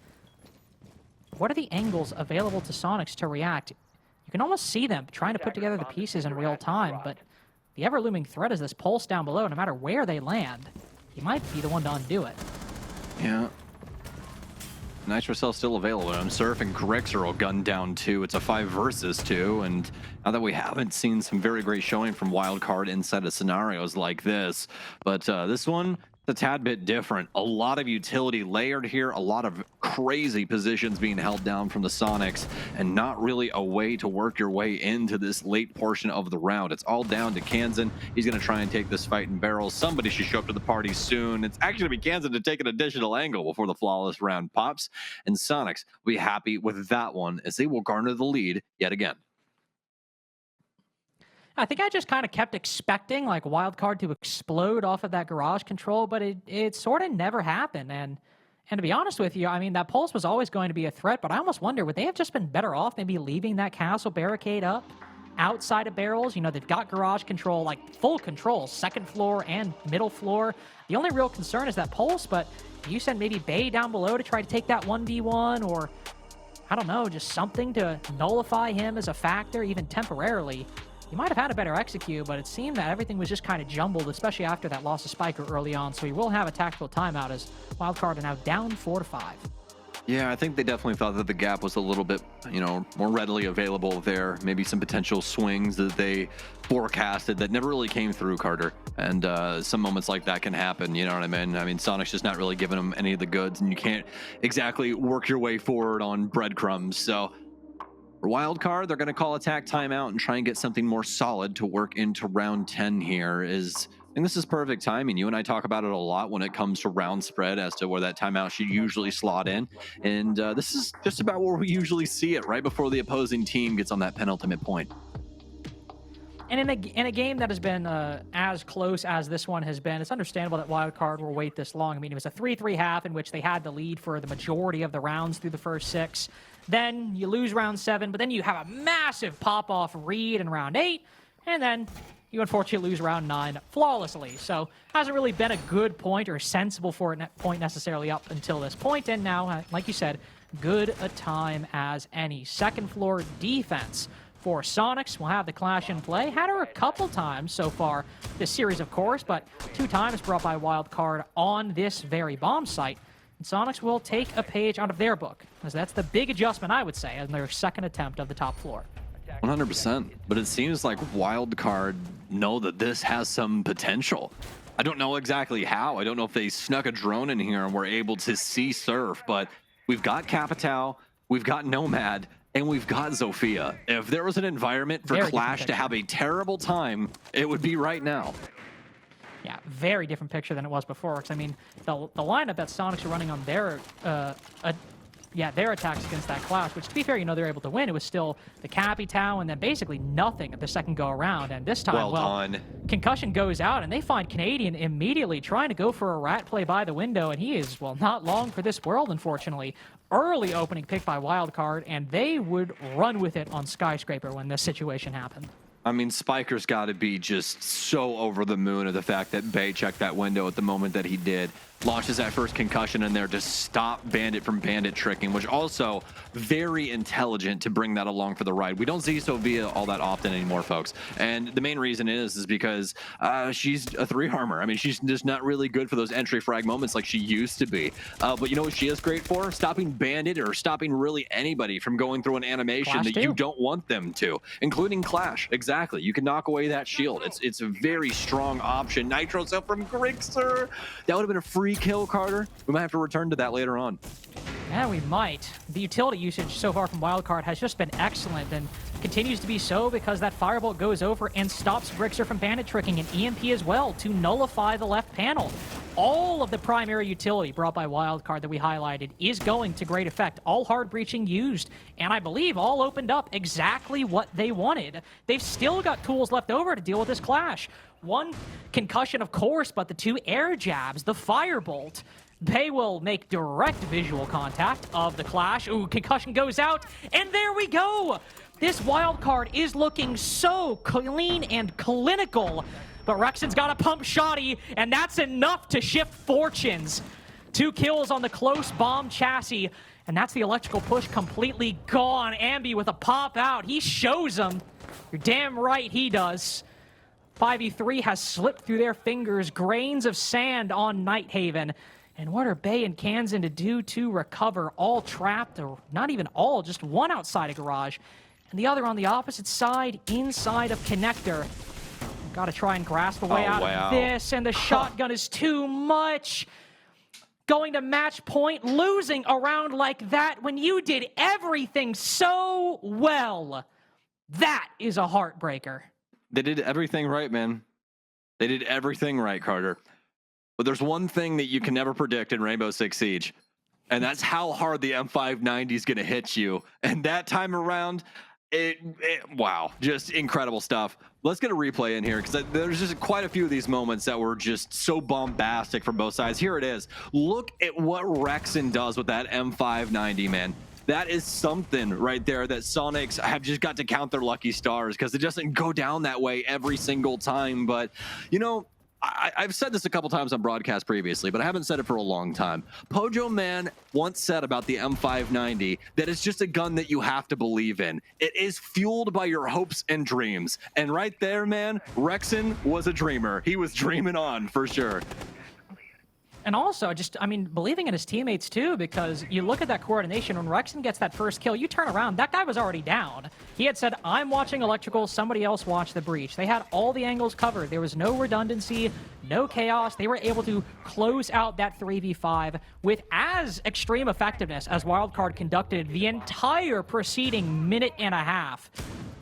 What are the angles available to Soniqs to react? You can almost see them trying to put together the pieces in real time, but the ever-looming threat is this pulse down below. No matter where they land, he might be the one to undo it. Yeah. Nitro Cell still available. Surf and Grixer will gun down too. It's a 5 versus 2, and now that we haven't seen some very great showing from Wildcard inside of scenarios like this, but this one a tad bit different. A lot of utility layered here, a lot of crazy positions being held down from the Soniqs, and not really a way to work your way into this late portion of the round. It's all down to Kansan. He's going to try and take this fight in barrels. Somebody should show up to the party soon. It's actually going to be Kansan to take an additional angle before the flawless round pops, and Soniqs will be happy with that one as they will garner the lead yet again. I think I just kind of kept expecting like Wildcard to explode off of that garage control, but it sort of never happened. And to be honest with you, I mean, that pulse was always going to be a threat, but I almost wonder, would they have just been better off maybe leaving that castle barricade up outside of barrels? You know, they've got garage control, like full control, second floor and middle floor. The only real concern is that pulse, but you said maybe Bay down below to try to take that 1v1, or I don't know, just something to nullify him as a factor, even temporarily. He might have had a better execute, but it seemed that everything was just kind of jumbled, especially after that loss of Spiker early on. So he will have a tactical timeout as Wildcard are now down 4-5. Yeah, I think they definitely thought that the gap was a little bit, you know, more readily available there. Maybe some potential swings that they forecasted that never really came through, Carter. And some moments like that can happen, you know what I mean? I mean, Soniqs just not really giving them any of the goods, and you can't exactly work your way forward on breadcrumbs. So for Wildcard, they're going to call attack timeout and try and get something more solid to work into round 10 here. I think this is perfect timing. You and I talk about it a lot when it comes to round spread as to where that timeout should usually slot in. And this is just about where we usually see it, right before the opposing team gets on that penultimate point. And in a game that has been as close as this one has been, it's understandable that Wildcard will wait this long. I mean, it was a 3-3 half in which they had the lead for the majority of the rounds through the first 6. Then you lose round 7, but then you have a massive pop-off read in round 8, and then you unfortunately lose round 9 flawlessly. So hasn't really been a good point or sensible for a point necessarily up until this point. And now, like you said, good a time as any. Second floor defense for Soniqs. We'll have the clash in play. Had her a couple times so far this series, of course, but 2 times brought by Wildcard on this very bomb site. And Soniqs will take a page out of their book, as that's the big adjustment, I would say, in their second attempt of the top floor. 100%. But it seems like Wildcard know that this has some potential. I don't know exactly how. I don't know if they snuck a drone in here and were able to see Surf, but we've got Capitao, we've got Nomad, and we've got Zofia. If there was an environment for Clash to have a terrible time, it would be right now. Yeah, very different picture than it was before. Because I mean, the lineup that Soniqs are running on their their attacks against that Clash, which to be fair, you know, they're able to win. It was still the Capitao and then basically nothing at the second go around. And this time, well done. Concussion goes out and they find Canadian immediately trying to go for a rat play by the window, and he is, well, not long for this world, unfortunately. Early opening pick by Wildcard, and they would run with it on Skyscraper when this situation happened. I mean, Spiker's got to be just so over the moon of the fact that Bay checked that window at the moment that he did. Launches that first concussion in there to stop Bandit from bandit tricking, which also very intelligent to bring that along for the ride. We don't see Sofia all that often anymore, folks. And the main reason is because she's a 3-harmer. I mean, she's just not really good for those entry frag moments like she used to be. But you know what she is great for? Stopping Bandit or stopping really anybody from going through an animation Clash that too. you don't want them to, including Clash. Exactly. You can knock away that shield. It's a very strong option. Nitro cell from Grixer. That would have been a free kill, Carter. We might have to return to that later on. Yeah, we might. The utility usage so far from Wildcard has just been excellent and continues to be so because that Firebolt goes over and stops Grixer from bandit tricking, and EMP as well to nullify the left panel. All of the primary utility brought by Wildcard that we highlighted is going to great effect. All hard breaching used, and I believe all opened up exactly what they wanted. They've still got tools left over to deal with this Clash. 1 concussion, of course, but the 2 air jabs, the Firebolt. They will make direct visual contact of the Clash. Ooh, concussion goes out, and there we go! This Wildcard is looking so clean and clinical, but Rexon's got a pump shotty, and that's enough to shift fortunes. 2 kills on the close bomb chassis, and that's the electrical push completely gone. Ambi with a pop out. He shows them. You're damn right he does. 5v3 has slipped through their fingers. Grains of sand on Nighthaven. And what are Bay and Kansan to do to recover? All trapped, or not even all, just 1 outside of garage. And the other on the opposite side, inside of connector. Got to try and grasp a way out of this, and the shotgun is too much. Going to match point, losing a round like that when you did everything so well. That is a heartbreaker. They did everything right, man. They did everything right, Carter. But there's one thing that you can never predict in Rainbow Six Siege, and that's how hard the M590 is going to hit you. And that time around, wow, just incredible stuff. Let's get a replay in here because there's just quite a few of these moments that were just so bombastic from both sides. Here it is. Look at what Rexon does with that M590, man. That is something right there that Soniqs have just got to count their lucky stars because it doesn't go down that way every single time. But, you know, I've said this a couple times on broadcast previously, but I haven't said it for a long time. Pojo Man once said about the M590 that it's just a gun that you have to believe in. It is fueled by your hopes and dreams. And right there, man, Rexon was a dreamer. He was dreaming on for sure. And also, just, I mean, believing in his teammates, too, because you look at that coordination. When Rexon gets that first kill, you turn around, that guy was already down. He had said, I'm watching electrical, somebody else watched the breach. They had all the angles covered. There was no redundancy, no chaos. They were able to close out that 3v5 with as extreme effectiveness as Wildcard conducted the entire preceding minute and a half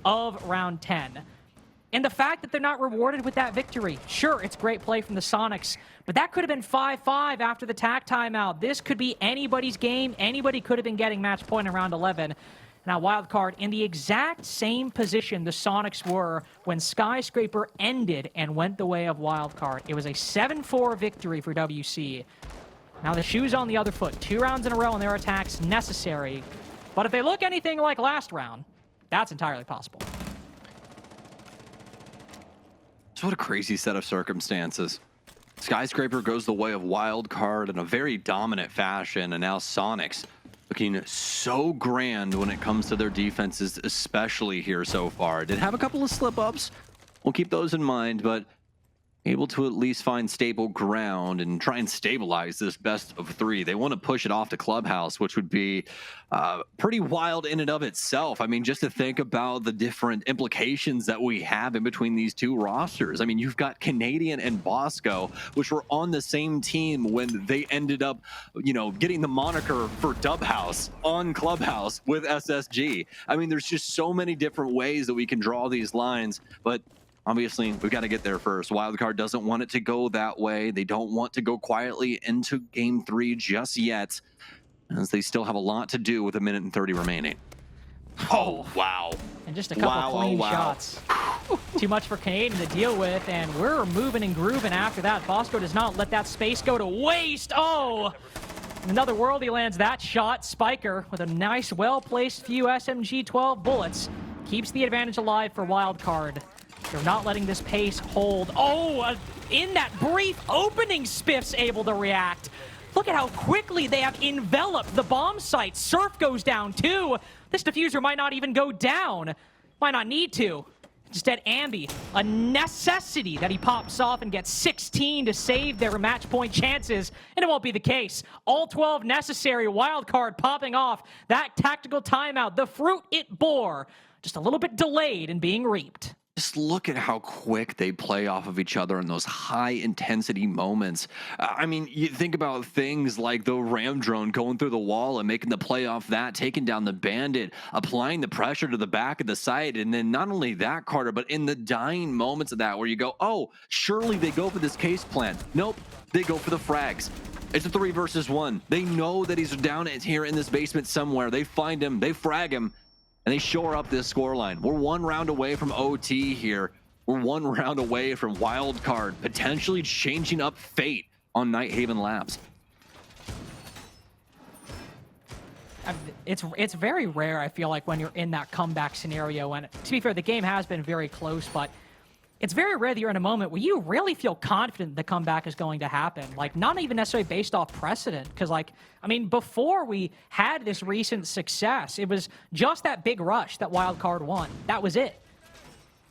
of round 10. And the fact that they're not rewarded with that victory, sure, it's great play from the Soniqs, but that could have been 5-5 after the TAC timeout. This could be anybody's game. Anybody could have been getting match point in round 11. Now, Wildcard in the exact same position the Soniqs were when Skyscraper ended and went the way of Wildcard. It was a 7-4 victory for WC. Now the shoe's on the other foot. 2 rounds in a row and their attacks necessary. But if they look anything like last round, that's entirely possible. So what a crazy set of circumstances. Skyscraper goes the way of Wildcard in a very dominant fashion, and now Soniqs looking so grand when it comes to their defenses, especially here so far. Did have a couple of slip-ups. We'll keep those in mind, but able to at least find stable ground and try and stabilize this best of 3. They want to push it off to Clubhouse, which would be pretty wild in and of itself. I mean, just to think about the different implications that we have in between these two rosters. I mean, you've got Canadian and Bosco, which were on the same team when they ended up, you know, getting the moniker for Dub House on Clubhouse with SSG. I mean, there's just so many different ways that we can draw these lines, but obviously, we've got to get there first. Wildcard doesn't want it to go that way. They don't want to go quietly into Game 3 just yet, as they still have a lot to do with 1 minute and 30 remaining. Oh, wow. And just a couple clean shots. Too much for Canadian to deal with, and we're moving and grooving after that. Bosco does not let that space go to waste. Oh! Another worldie lands that shot. Spiker with a nice, well-placed few SMG-12 bullets keeps the advantage alive for Wildcard. They're not letting this pace hold. Oh, in that brief opening, Spiff's able to react. Look at how quickly they have enveloped the bomb site. Surf goes down too. This diffuser might not even go down. Might not need to. Instead, Ambi, a necessity that he pops off and gets 16 to save their match point chances, and it won't be the case. All 12 necessary. Wildcard popping off that tactical timeout. The fruit it bore, just a little bit delayed in being reaped. Just look at how quick they play off of each other in those high-intensity moments. I mean, you think about things like the Ram drone going through the wall and making the play off that, taking down the bandit, applying the pressure to the back of the site, and then not only that, Carter, but in the dying moments of that where you go, oh, surely they go for this case plan. Nope, they go for the frags. It's a 3 versus 1. They know that he's down here in this basement somewhere. They find him, they frag him, and they shore up this scoreline. We're 1 round away from OT here. We're 1 round away from Wildcard potentially changing up fate on Nighthaven Labs. It's very rare, I feel like, when you're in that comeback scenario. And to be fair, the game has been very close, but it's very rare that you're in a moment where you really feel confident the comeback is going to happen. Like, not even necessarily based off precedent. Because, like, I mean, before we had this recent success, it was just that big rush that Wildcard won. That was it.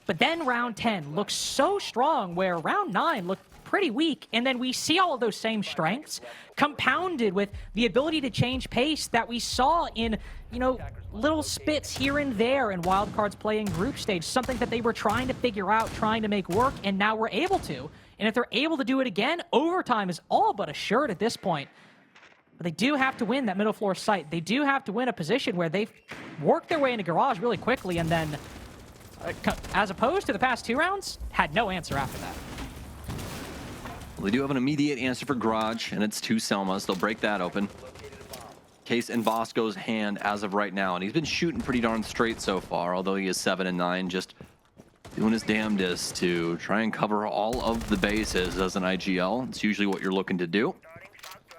But then round 10 looked so strong, where round 9 looked pretty weak. And then we see all of those same strengths compounded with the ability to change pace that we saw in, you know, little spits here and there in Wildcard's play in group stage, something that they were trying to figure out, trying to make work, and now we're able to. And if they're able to do it again, overtime is all but assured at this point. But they do have to win that middle floor site. They do have to win a position where they've worked their way into garage really quickly, and then, as opposed to the past 2 rounds, had no answer after that. Well, they do have an immediate answer for garage, and it's 2 Selmas. They'll break that open. Case in Bosco's hand as of right now, and he's been shooting pretty darn straight so far, although he is 7 and 9, just doing his damnedest to try and cover all of the bases as an IGL. It's usually what you're looking to do.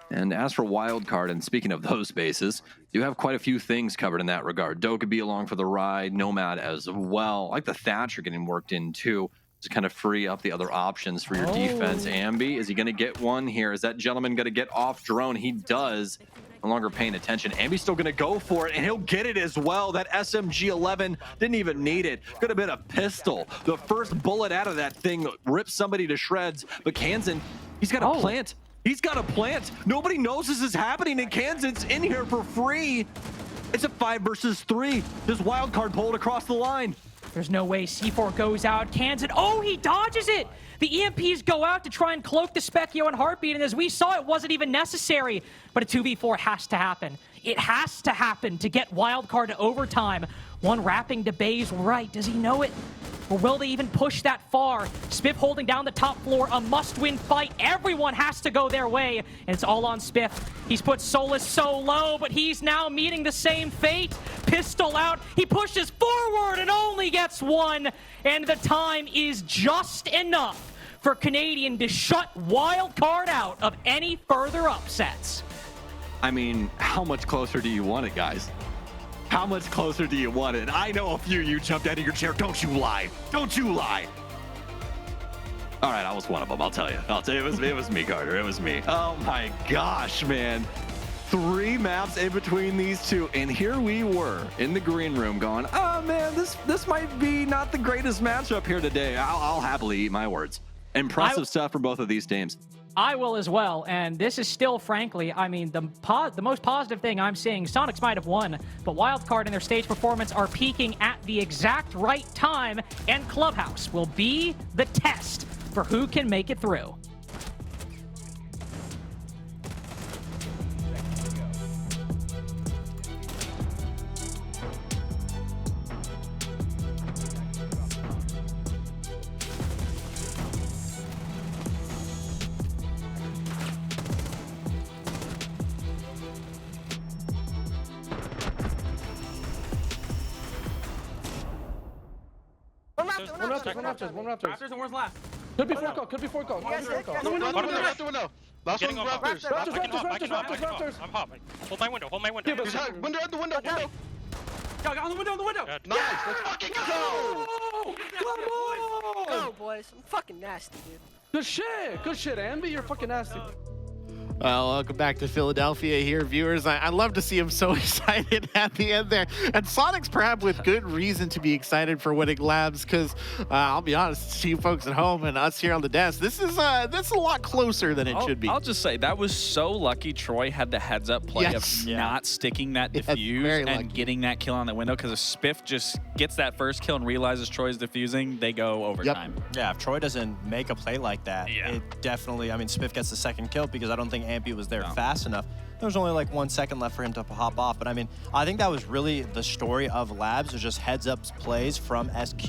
And as for Wildcard, and speaking of those bases, you have quite a few things covered in that regard. Doe could be along for the ride, Nomad as well. I like the Thatcher getting worked in too, to kind of free up the other options for your defense. Ambi, is he going to get one here? Is that gentleman going to get off drone? He does. No longer paying attention. Ambi's still going to go for it, and he'll get it as well. That SMG-11 didn't even need it. Could have been a pistol. The first bullet out of that thing rips somebody to shreds. But Kansan, he's got a plant. He's got a plant. Nobody knows this is happening, and Kansan's in here for free. It's a 5 versus 3. This Wildcard pulled across the line. There's no way C4 goes out. Kansan, oh, he dodges it! The EMPs go out to try and cloak the Specchio and Heartbeat, and as we saw, it wasn't even necessary. But a 2v4 has to happen. It has to happen to get Wildcard to overtime. One wrapping to Bay's right. Does he know it? Or will they even push that far? Spiff holding down the top floor, a must-win fight. Everyone has to go their way, and it's all on Spiff. He's put Solus so low, but he's now meeting the same fate. Pistol out, he pushes forward and only gets 1, and the time is just enough for Canadian to shut Wildcard out of any further upsets. I mean, how much closer do you want it, guys? How much closer do you want it? I know a few of you jumped out of your chair. Don't you lie. Don't you lie. All right, I was one of them. I'll tell you. It was me, Carter. It was me. Oh my gosh, man. 3 maps in between these two, and here we were in the green room going, oh man, this might be not the greatest matchup here today. I'll happily eat my words. Impressive stuff from both of these teams. I will as well, and this is still, frankly, I mean, the most positive thing I'm seeing. Soniqs might have won, but Wildcard and their stage performance are peaking at the exact right time, and Clubhouse will be the test for who can make it through. One Raptors. Raptors and where's last? Could be 4 call, could be 4 call. The window. Last one's Raptors. Raptors. I'm popping. Hold my window. Window at the window. Go, on the window. Nice. Let's fucking go. Go, boys. I'm fucking nasty, dude. Good shit, Ambi. You're fucking nasty. Well, welcome back to Philadelphia here, viewers. I love to see him so excited at the end there. And Soniqs perhaps with good reason to be excited for Winning Labs, because I'll be honest, to you folks at home and us here on the desk, this is a lot closer than it should be. I'll just say, that was so lucky Troy had the heads-up play of not sticking that defuse and getting that kill on the window, because if Spiff just gets that first kill and realizes Troy's defusing, they go overtime. Yeah, if Troy doesn't make a play like that, it definitely, I mean, Spiff gets the second kill because I don't think Ambi was there fast enough. There was only like 1 second left for him to hop off. But I mean, I think that was really the story of Labs, was just heads-up plays from SQ.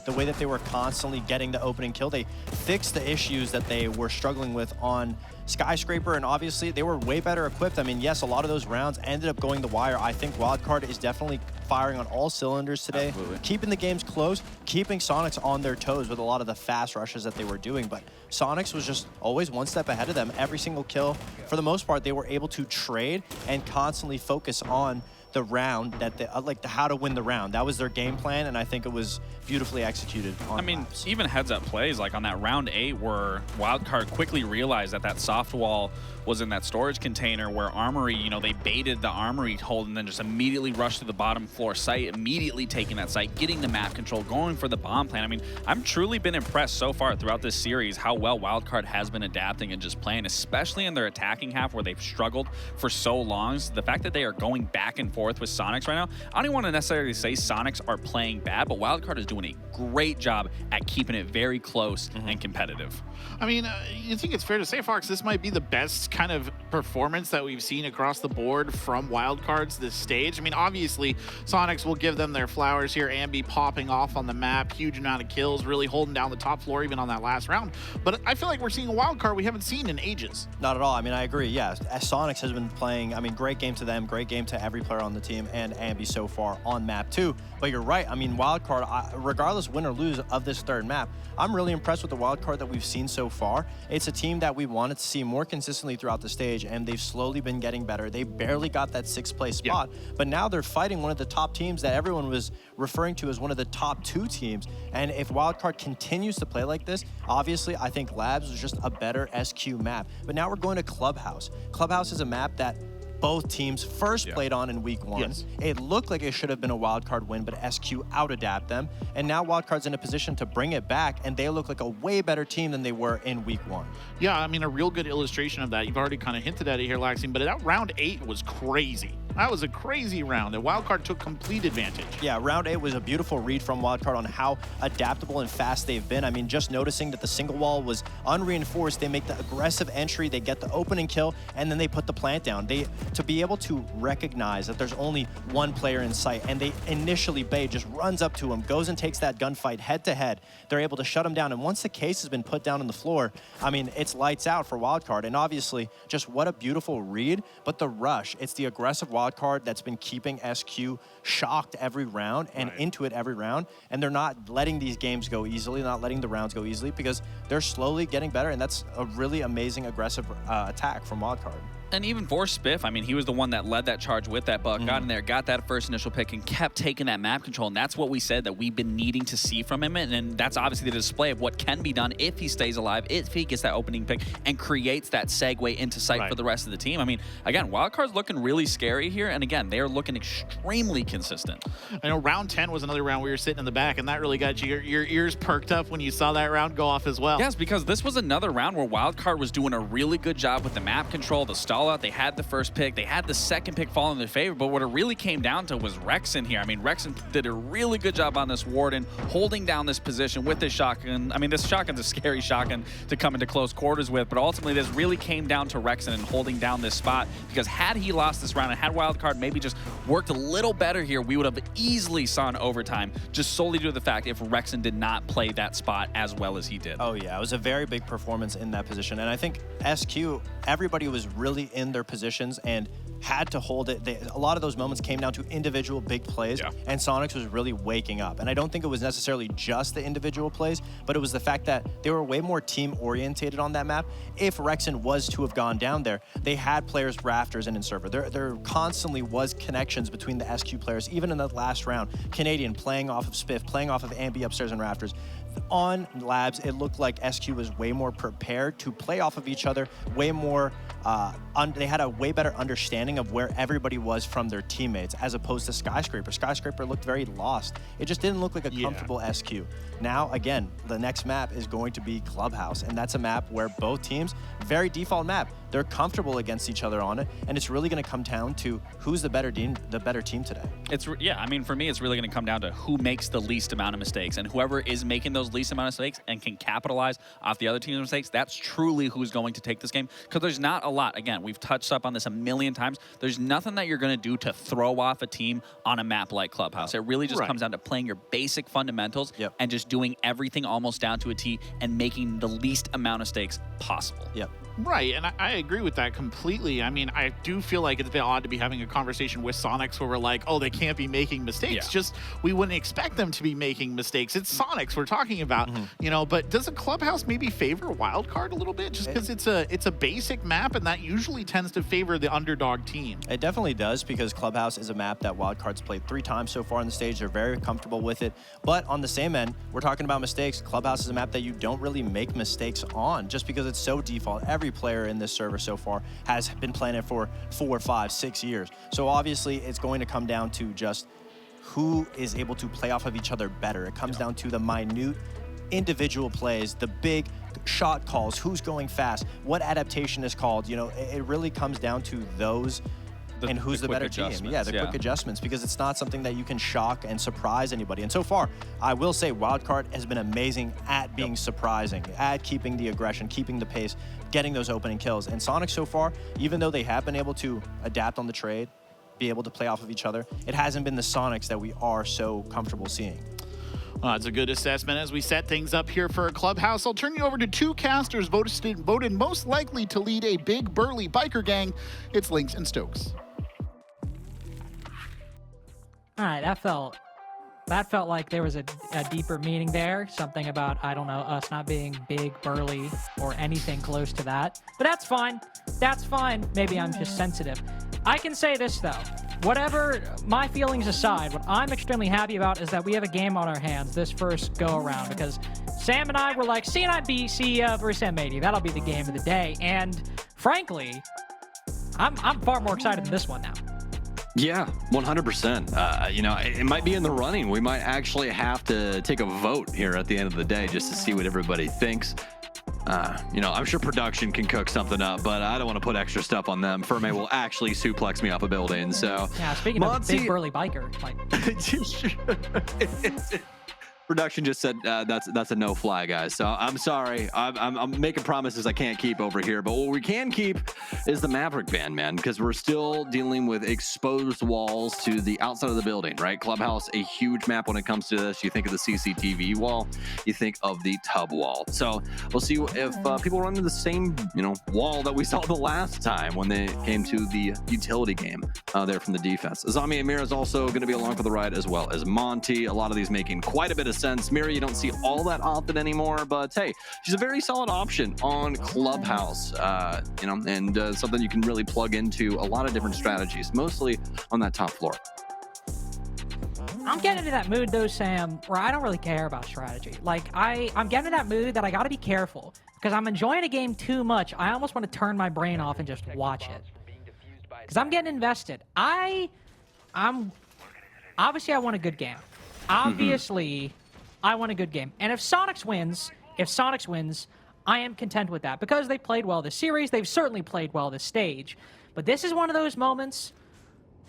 The way that they were constantly getting the opening kill, they fixed the issues that they were struggling with on Skyscraper, and obviously they were way better equipped. I mean, yes, a lot of those rounds ended up going the wire. I think Wildcard is definitely firing on all cylinders today, keeping the games close, keeping Soniqs on their toes with a lot of the fast rushes that they were doing. But Soniqs was just always one step ahead of them. Every single kill, for the most part, they were able to trade and constantly focus on the round that they, how to win the round. That was their game plan, and I think it was beautifully executed on I mean, laps. even heads-up plays like on that round 8 where Wildcard quickly realized that soft wall was in that storage container where Armory, you know, they baited the Armory hold and then just immediately rushed to the bottom floor site, immediately taking that site, getting the map control, going for the bomb plan. I mean, I've truly been impressed so far throughout this series how well Wildcard has been adapting and just playing, especially in their attacking half where they've struggled for so long. So the fact that they are going back and forth with Soniqs right now, I don't even want to necessarily say Soniqs are playing bad, but Wildcard is doing a great job at keeping it very close and competitive. I mean, you think it's fair to say, Fox, this might be the best kind of performance that we've seen across the board from Wildcards this stage. I mean, obviously, Soniqs will give them their flowers here. Ambi popping off on the map, huge amount of kills, really holding down the top floor even on that last round. But I feel like we're seeing a Wildcard we haven't seen in ages. Not at all. I mean, I agree. Yeah, Soniqs has been playing, I mean, great game to them, great game to every player on the team, and Ambi so far on map 2. But you're right. I mean, Wildcard, regardless win or lose of this third map, I'm really impressed with the Wildcard that we've seen so far. It's a team that we wanted to see more consistently throughout the stage, and they've slowly been getting better. They barely got that 6th place spot, but now they're fighting one of the top teams that everyone was referring to as one of the top 2 teams. And if Wildcard continues to play like this, obviously I think Labs was just a better SQ map. But now we're going to Clubhouse. Clubhouse is a map that both teams first played on in week 1. Yes. It looked like it should have been a Wildcard win, but SQ out-adapt them. And now Wildcard's in a position to bring it back, and they look like a way better team than they were in week 1. Yeah, I mean, a real good illustration of that. You've already kind of hinted at it here, Laxing, but that round 8 was crazy. That was a crazy round, and Wildcard took complete advantage. Yeah, round 8 was a beautiful read from Wildcard on how adaptable and fast they've been. I mean, just noticing that the single wall was unreinforced, they make the aggressive entry, they get the opening kill, and then they put the plant down. To be able to recognize that there's only one player in sight, and they initially, Bay just runs up to him, goes and takes that gunfight head-to-head. They're able to shut him down, and once the case has been put down on the floor, I mean, it's lights out for Wildcard, and obviously, just what a beautiful read, but the rush, it's the aggressive Wildcard that's been keeping SQ shocked every round and into it every round, and they're not letting these games go easily, not letting the rounds go easily, because they're slowly getting better, and that's a really amazing aggressive attack from Wildcard. And even for Spiff, I mean, he was the one that led that charge with that buck, got in there, got that first initial pick, and kept taking that map control. And that's what we said that we've been needing to see from him. And that's obviously the display of what can be done if he stays alive, if he gets that opening pick and creates that segue into sight for the rest of the team. I mean, again, Wildcard's looking really scary here. And again, they're looking extremely consistent. I know round 10 was another round we were sitting in the back, and that really got your ears perked up when you saw that round go off as well. Yes, because this was another round where Wildcard was doing a really good job with the map control, the stall out. They had the first pick, they had the second pick fall in their favor, but what it really came down to was Rexen here. I mean, Rexen did a really good job on this Warden, holding down this position with this shotgun. I mean, this shotgun's a scary shotgun to come into close quarters with, but ultimately this really came down to Rexen and holding down this spot, because had he lost this round and had Wildcard maybe just worked a little better here, we would have easily saw an overtime, just solely due to the fact if Rexen did not play that spot as well as he did. Oh yeah, it was a very big performance in that position, and I think SQ, everybody was really in their positions and had to hold it. A lot of those moments came down to individual big plays, and Soniqs was really waking up. And I don't think it was necessarily just the individual plays, but it was the fact that they were way more team-orientated on that map. If Rexen was to have gone down there, they had players rafters and in server. There constantly was connections between the SQ players, even in the last round. Canadian playing off of Spiff, playing off of Ambi upstairs and rafters. On Labs, it looked like SQ was way more prepared to play off of each other, way more, they had a way better understanding of where everybody was from their teammates, as opposed to Skyscraper. Skyscraper looked very lost. It just didn't look like a comfortable SQ. Now, again, the next map is going to be Clubhouse, and that's a map where both teams, very default map, they're comfortable against each other on it, and it's really going to come down to who's the better team today. Yeah, I mean, for me, it's really going to come down to who makes the least amount of mistakes, and whoever is making those least amount of mistakes and can capitalize off the other team's mistakes, that's truly who's going to take this game, because there's not a lot. Again, we've touched up on this a million times. There's nothing that you're going to do to throw off a team on a map like Clubhouse. It really just comes down to playing your basic fundamentals and just doing everything almost down to a T and making the least amount of mistakes possible. Yep. Right, and I agree with that completely. I mean, I do feel like it's a bit odd to be having a conversation with Soniqs where we're like, oh, they can't be making mistakes. Just, we wouldn't expect them to be making mistakes. It's Soniqs we're talking about, you know, but does the Clubhouse maybe favor Wildcard a little bit? Just because it's a basic map, and that usually tends to favor the underdog team. It definitely does, because Clubhouse is a map that Wildcard's played 3 times so far on the stage. They're very comfortable with it. But on the same end, we're talking about mistakes. Clubhouse is a map that you don't really make mistakes on, just because it's so default. Every player in this server so far has been playing it for 4, 5, 6 years. So obviously it's going to come down to just who is able to play off of each other better. It comes down to the minute individual plays, the big shot calls, who's going fast, what adaptation is called. You know, it really comes down to those and who's the better team. Yeah, the quick adjustments, because it's not something that you can shock and surprise anybody. And so far, I will say Wildcard has been amazing at being surprising, at keeping the aggression, keeping the pace, getting those opening kills. And Soniqs so far, even though they have been able to adapt on the trade, be able to play off of each other, it hasn't been the Soniqs that we are so comfortable seeing. It's a good assessment as we set things up here for a Clubhouse. I'll turn you over to 2 casters voted most likely to lead a big burly biker gang. It's Lynx and Stokes. All right, that felt like there was a deeper meaning there. Something about, I don't know, us not being big, burly, or anything close to that. But that's fine. That's fine. Maybe I'm just sensitive. I can say this, though. Whatever my feelings aside, what I'm extremely happy about is that we have a game on our hands this first go-around, because Sam and I were like, C9BC versus M80. That'll be the game of the day. And frankly, I'm far more excited than this one now. Yeah, 100%. You know, it might be in the running. We might actually have to take a vote here at the end of the day just to see what everybody thinks. You know, I'm sure production can cook something up, but I don't want to put extra stuff on them. Ferme will actually suplex me off a building, so... Yeah, speaking of big burly biker, like... Production just said that's a no-fly, guys. So I'm sorry. I'm making promises I can't keep over here. But what we can keep is the Maverick ban, man, because we're still dealing with exposed walls to the outside of the building, right? Clubhouse, a huge map when it comes to this. You think of the CCTV wall, you think of the tub wall. So we'll see if people run into the same, you know, wall that we saw the last time when they came to the utility game there from the defense. Azami Amir is also going to be along for the ride, as well as Monty. A lot of these making quite a bit of sense. Mira, you don't see all that often anymore, but hey, she's a very solid option on Clubhouse, you know, and something you can really plug into a lot of different strategies, mostly on that top floor. I'm getting into that mood, though, Sam, where I don't really care about strategy. Like, I'm getting into that mood that I got to be careful, because I'm enjoying a game too much. I almost want to turn my brain off and just watch it, because I'm getting invested. Obviously, I want a good game. Obviously, I want a good game. And if Soniqs wins, I am content with that, because they played well this series. They've certainly played well this stage. But this is one of those moments,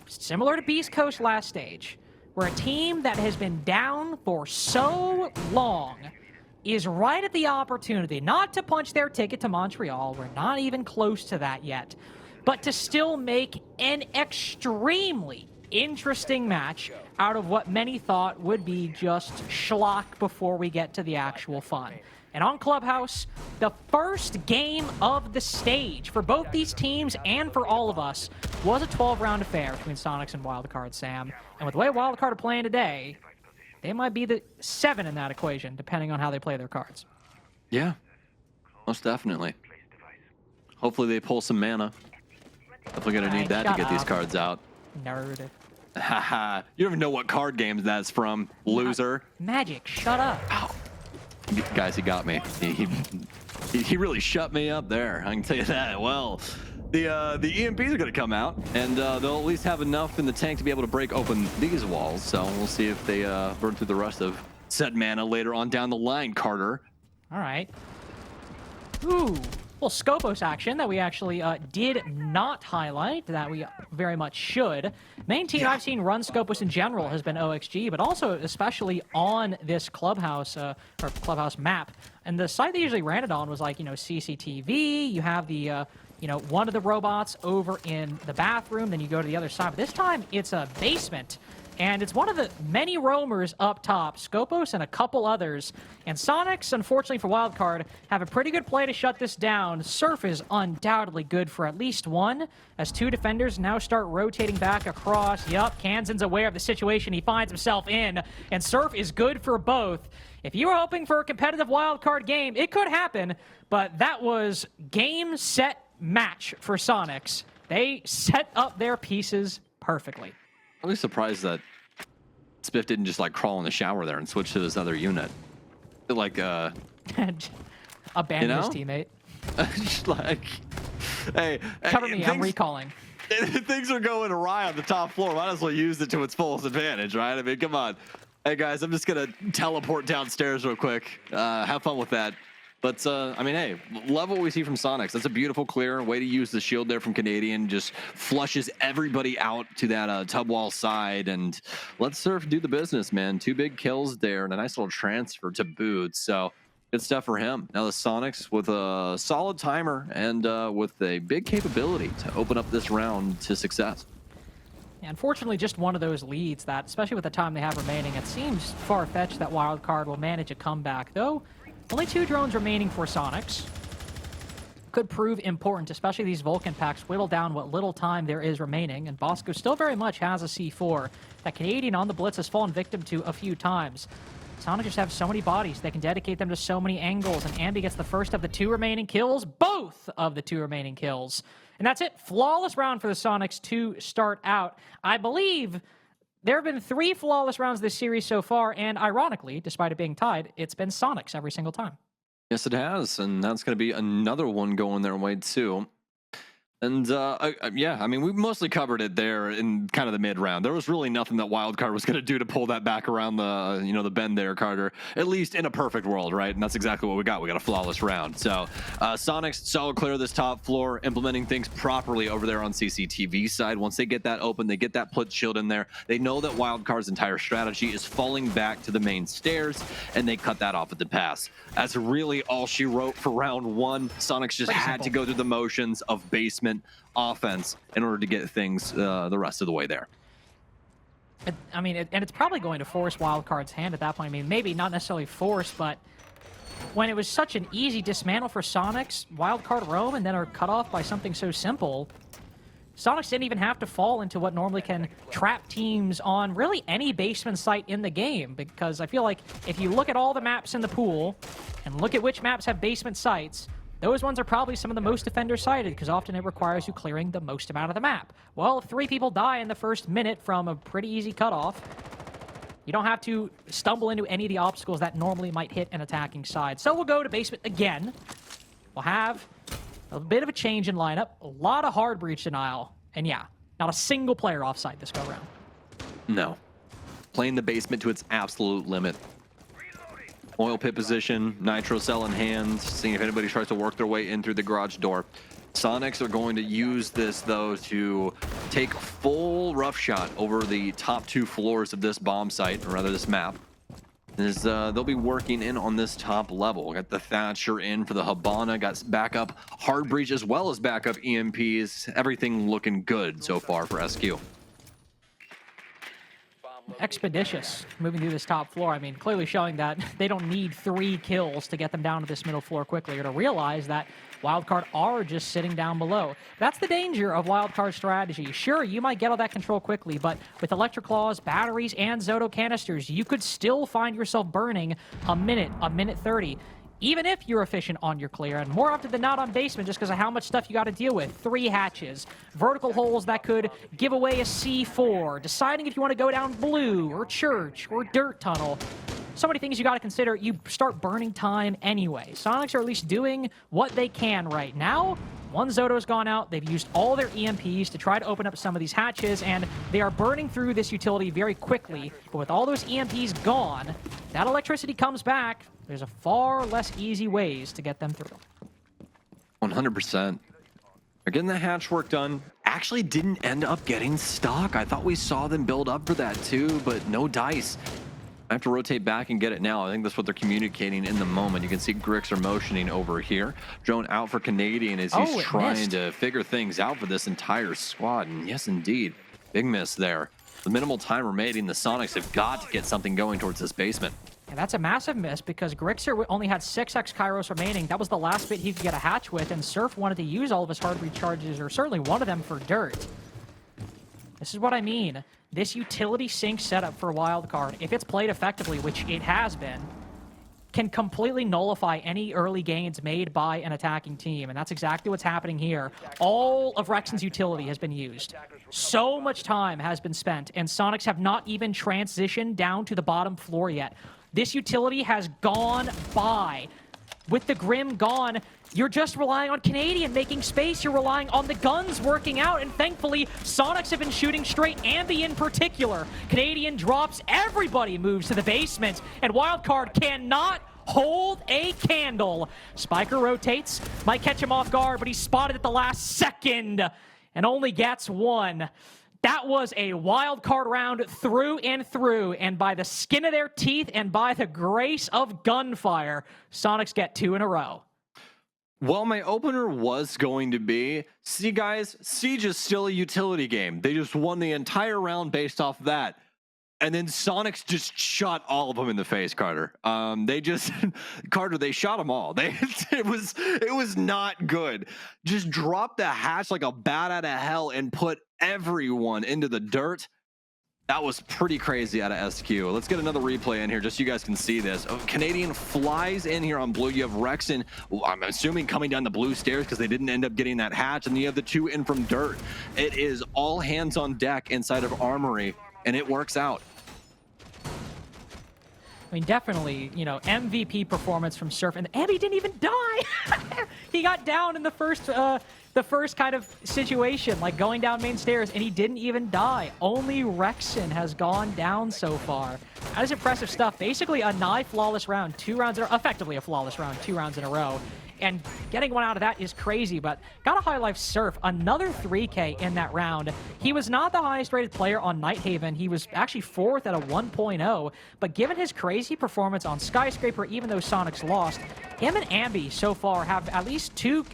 similar to Beast Coast last stage, where a team that has been down for so long is right at the opportunity not to punch their ticket to Montreal. We're not even close to that yet. But to still make an extremely interesting match out of what many thought would be just schlock before we get to the actual fun. And on Clubhouse, the first game of the stage for both these teams and for all of us was a 12-round affair between Soniqs and Wildcard, Sam. And with the way Wildcard are playing today, they might be the 7 in that equation, depending on how they play their cards. Yeah, most definitely. Hopefully they pull some mana. Definitely going to need that to get these cards out. Nerd. Haha, you don't even know what card games that's from, loser. Magic, shut up. Ow. Guys, he got me. He really shut me up there, I can tell you that. Well, the EMPs are going to come out, and they'll at least have enough in the tank to be able to break open these walls. So we'll see if they burn through the rest of said mana later on down the line, Carter. All right. Ooh. Well, Scopos action that we actually did not highlight, that we very much should. Main team I've seen run Scopos in general has been OXG, but also especially on this Clubhouse or Clubhouse map. And the site they usually ran it on was like, you know, CCTV. You have the, you know, one of the robots over in the bathroom. Then you go to the other side. But this time it's a basement. And it's one of the many roamers up top, Scopos and a couple others. And Soniqs, unfortunately for Wildcard, have a pretty good play to shut this down. Surf is undoubtedly good for at least one, as two defenders now start rotating back across. Yup, Kansan's aware of the situation he finds himself in, and Surf is good for both. If you were hoping for a competitive Wildcard game, it could happen, but that was game, set, match for Soniqs. They set up their pieces perfectly. I'm really surprised that Spiff didn't just like crawl in the shower there and switch to this other unit. Like, abandon his teammate. Just like, hey, Cover me, I'm recalling. Things are going awry on the top floor. Might as well use it to its fullest advantage, right? I mean, come on. Hey guys, I'm just gonna teleport downstairs real quick. Have fun with that. But, I mean, hey, love what we see from Soniqs. That's a beautiful clear. Way to use the shield there from Canadian. Just flushes everybody out to that tub wall side. And let Surf do the business, man. 2 big kills there and a nice little transfer to boot. So, good stuff for him. Now the Soniqs with a solid timer and with a big capability to open up this round to success. Unfortunately, just one of those leads that, especially with the time they have remaining, it seems far-fetched that Wildcard will manage a comeback. Though, only 2 drones remaining for Soniqs. Could prove important, especially these Vulcan packs whittle down what little time there is remaining, and Bosco still very much has a C4 that Canadian on the Blitz has fallen victim to a few times. Soniqs just have so many bodies, they can dedicate them to so many angles, and Ambi gets the first of the 2 remaining kills, both of the 2 remaining kills. And that's it. Flawless round for the Soniqs to start out. I believe there have been 3 flawless rounds this series so far, and ironically, despite it being tied, it's been Soniqs every single time. Yes, it has, and that's going to be another one going their way too. And yeah, I mean, we mostly covered it there in kind of the mid round. There was really nothing that Wildcard was going to do to pull that back around the, the bend there, Carter. At least in a perfect world, right? And that's exactly what we got. We got a flawless round. So Soniqs solid clear of this top floor, implementing things properly over there on CCTV side. Once they get that open, they get that put shield in there. They know that Wildcard's entire strategy is falling back to the main stairs, and they cut that off at the pass. That's really all she wrote for round 1. Soniqs just had to go through the motions of basement offense in order to get things the rest of the way there. I mean, and it's probably going to force Wildcard's hand at that point. I mean, maybe not necessarily force, but when it was such an easy dismantle for Soniqs, Wildcard roam and then are cut off by something so simple, Soniqs didn't even have to fall into what normally can trap teams on really any basement site in the game, because I feel like if you look at all the maps in the pool and look at which maps have basement sites, those ones are probably some of the most defender-sided, because often it requires you clearing the most amount of the map. Well, if 3 people die in the first minute from a pretty easy cutoff, you don't have to stumble into any of the obstacles that normally might hit an attacking side. So we'll go to basement again. We'll have a bit of a change in lineup, a lot of hard breach denial, and yeah, not a single player offside this go-round. No. Playing the basement to its absolute limit. Oil pit position, nitro cell in hand, seeing if anybody tries to work their way in through the garage door. Soniqs are going to use this, though, to take full roughshot over the top 2 floors of this bomb site, or rather this map. As they'll be working in on this top level. Got the Thatcher in for the Habana, got backup hard breach as well as backup EMPs. Everything looking good so far for SQ. Expeditious moving through this top floor. I mean, clearly showing that they don't need 3 kills to get them down to this middle floor quickly, or to realize that Wildcard are just sitting down below. That's the danger of Wildcard strategy. Sure, you might get all that control quickly, but with Electric Claws, batteries, and Zoto canisters, you could still find yourself burning a minute 30. Even if you're efficient on your clear, and more often than not on basement just because of how much stuff you got to deal with. 3 hatches, vertical holes that could give away a C4, deciding if you want to go down blue or church or dirt tunnel. So many things you got to consider. You start burning time anyway. Soniqs are at least doing what they can right now. One Zoto's gone out. They've used all their EMPs to try to open up some of these hatches, and they are burning through this utility very quickly. But with all those EMPs gone, that electricity comes back. There's a far less easy ways to get them through. 100%. They're getting the hatch work done. Actually didn't end up getting stuck. I thought we saw them build up for that too, but no dice. I have to rotate back and get it now. I think that's what they're communicating in the moment. You can see Grix are motioning over here. Drone out for Canadian as he's trying to figure things out for this entire squad. And yes, indeed, big miss there. the minimal time remaining, the Sonics have got to get something going towards this basement. And that's a massive miss because Grixer only had 6x Kairos remaining. That was the last bit he could get a hatch with, and Surf wanted to use all of his hard recharges, or certainly one of them, for dirt. This is what I mean. This utility sync setup for Wildcard, if it's played effectively, which it has been, can completely nullify any early gains made by an attacking team, and that's exactly what's happening here. All of Rexon's utility has been used. So much time has been spent, and Sonics have not even transitioned down to the bottom floor yet. This utility has gone by. With the Grim gone, you're just relying on Canadian making space. You're relying on the guns working out, and thankfully, Sonics have been shooting straight, Ambi in particular. Canadian drops, everybody moves to the basement, and Wildcard cannot hold a candle. Spiker rotates, might catch him off guard, but he's spotted at the last second and only gets one. That was a wild card round through and through, and by the skin of their teeth and by the grace of gunfire, Sonics get 2 in a row. Well, my opener was going to be, see guys, Siege is still a utility game. They just won the entire round based off that. And then Sonics just shot all of them in the face, Carter. Carter, they shot them all. It was not good. Just dropped the hatch like a bat out of hell and put everyone into the dirt. That was pretty crazy out of SQ. Let's get another replay in here just so you guys can see this. Oh, Canadian flies in here on blue. You have Rexon, I'm assuming, coming down the blue stairs because they didn't end up getting that hatch. And you have the 2 in from dirt. It is all hands on deck inside of Armory, and it works out. I mean, definitely, you know, MVP performance from Surf, and Ambi didn't even die. He got down in the first kind of situation, like going down main stairs, and he didn't even die. Only Rexon has gone down so far. That is impressive stuff. Basically, a nigh flawless round, 2 rounds in a row, effectively a flawless round, 2 rounds in a row. And getting one out of that is crazy, but gotta highlight Surf. Another 3K in that round. He was not the highest rated player on Nighthaven. He was actually 4th at a 1.0, but given his crazy performance on Skyscraper, even though Sonics lost, him and Ambi so far have at least 2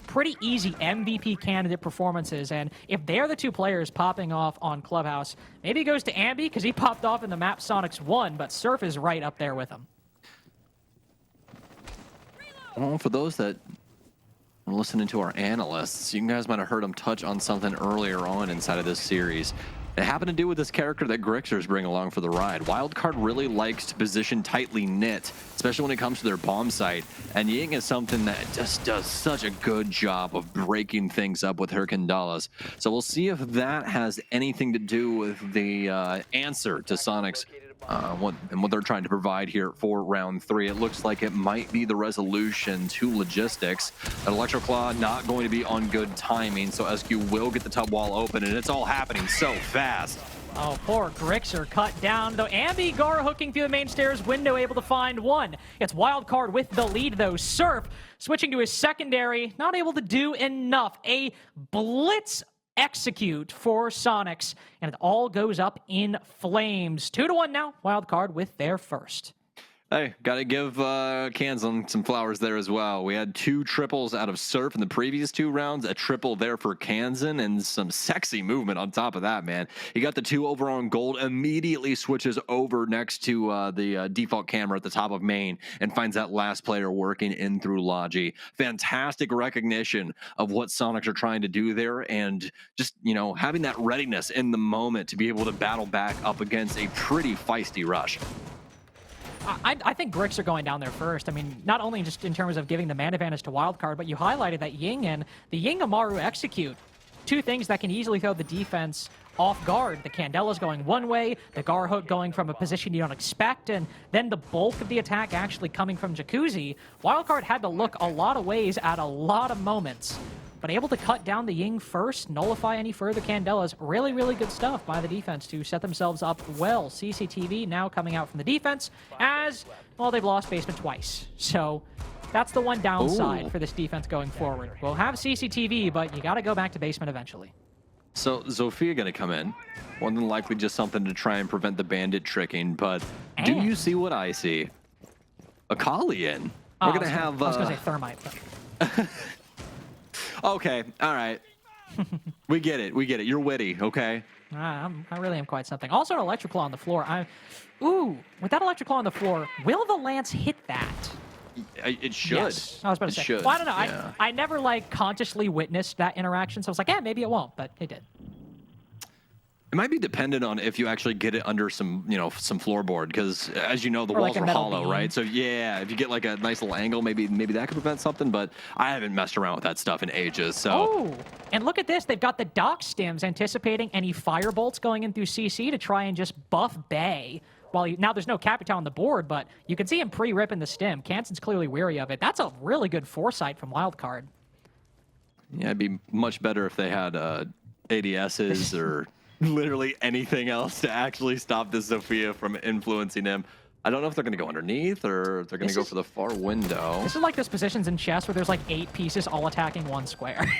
pretty easy MVP candidate performances, and if they're the 2 players popping off on Clubhouse, maybe it goes to Ambi because he popped off in the map Sonics won, but Surf is right up there with him. Well, for those that are listening to our analysts, you guys might have heard them touch on something earlier on inside of this series. It happened to do with this character that Grixers bring along for the ride. Wildcard really likes to position tightly knit, especially when it comes to their bomb site. And Ying is something that just does such a good job of breaking things up with her Kandalas. So we'll see if that has anything to do with the answer to Sonics. What they're trying to provide here for round 3. It looks like it might be the resolution to logistics. That Electroclaw not going to be on good timing, so SQ will get the tub wall open, and it's all happening so fast. Oh, poor Grixer cut down, though. Ambi Gar hooking through the main stairs window, able to find one. It's Wildcard with the lead, though. Surf switching to his secondary, not able to do enough. A blitz execute for Sonics, and it all goes up in flames. 2-1 now. Wildcard with their first. Hey, gotta give Kansan some flowers there as well. We had 2 triples out of Surf in the previous 2 rounds, a triple there for Kansan, and some sexy movement on top of that, man. He got the 2 over on gold, immediately switches over next to the default camera at the top of main, and finds that last player working in through Logi. Fantastic recognition of what Sonics are trying to do there, and just, you know, having that readiness in the moment to be able to battle back up against a pretty feisty rush. I think Grix are going down there first. I mean, not only just in terms of giving the man advantage to Wildcard, but you highlighted that Ying and the Ying Amaru execute. 2 things that can easily throw the defense off guard. The Candela's going one way, the Gar hook going from a position you don't expect, and then the bulk of the attack actually coming from Jacuzzi. Wildcard had to look a lot of ways at a lot of moments, but able to cut down the Ying first, nullify any further Candelas. Really, really good stuff by the defense to set themselves up well. CCTV now coming out from the defense as, well, they've lost basement twice. So that's the one downside for this defense going forward. We'll have CCTV, but you got to go back to basement eventually. So Zofia going to come in. More than likely just something to try and prevent the bandit tricking, but do you see what I see? Akali in. We're going to have... I was going to say Thermite, but... Okay, all right. We get it. We get it. You're witty, okay? I really am quite something. Also, an electrical on the floor. Ooh, with that electrical on the floor, will the lance hit that? It should. Yes. I was about to say. Should. Well, I don't know. Yeah. I never like consciously witnessed that interaction, so I was like, yeah, maybe it won't, but it did. It might be dependent on if you actually get it under some, some floorboard, because as you know, the Or walls like a are metal hollow, beam. right? So yeah, if you get like a nice little angle, maybe that could prevent something. But I haven't messed around with that stuff in ages. So. Oh, and look at this. They've got the dock stims anticipating any fire bolts going in through CC to try and just buff Bay. Now there's no Capital on the board, but you can see him pre-ripping the stim. Kanson's clearly weary of it. That's a really good foresight from Wildcard. Yeah, it'd be much better if they had ADSs or literally anything else to actually stop this Sophia from influencing him. I don't know if they're going to go underneath or if they're going to go for the far window. This is like those positions in chess where there's like 8 pieces all attacking one square.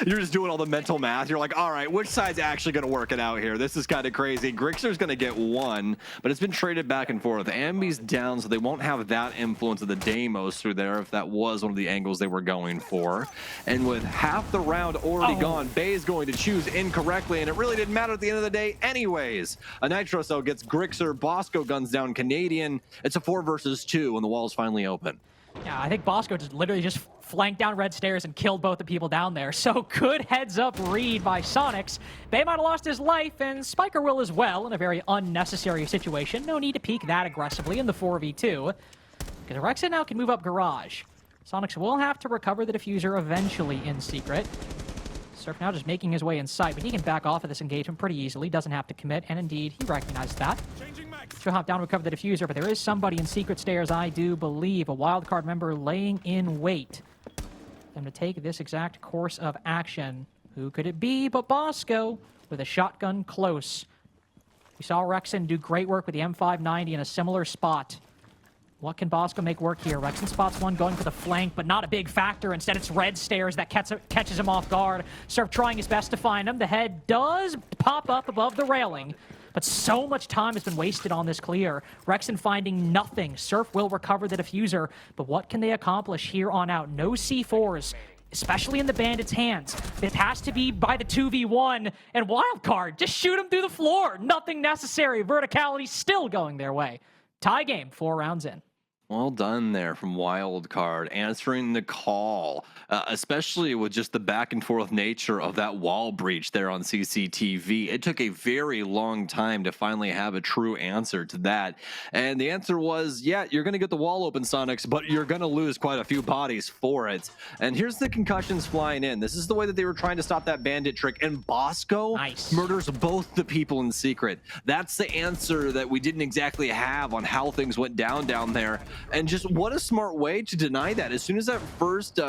You're just doing all the mental math. You're like, all right, which side's actually going to work it out here? This is kind of crazy. Grixer's going to get 1, but it's been traded back and forth. Ambi's down, so they won't have that influence of the Deimos through there if that was one of the angles they were going for. And with half the round already gone, Bay is going to choose incorrectly, and it really didn't matter at the end of the day anyways. A Nitro cell gets Grixer. Bosco guns down Canadian. It's a 4 versus 2 when the wall's finally open. Yeah, I think Bosco literally just flanked down red stairs and killed both the people down there. So good heads-up read by Soniqs. Bay might have lost his life, and Spiker will as well in a very unnecessary situation. No need to peek that aggressively in the 4v2. Because Rexen now can move up garage. Soniqs will have to recover the diffuser eventually in secret. Surf now just making his way in sight, but he can back off of this engagement pretty easily. Doesn't have to commit, and indeed, he recognized that. She'll hop down to recover the diffuser, but there is somebody in secret stairs, I do believe. A Wildcard member laying in wait. Them to take this exact course of action. Who could it be but Bosco with a shotgun close? We saw Rexen do great work with the M590 in a similar spot. What can Bosco make work here? Rexen spots one going for the flank, but not a big factor. Instead, it's red stairs that catches him off guard. Surf trying his best to find him. The head does pop up above the railing, but so much time has been wasted on this clear. Rexen finding nothing. Surf will recover the diffuser, but what can they accomplish here on out? No C4s, especially in the Bandits' hands. It has to be by the 2v1, and Wildcard, just shoot him through the floor. Nothing necessary. Verticality still going their way. Tie game, 4 rounds in. Well done there from Wildcard, answering the call, especially with just the back and forth nature of that wall breach there on CCTV. It took a very long time to finally have a true answer to that. And the answer was, yeah, you're going to get the wall open, Soniqs, but you're going to lose quite a few bodies for it. And here's the concussions flying in. This is the way that they were trying to stop that bandit trick. And Bosco murders both the people in secret. That's the answer that we didn't exactly have on how things went down there. And just what a smart way to deny that. As soon as that first,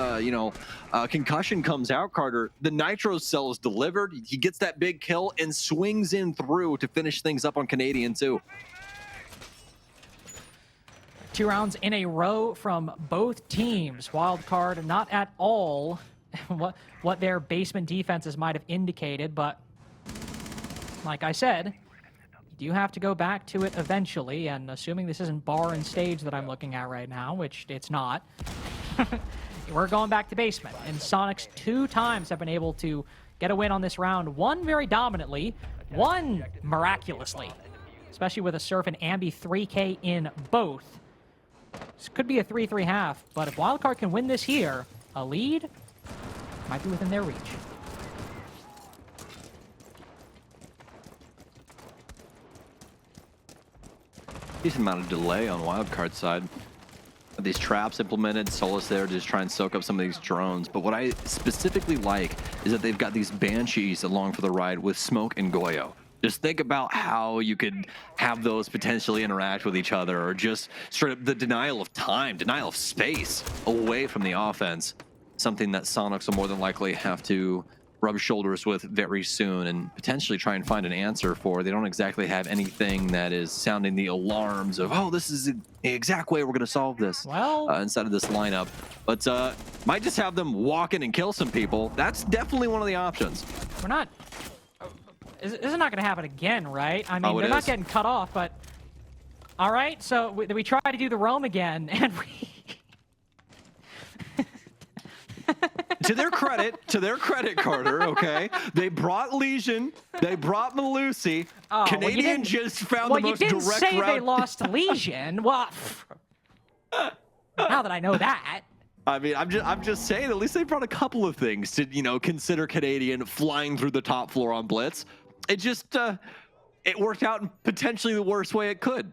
concussion comes out, Carter, the Nitro cell is delivered. He gets that big kill and swings in through to finish things up on Canadian too. 2 rounds in a row from both teams. Wildcard not at all what their basement defenses might have indicated, but like I said, you have to go back to it eventually, and assuming this isn't bar and stage that I'm looking at right now, which it's not, we're going back to basement. And Soniqs 2 times have been able to get a win on this round, one very dominantly, one miraculously, especially with a Surf and Ambi 3K in both. This could be a 3-3-1/2, but if Wildcard can win this here, a lead might be within their reach. Decent amount of delay on Wildcard's side. These traps implemented, Solus there to just try and soak up some of these drones. But what I specifically like is that they've got these Banshees along for the ride with Smoke and Goyo. Just think about how you could have those potentially interact with each other, or just straight up the denial of time, denial of space away from the offense. Something that Soniqs will more than likely have to rub shoulders with very soon and potentially try and find an answer for. They don't exactly have anything that is sounding the alarms of, oh, this is the exact way we're going to solve this inside of this lineup. But might just have them walk in and kill some people. That's definitely one of the options. We're not... This is not going to happen again, right? I mean, they're not getting cut off, but... All right, so we try to do the roam again, and we... to their credit, Carter, okay? They brought Legion, they brought Malusi. Oh, Canadian just found the most direct route. Well, you didn't say they lost Legion. Well, now that I know that. I mean, I'm just saying, at least they brought a couple of things to, you know, consider Canadian flying through the top floor on Blitz. It just, it worked out in potentially the worst way it could.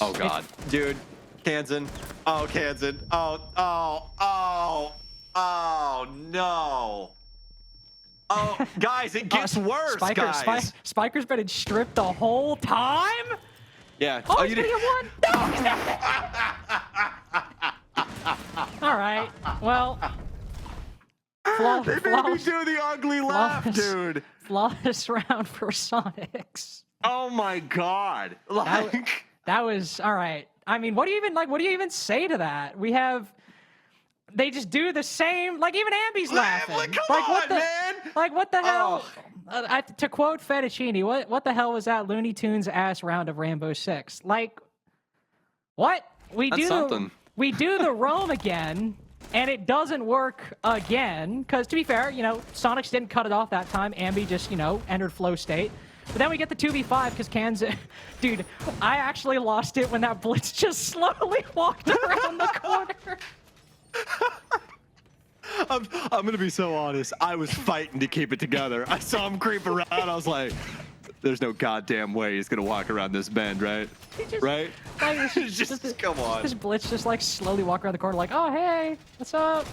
Oh, God. Dude, Kansan. Oh, Kansan. Oh, no. Oh, guys, it gets worse, guys. Spiker's been stripped the whole time? Yeah. Oh, you didn't get one? All right. Well. They made me do the ugly laugh, dude. Flawless round for Soniqs. Oh my God. Like that was all right. I mean, what do you even say to that? They just do the same. Like even Ambi's laughing. What the hell? To quote Fettuccine, what the hell was that Looney Tunes ass round of Rainbow Six? Like, what? We do the roam again, and it doesn't work again. Because to be fair, you know, Soniqs didn't cut it off that time. Ambi just, you know, entered flow state. But then we get the 2v5 because Kansan, dude, I actually lost it when that Blitz just slowly walked around the corner. I'm gonna be so honest. I was fighting to keep it together. I saw him creep around. I was like, "There's no goddamn way he's gonna walk around this bend, right? Right? Like, Come on." This Blitz just like slowly walk around the corner, like, "Oh hey, what's up?"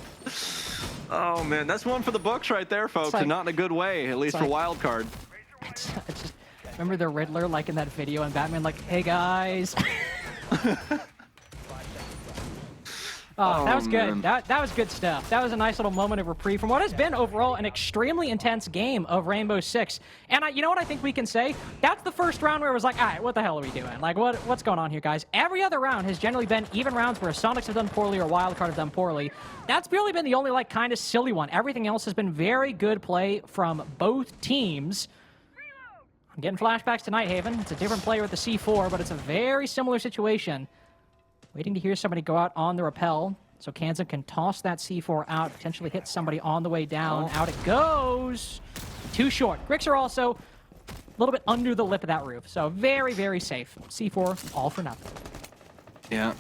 Oh man, that's one for the books right there, folks, and not in a good way, at least for Wildcard. It's just, remember the Riddler like in that video and Batman like, "Hey guys." Oh, that was good. That was good stuff. That was a nice little moment of reprieve from what has been overall an extremely intense game of Rainbow Six. And you know what I think we can say? That's the first round where it was like, all right, what the hell are we doing? Like, what's going on here, guys? Every other round has generally been even rounds where Soniqs have done poorly or Wildcard have done poorly. That's really been the only like kind of silly one. Everything else has been very good play from both teams. I'm getting flashbacks to Nighthaven. It's a different player with the C4, but it's a very similar situation. Waiting to hear somebody go out on the rappel, so Kansan can toss that C4 out, potentially hit somebody on the way down. Out it goes. Too short. Gricks are also a little bit under the lip of that roof, so very, very safe. C4, all for nothing. Yeah.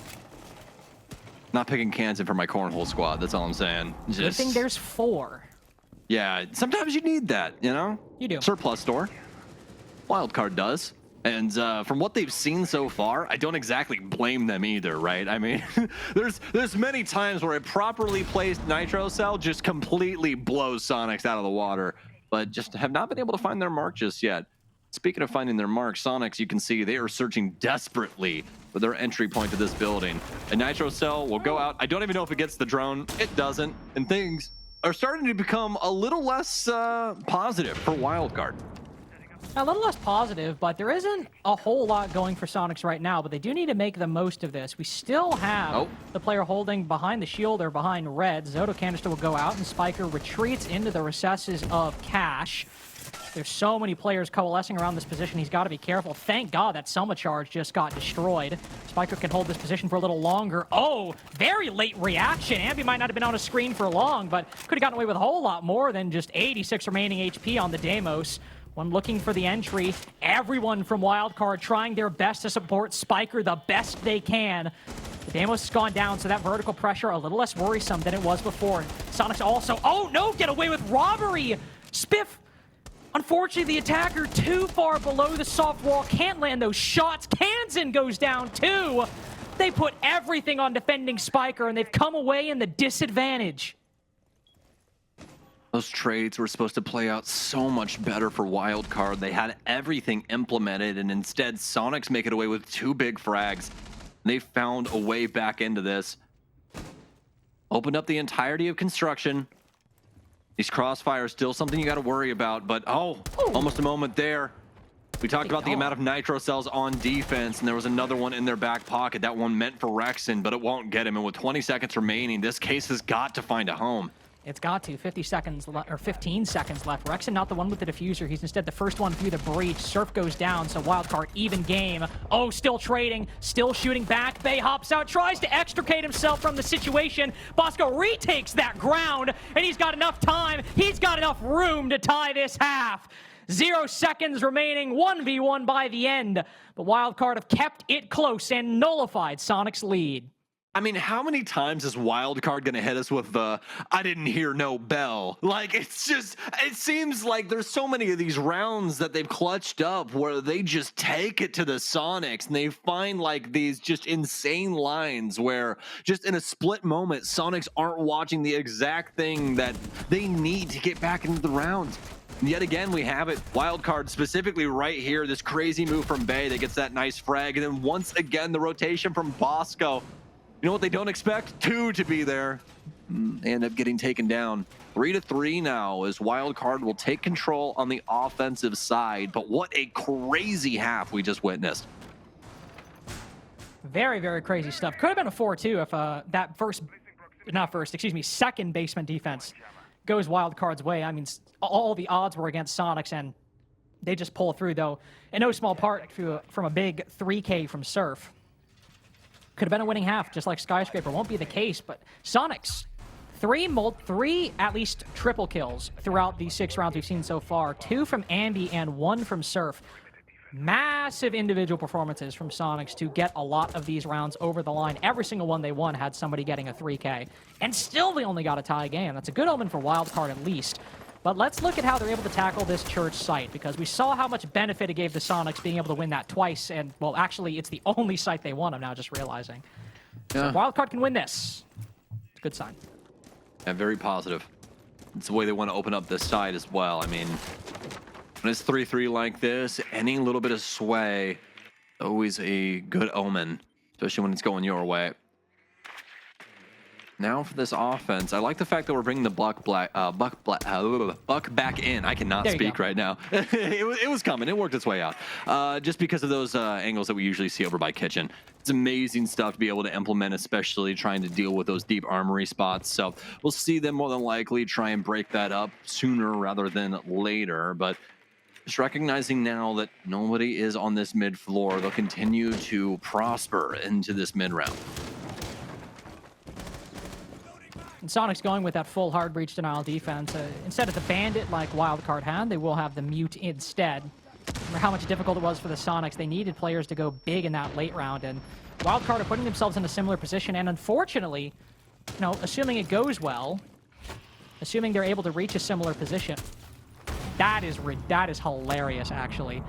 Not picking Kansan for my cornhole squad, that's all I'm saying. Good thing there's 4. Yeah, sometimes you need that, you know? You do. Surplus store. Wildcard does. And from what they've seen so far, I don't exactly blame them either, right? I mean, there's many times where a properly placed nitro cell just completely blows Soniqs out of the water, but just have not been able to find their mark just yet. Speaking of finding their mark, Soniqs, you can see they are searching desperately for their entry point to this building. A nitro cell will go out. I don't even know if it gets the drone. It doesn't. And things are starting to become a little less positive for Wildcard. A little less positive, but there isn't a whole lot going for Soniqs right now, but they do need to make the most of this. We still have the player holding behind the shield or behind red. Zoto Canister will go out, and Spiker retreats into the recesses of Cash. There's so many players coalescing around this position. He's got to be careful. Thank God that Soma charge just got destroyed. Spiker can hold this position for a little longer. Oh, very late reaction. Ambi might not have been on a screen for long, but could have gotten away with a whole lot more than just 86 remaining HP on the Deimos. One looking for the entry. Everyone from Wildcard trying their best to support Spiker the best they can. The Deimos has gone down, so that vertical pressure a little less worrisome than it was before. Soniqs also, oh no, get away with robbery! Spiff, unfortunately the attacker too far below the soft wall, can't land those shots. Kansan goes down too. They put everything on defending Spiker, and they've come away in the disadvantage. Those trades were supposed to play out so much better for Wildcard. They had everything implemented, and instead Soniqs make it away with 2 big frags. They found a way back into this. Opened up the entirety of construction. These crossfires still something you got to worry about, but almost a moment there. We talked about the amount of nitro cells on defense, and there was another one in their back pocket. That one meant for Rexon, but it won't get him. And with 20 seconds remaining, this case has got to find a home. It's got to. 50 seconds or 15 seconds left. Rexon not the one with the diffuser. He's instead the first one through the breach. Surf goes down, so Wildcard even game. Oh, still trading, still shooting back. Bay hops out, tries to extricate himself from the situation. Bosco retakes that ground, and he's got enough time. He's got enough room to tie this half. 0 seconds remaining, 1v1 by the end. But Wildcard have kept it close and nullified Soniqs' lead. I mean, how many times is Wildcard going to hit us with the, I didn't hear no bell? Like, it's just, it seems like there's so many of these rounds that they've clutched up where they just take it to the Soniqs and they find like these just insane lines where just in a split moment, Soniqs aren't watching the exact thing that they need to get back into the rounds. And yet again, we have it. Wildcard specifically right here, this crazy move from Bay that gets that nice frag. And then once again, the rotation from Bosco. You know what they don't expect? 2 to be there. They end up getting taken down. 3-3 now as Wildcard will take control on the offensive side. But what a crazy half we just witnessed. Very, very crazy stuff. Could have been a 4-2 if that second basement defense goes Wildcard's way. I mean, all the odds were against Soniqs, and they just pull through, though, in no small part from a big 3K from Surf. Could have been a winning half, just like Skyscraper. Won't be the case, but Soniqs, three at least triple kills throughout the 6 rounds we've seen so far. 2 from Ambi and 1 from Surf. Massive individual performances from Soniqs to get a lot of these rounds over the line. Every single one they won had somebody getting a 3K. And still they only got a tie game. That's a good omen for Wildcard at least. But let's look at how they're able to tackle this church site, because we saw how much benefit it gave the Soniqs being able to win that twice. And, well, actually, it's the only site they won, I'm now just realizing. Yeah. So Wildcard can win this. It's a good sign. Yeah, very positive. It's the way they want to open up this side as well. I mean, when it's 3-3 like this, any little bit of sway, always a good omen, especially when it's going your way. Now for this offense, I like the fact that we're bringing the Buck back in. I cannot speak right now. it was coming. It worked its way out. Just because of those angles that we usually see over by Kitchen. It's amazing stuff to be able to implement, especially trying to deal with those deep armory spots. So we'll see them more than likely try and break that up sooner rather than later. But just recognizing now that nobody is on this mid floor, they'll continue to prosper into this mid round. And Soniqs going with that full hard breach denial defense. Instead of the bandit like Wildcard had, they will have the mute instead. Remember how much difficult it was for the Soniqs. They needed players to go big in that late round, and Wildcard are putting themselves in a similar position. And unfortunately, you know, assuming it goes well, assuming they're able to reach a similar position, that is hilarious, actually.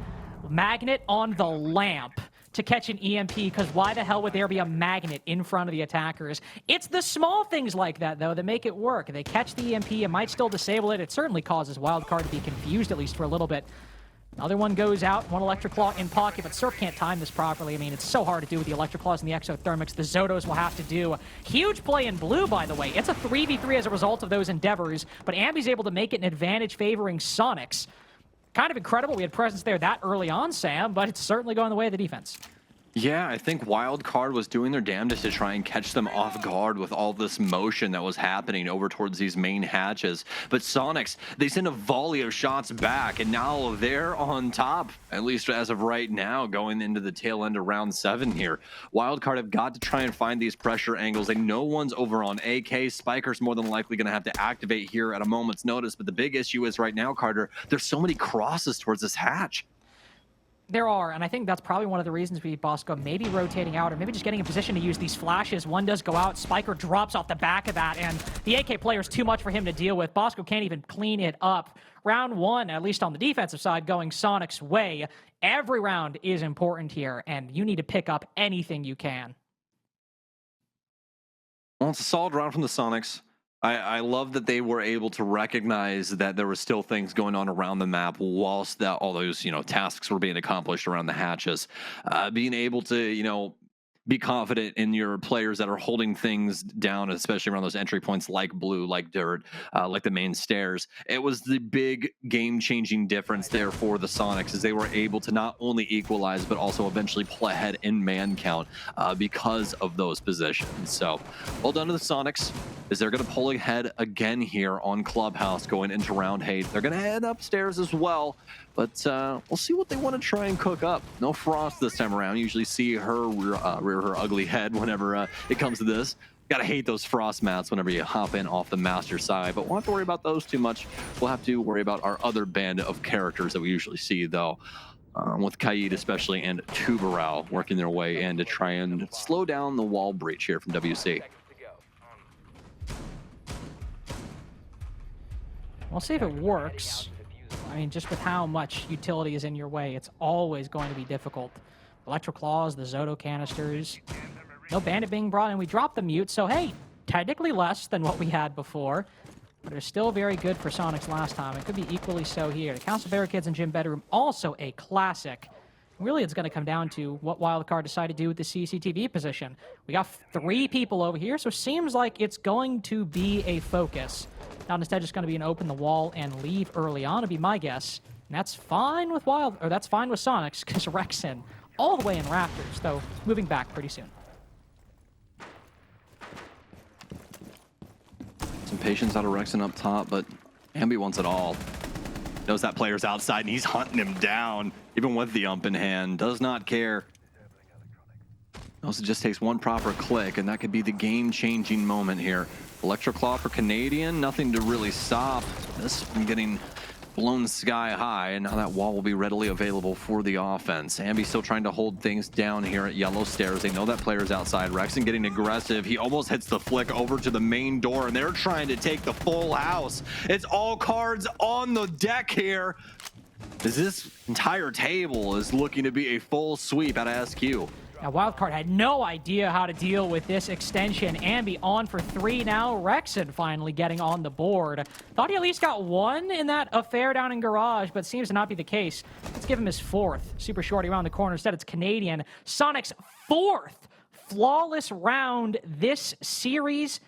Magnet on the lamp to catch an EMP, because why the hell would there be a magnet in front of the attackers? It's the small things like that, though, that make it work. They catch the EMP, it might still disable it. It certainly causes Wildcard to be confused, at least for a little bit. Another one goes out, one Electric Claw in pocket, but Surf can't time this properly. I mean, it's so hard to do with the Electric Claws and the Exothermics. The Zotos will have to do. Huge play in blue, by the way. It's a 3v3 as a result of those endeavors, but Ambi's able to make it an advantage favoring Soniqs. Kind of incredible we had presence there that early on, Sam, but it's certainly going the way of the defense. Yeah, I think Wildcard was doing their damnedest to try and catch them off guard with all this motion that was happening over towards these main hatches. But Soniqs, they send a volley of shots back, and now they're on top, at least as of right now, going into the tail end of round 7 here. Wildcard have got to try and find these pressure angles. Like, no one's over on AK. Spiker's more than likely going to have to activate here at a moment's notice. But the big issue is right now, Carter, there's so many crosses towards this hatch. There are, and I think that's probably one of the reasons we Bosco maybe rotating out, or maybe just getting in position to use these flashes. One does go out, Spiker drops off the back of that, and the AK player is too much for him to deal with. Bosco can't even clean it up. Round 1, at least on the defensive side, going Soniqs' way. Every round is important here, and you need to pick up anything you can. Well, it's a solid round from the Soniqs. I love that they were able to recognize that there were still things going on around the map whilst that all those, tasks were being accomplished around the hatches. Being able to, be confident in your players that are holding things down, especially around those entry points like blue, like dirt, like the main stairs. It was the big game-changing difference there for the Sonics, as they were able to not only equalize, but also eventually pull ahead in man count because of those positions. So well done to the Sonics, as they're going to pull ahead again here on Clubhouse going into round 8. They're going to head upstairs as well, but we'll see what they want to try and cook up. No Frost this time around. Usually see her rear her ugly head whenever it comes to this. Gotta hate those Frost mats whenever you hop in off the master side, but won't have to worry about those too much. We'll have to worry about our other band of characters that we usually see, though, with Kaid especially and Tuberal working their way in to try and slow down the wall breach here from WC. We'll see if it works. I mean, just with how much utility is in your way, it's always going to be difficult. Electro Claws, the Zoto canisters. No Bandit being brought in. We dropped the mute, so hey, technically less than what we had before, but it's still very good for Sonics last time. It could be equally so here. The Council Barricades and Gym Bedroom, also a classic. Really, it's going to come down to what Wildcard decided to do with the CCTV position. We got 3 people over here, so it seems like it's going to be a focus. Not instead just going to be an open the wall and leave early on, would be my guess. And that's fine with that's fine with Sonics, because Rexen all the way in Raptors, though moving back pretty soon. Some patience out of Rexen up top, but Ambi wants it all. Knows that player's outside, and he's hunting him down, even with the ump in hand. Does not care. Also just takes one proper click, and that could be the game-changing moment here. Electroclaw for Canadian, nothing to really stop this from getting blown sky high, and now that wall will be readily available for the offense. Ambi still trying to hold things down here at yellow stairs. They know that player's outside. Rexen getting aggressive. He almost hits the flick over to the main door, and they're trying to take the full house. It's all cards on the deck here, as this entire table is looking to be a full sweep out of SQ. Now, Wildcard had no idea how to deal with this extension. Ambi on for 3 now. Rexen finally getting on the board. Thought he at least got 1 in that affair down in Garage, but seems to not be the case. Let's give him his 4th. Super shorty around the corner. Instead, it's Canadian. Sonic's 4th flawless round this series.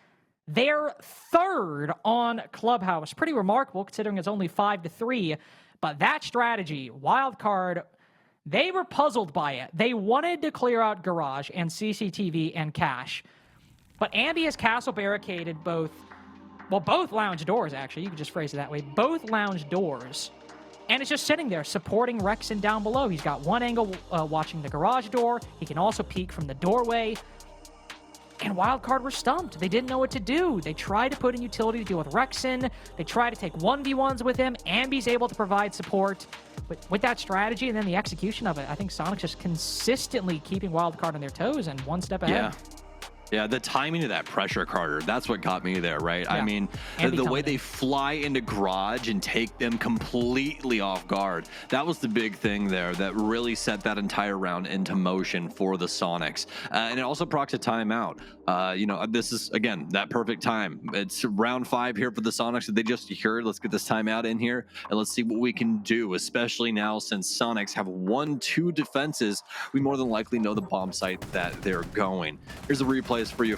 Their 3rd on Clubhouse. Pretty remarkable considering it's only 5-3. But that strategy, Wildcard, they were puzzled by it. They wanted to clear out Garage and CCTV and Cash. But Ambi has castle barricaded both lounge doors, actually. You could just phrase it that way. Both lounge doors. And it's just sitting there supporting Rexen down below. He's got one angle watching the garage door. He can also peek from the doorway. And Wildcard were stumped. They didn't know what to do. They tried to put in utility to deal with Rexen. They tried to take 1v1s with him. Ambi's able to provide support. But with that strategy and then the execution of it, I think Sonics just consistently keeping Wildcard on their toes and one step ahead. Yeah, the timing of that pressure, Carter, that's what got me there, right? Yeah. I mean, the way they fly into Garage and take them completely off guard, that was the big thing there that really set that entire round into motion for the Sonics. And it also procs a timeout. You know, this is, again, that perfect time. It's round 5 here for the Sonics that they just secured. Let's get this timeout in here, and let's see what we can do, especially now since Sonics have 1-2 defenses. We more than likely know the bomb site that they're going. Here's a replay for you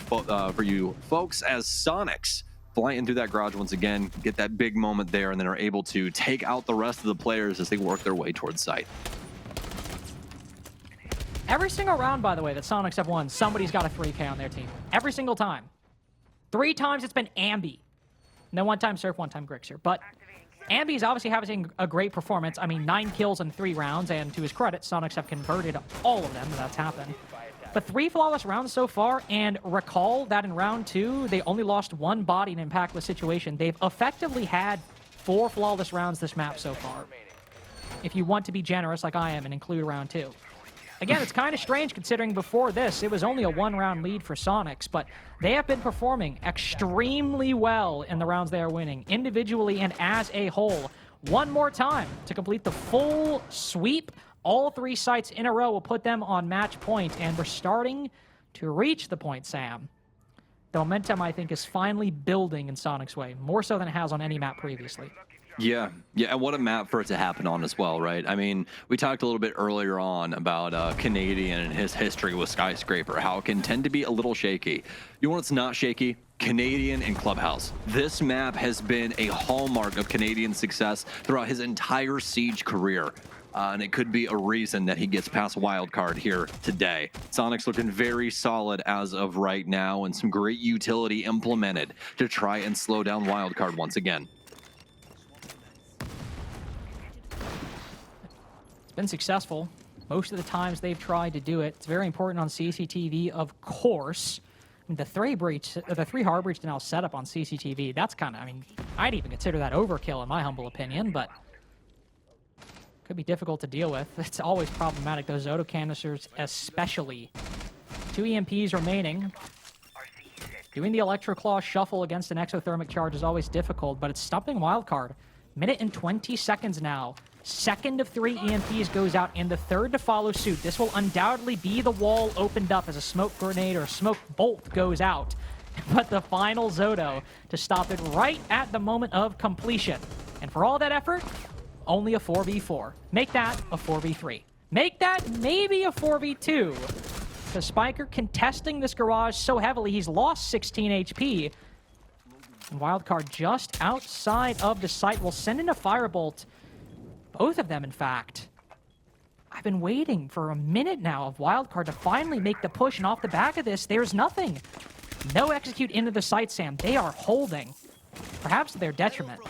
folks as Sonics fly in through that garage once again, get that big moment there, and then are able to take out the rest of the players as they work their way towards site. Every single round, by the way, that Sonics have won, somebody's got a 3K on their team. Every single time. 3 times it's been Ambi. No, 1 time Surf, 1 time Grixer. But Ambi's obviously having a great performance. I mean, 9 kills in 3 rounds, and to his credit, Sonics have converted all of them, and that's happened. But 3 flawless rounds so far, and recall that in round 2, they only lost 1 body in an impactless situation. They've effectively had 4 flawless rounds this map so far. If you want to be generous like I am and include round 2. Again, it's kind of strange considering before this, it was only a 1-round lead for Sonics, but they have been performing extremely well in the rounds they are winning, individually and as a whole. One more time to complete the full sweep. All 3 sites in a row will put them on match point, and we're starting to reach the point, Sam. The momentum, I think, is finally building in Sonic's way, more so than it has on any map previously. Yeah, and what a map for it to happen on as well, right? I mean, we talked a little bit earlier on about Canadian and his history with Skyscraper, how it can tend to be a little shaky. You know what's not shaky? Canadian and Clubhouse. This map has been a hallmark of Canadian success throughout his entire Siege career. And it could be a reason that he gets past Wildcard here today. Soniqs looking very solid as of right now, and some great utility implemented to try and slow down Wildcard once again. It's been successful most of the times they've tried to do it. It's very important on CCTV, of course. The three hard breach now set up on CCTV. That's kind of, I mean, I'd even consider that overkill in my humble opinion, but could be difficult to deal with. It's always problematic, those Zoto canisters especially. 2 EMPs remaining. Doing the Electroclaw shuffle against an exothermic charge is always difficult, but it's stopping Wildcard. Minute and 20 seconds now. Second of 3 EMPs goes out, and the third to follow suit. This will undoubtedly be the wall opened up as a smoke grenade or a smoke bolt goes out. But the final Zoto to stop it right at the moment of completion. And for all that effort, only a 4v4. Make that a 4v3. Make that maybe a 4v2. Because Spiker contesting this garage so heavily, he's lost 16 HP. And Wildcard just outside of the site will send in a firebolt. Both of them, in fact. I've been waiting for a minute now of Wildcard to finally make the push, and off the back of this, there's nothing. No execute into the site, Sam. They are holding. Perhaps to their detriment.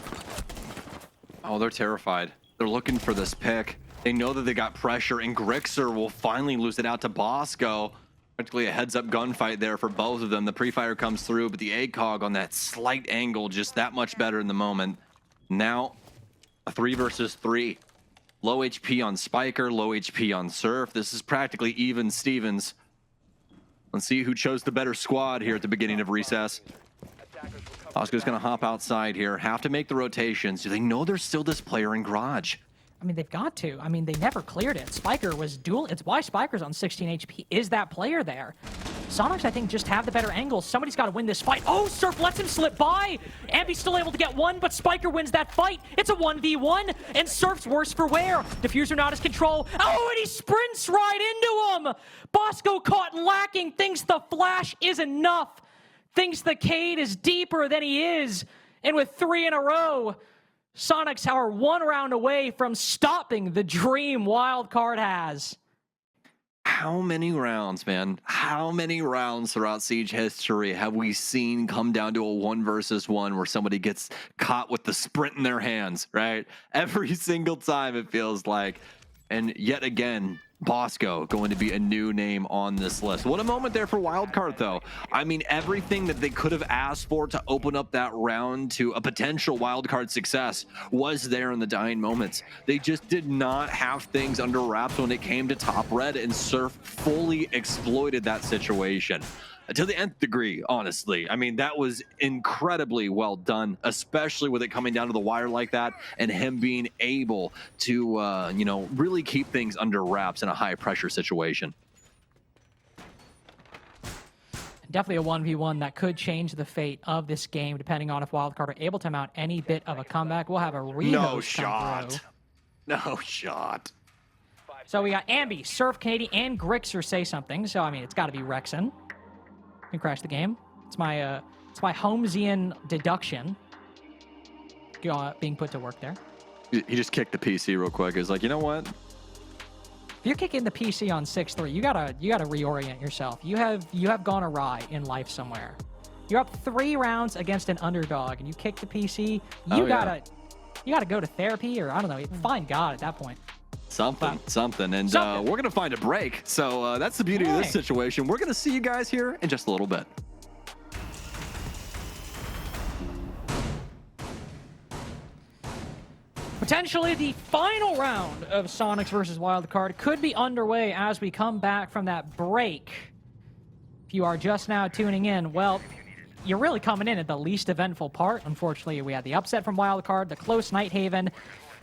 Oh, they're terrified. They're looking for this pick. They know that they got pressure, and Grixer will finally lose it out to Bosco. Practically a heads-up gunfight there for both of them. The pre-fire comes through, but the ACOG on that slight angle, just that much better in the moment. Now, a 3 versus 3. Low HP on Spiker, low HP on Surf. This is practically even Stevens. Let's see who chose the better squad here at the beginning of recess. Bosco's going to hop outside here, have to make the rotations. Do they know there's still this player in garage? I mean, they've got to. I mean, they never cleared it. Spiker was dual. It's why Spiker's on 16 HP. Is that player there? Soniqs, I think, just have the better angles. Somebody's got to win this fight. Oh, Surf lets him slip by. Ambi's still able to get one, but Spiker wins that fight. It's a 1v1, and Surf's worse for wear. Diffuser not his control. Oh, and he sprints right into him. Bosco caught lacking, thinks the flash is enough. Thinks the Cade is deeper than he is. And with 3 in a row, Soniqs are 1 round away from stopping the dream Wildcard has. How many rounds, man? How many rounds throughout Siege history have we seen come down to a 1 versus 1 where somebody gets caught with the sprint in their hands, right? Every single time it feels like. And yet again, Bosco going to be a new name on this list. What a moment there for Wildcard, though. I mean, everything that they could have asked for to open up that round to a potential Wildcard success was there in the dying moments. They just did not have things under wraps when it came to top red, and Surf fully exploited that situation. To the nth degree, honestly. I mean, that was incredibly well done, especially with it coming down to the wire like that and him being able to, you know, really keep things under wraps in a high-pressure situation. Definitely a 1v1 that could change the fate of this game, depending on if Wildcard are able to mount any bit of a comeback. We'll have a rehost No shot. No shot. So we got Ambi, Surf, Canadian, and Grixer say something. So, I mean, it's got to be Rexen. Can crash the game. It's my Holmesian deduction being put to work there. He just kicked the PC real quick. He's like, you know what? If you're kicking the PC on 6-3, you gotta reorient yourself. You have gone awry in life somewhere. You're up 3 rounds against an underdog, and you kick the PC. You gotta go to therapy, or I don't know, find God at that point. Something. And we're going to find a break. So that's the beauty of this situation. We're going to see you guys here in just a little bit. Potentially the final round of Soniqs versus Wildcard could be underway as we come back from that break. If you are just now tuning in, well, you're really coming in at the least eventful part. Unfortunately, we had the upset from Wildcard, the close Nighthaven.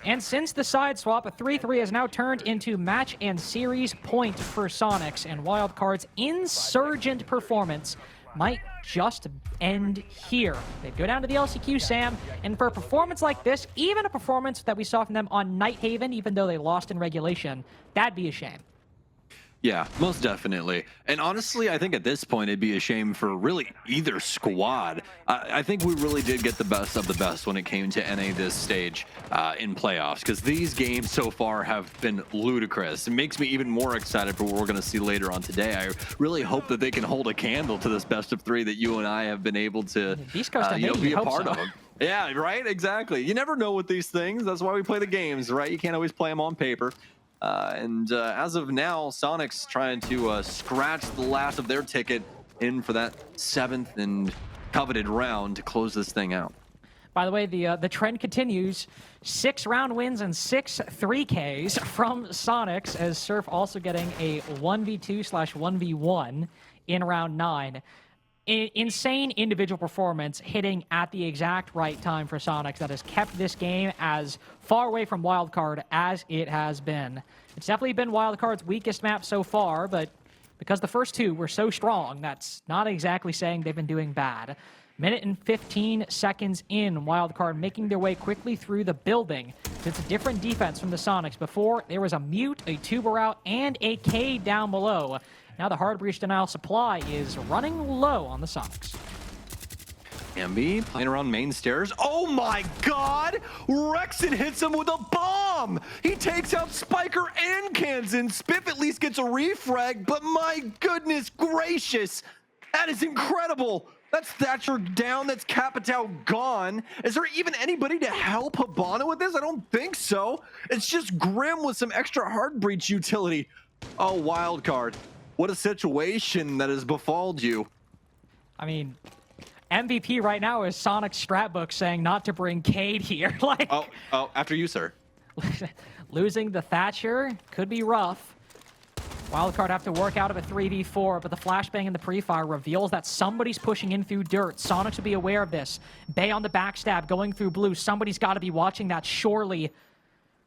And since the side swap, a 3-3 has now turned into match and series point for Soniqs, and Wildcard's insurgent performance might just end here. They'd go down to the LCQ, Sam, and for a performance like this, even a performance that we saw from them on Nighthaven, even though they lost in regulation, that'd be a shame. Yeah, most definitely. And honestly, I think at this point, it'd be a shame for really either squad. I think we really did get the best of the best when it came to NA this stage in playoffs, because these games so far have been ludicrous. It makes me even more excited for what we're going to see later on today. I really hope that they can hold a candle to this best of 3 that you and I have been able to be a part of. Yeah, right? Exactly. You never know with these things. That's why we play the games, right? You can't always play them on paper. As of now, Soniqs trying to scratch the last of their ticket in for that 7th and coveted round to close this thing out. By the way, the trend continues. 6 round wins and 6 3Ks from Soniqs, as Surf also getting a 1v2/1v1 in round 9. Insane individual performance hitting at the exact right time for Soniqs that has kept this game as far away from Wildcard as it has been. It's definitely been Wildcard's weakest map so far, but because the first 2 were so strong, that's not exactly saying they've been doing bad. Minute and 15 seconds in, Wildcard making their way quickly through the building. It's a different defense from the Soniqs. Before, there was a mute, a tuber out, and a K down below. Now the hard breach denial supply is running low on the Soniqs. Ambi playing around main stairs. Oh my god! Rexon hits him with a bomb! He takes out Spiker and Kansan. Spiff at least gets a refrag, but my goodness gracious! That is incredible! That's Thatcher down, that's Capitao gone. Is there even anybody to help Habana with this? I don't think so. It's just Grim with some extra hard breach utility. Oh, Wildcard. What a situation that has befalled you. I mean, MVP right now is Sonic Stratbook saying not to bring Cade here. Like, oh, after you, sir. Losing the Thatcher could be rough. Wildcard have to work out of a 3v4, but the flashbang in the pre-fire reveals that somebody's pushing in through dirt. Sonic should be aware of this. Bay on the backstab going through blue. Somebody's got to be watching that, surely.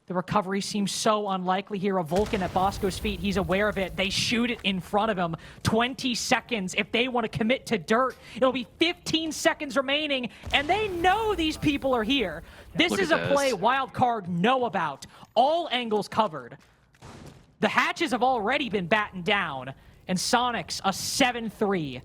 The recovery seems so unlikely here. A Vulcan at Bosco's feet. He's aware of it. They shoot it in front of him. 20 seconds. If they want to commit to dirt, it'll be 15 seconds remaining, and they know these people are here. This is a play Wildcard know about. All angles covered. The hatches have already been battened down, and Soniqs, a 7-3,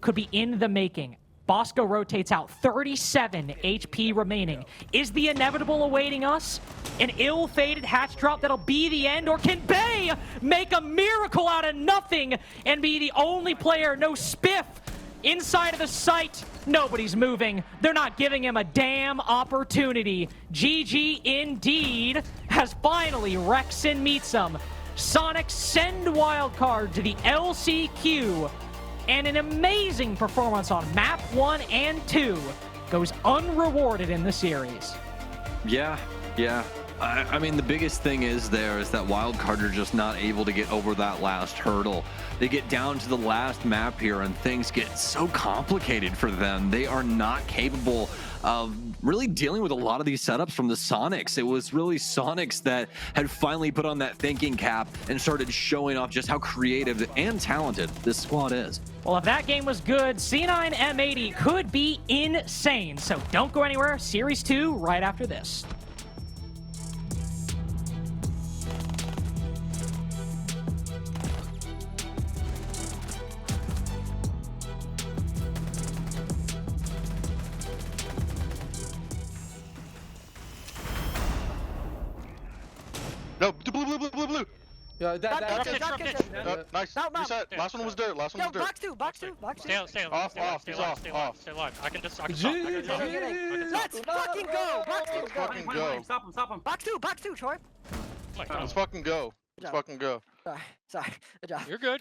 could be in the making. Bosco rotates out, 37 HP remaining. Is the inevitable awaiting us? An ill-fated hatch drop that'll be the end, or can Bay make a miracle out of nothing and be the only player, no spiff, inside of the site? Nobody's moving. They're not giving him a damn opportunity. GG indeed, as finally Rexon meets him. Soniqs send Wildcard to the LCQ, and an amazing performance on map 1 and 2 goes unrewarded in the series. Yeah. I mean, the biggest thing is that Wildcard are just not able to get over that last hurdle. They get down to the last map here and things get so complicated for them. They are not capable of really dealing with a lot of these setups from the Soniqs. It was really Soniqs that had finally put on that thinking cap and started showing off just how creative and talented this squad is. Well, if that game was good, C9 M80 could be insane. So don't go anywhere. Series 2 right after this. No, blue. Yeah, Nice. Reset. Last one was dirt. Box two. Stay Off. Stay alive. I can stop. Let's fucking go. Box two. Let's fucking go. Stop him. Box two, Troy. Let's fucking go. Sorry. Good job. You're good.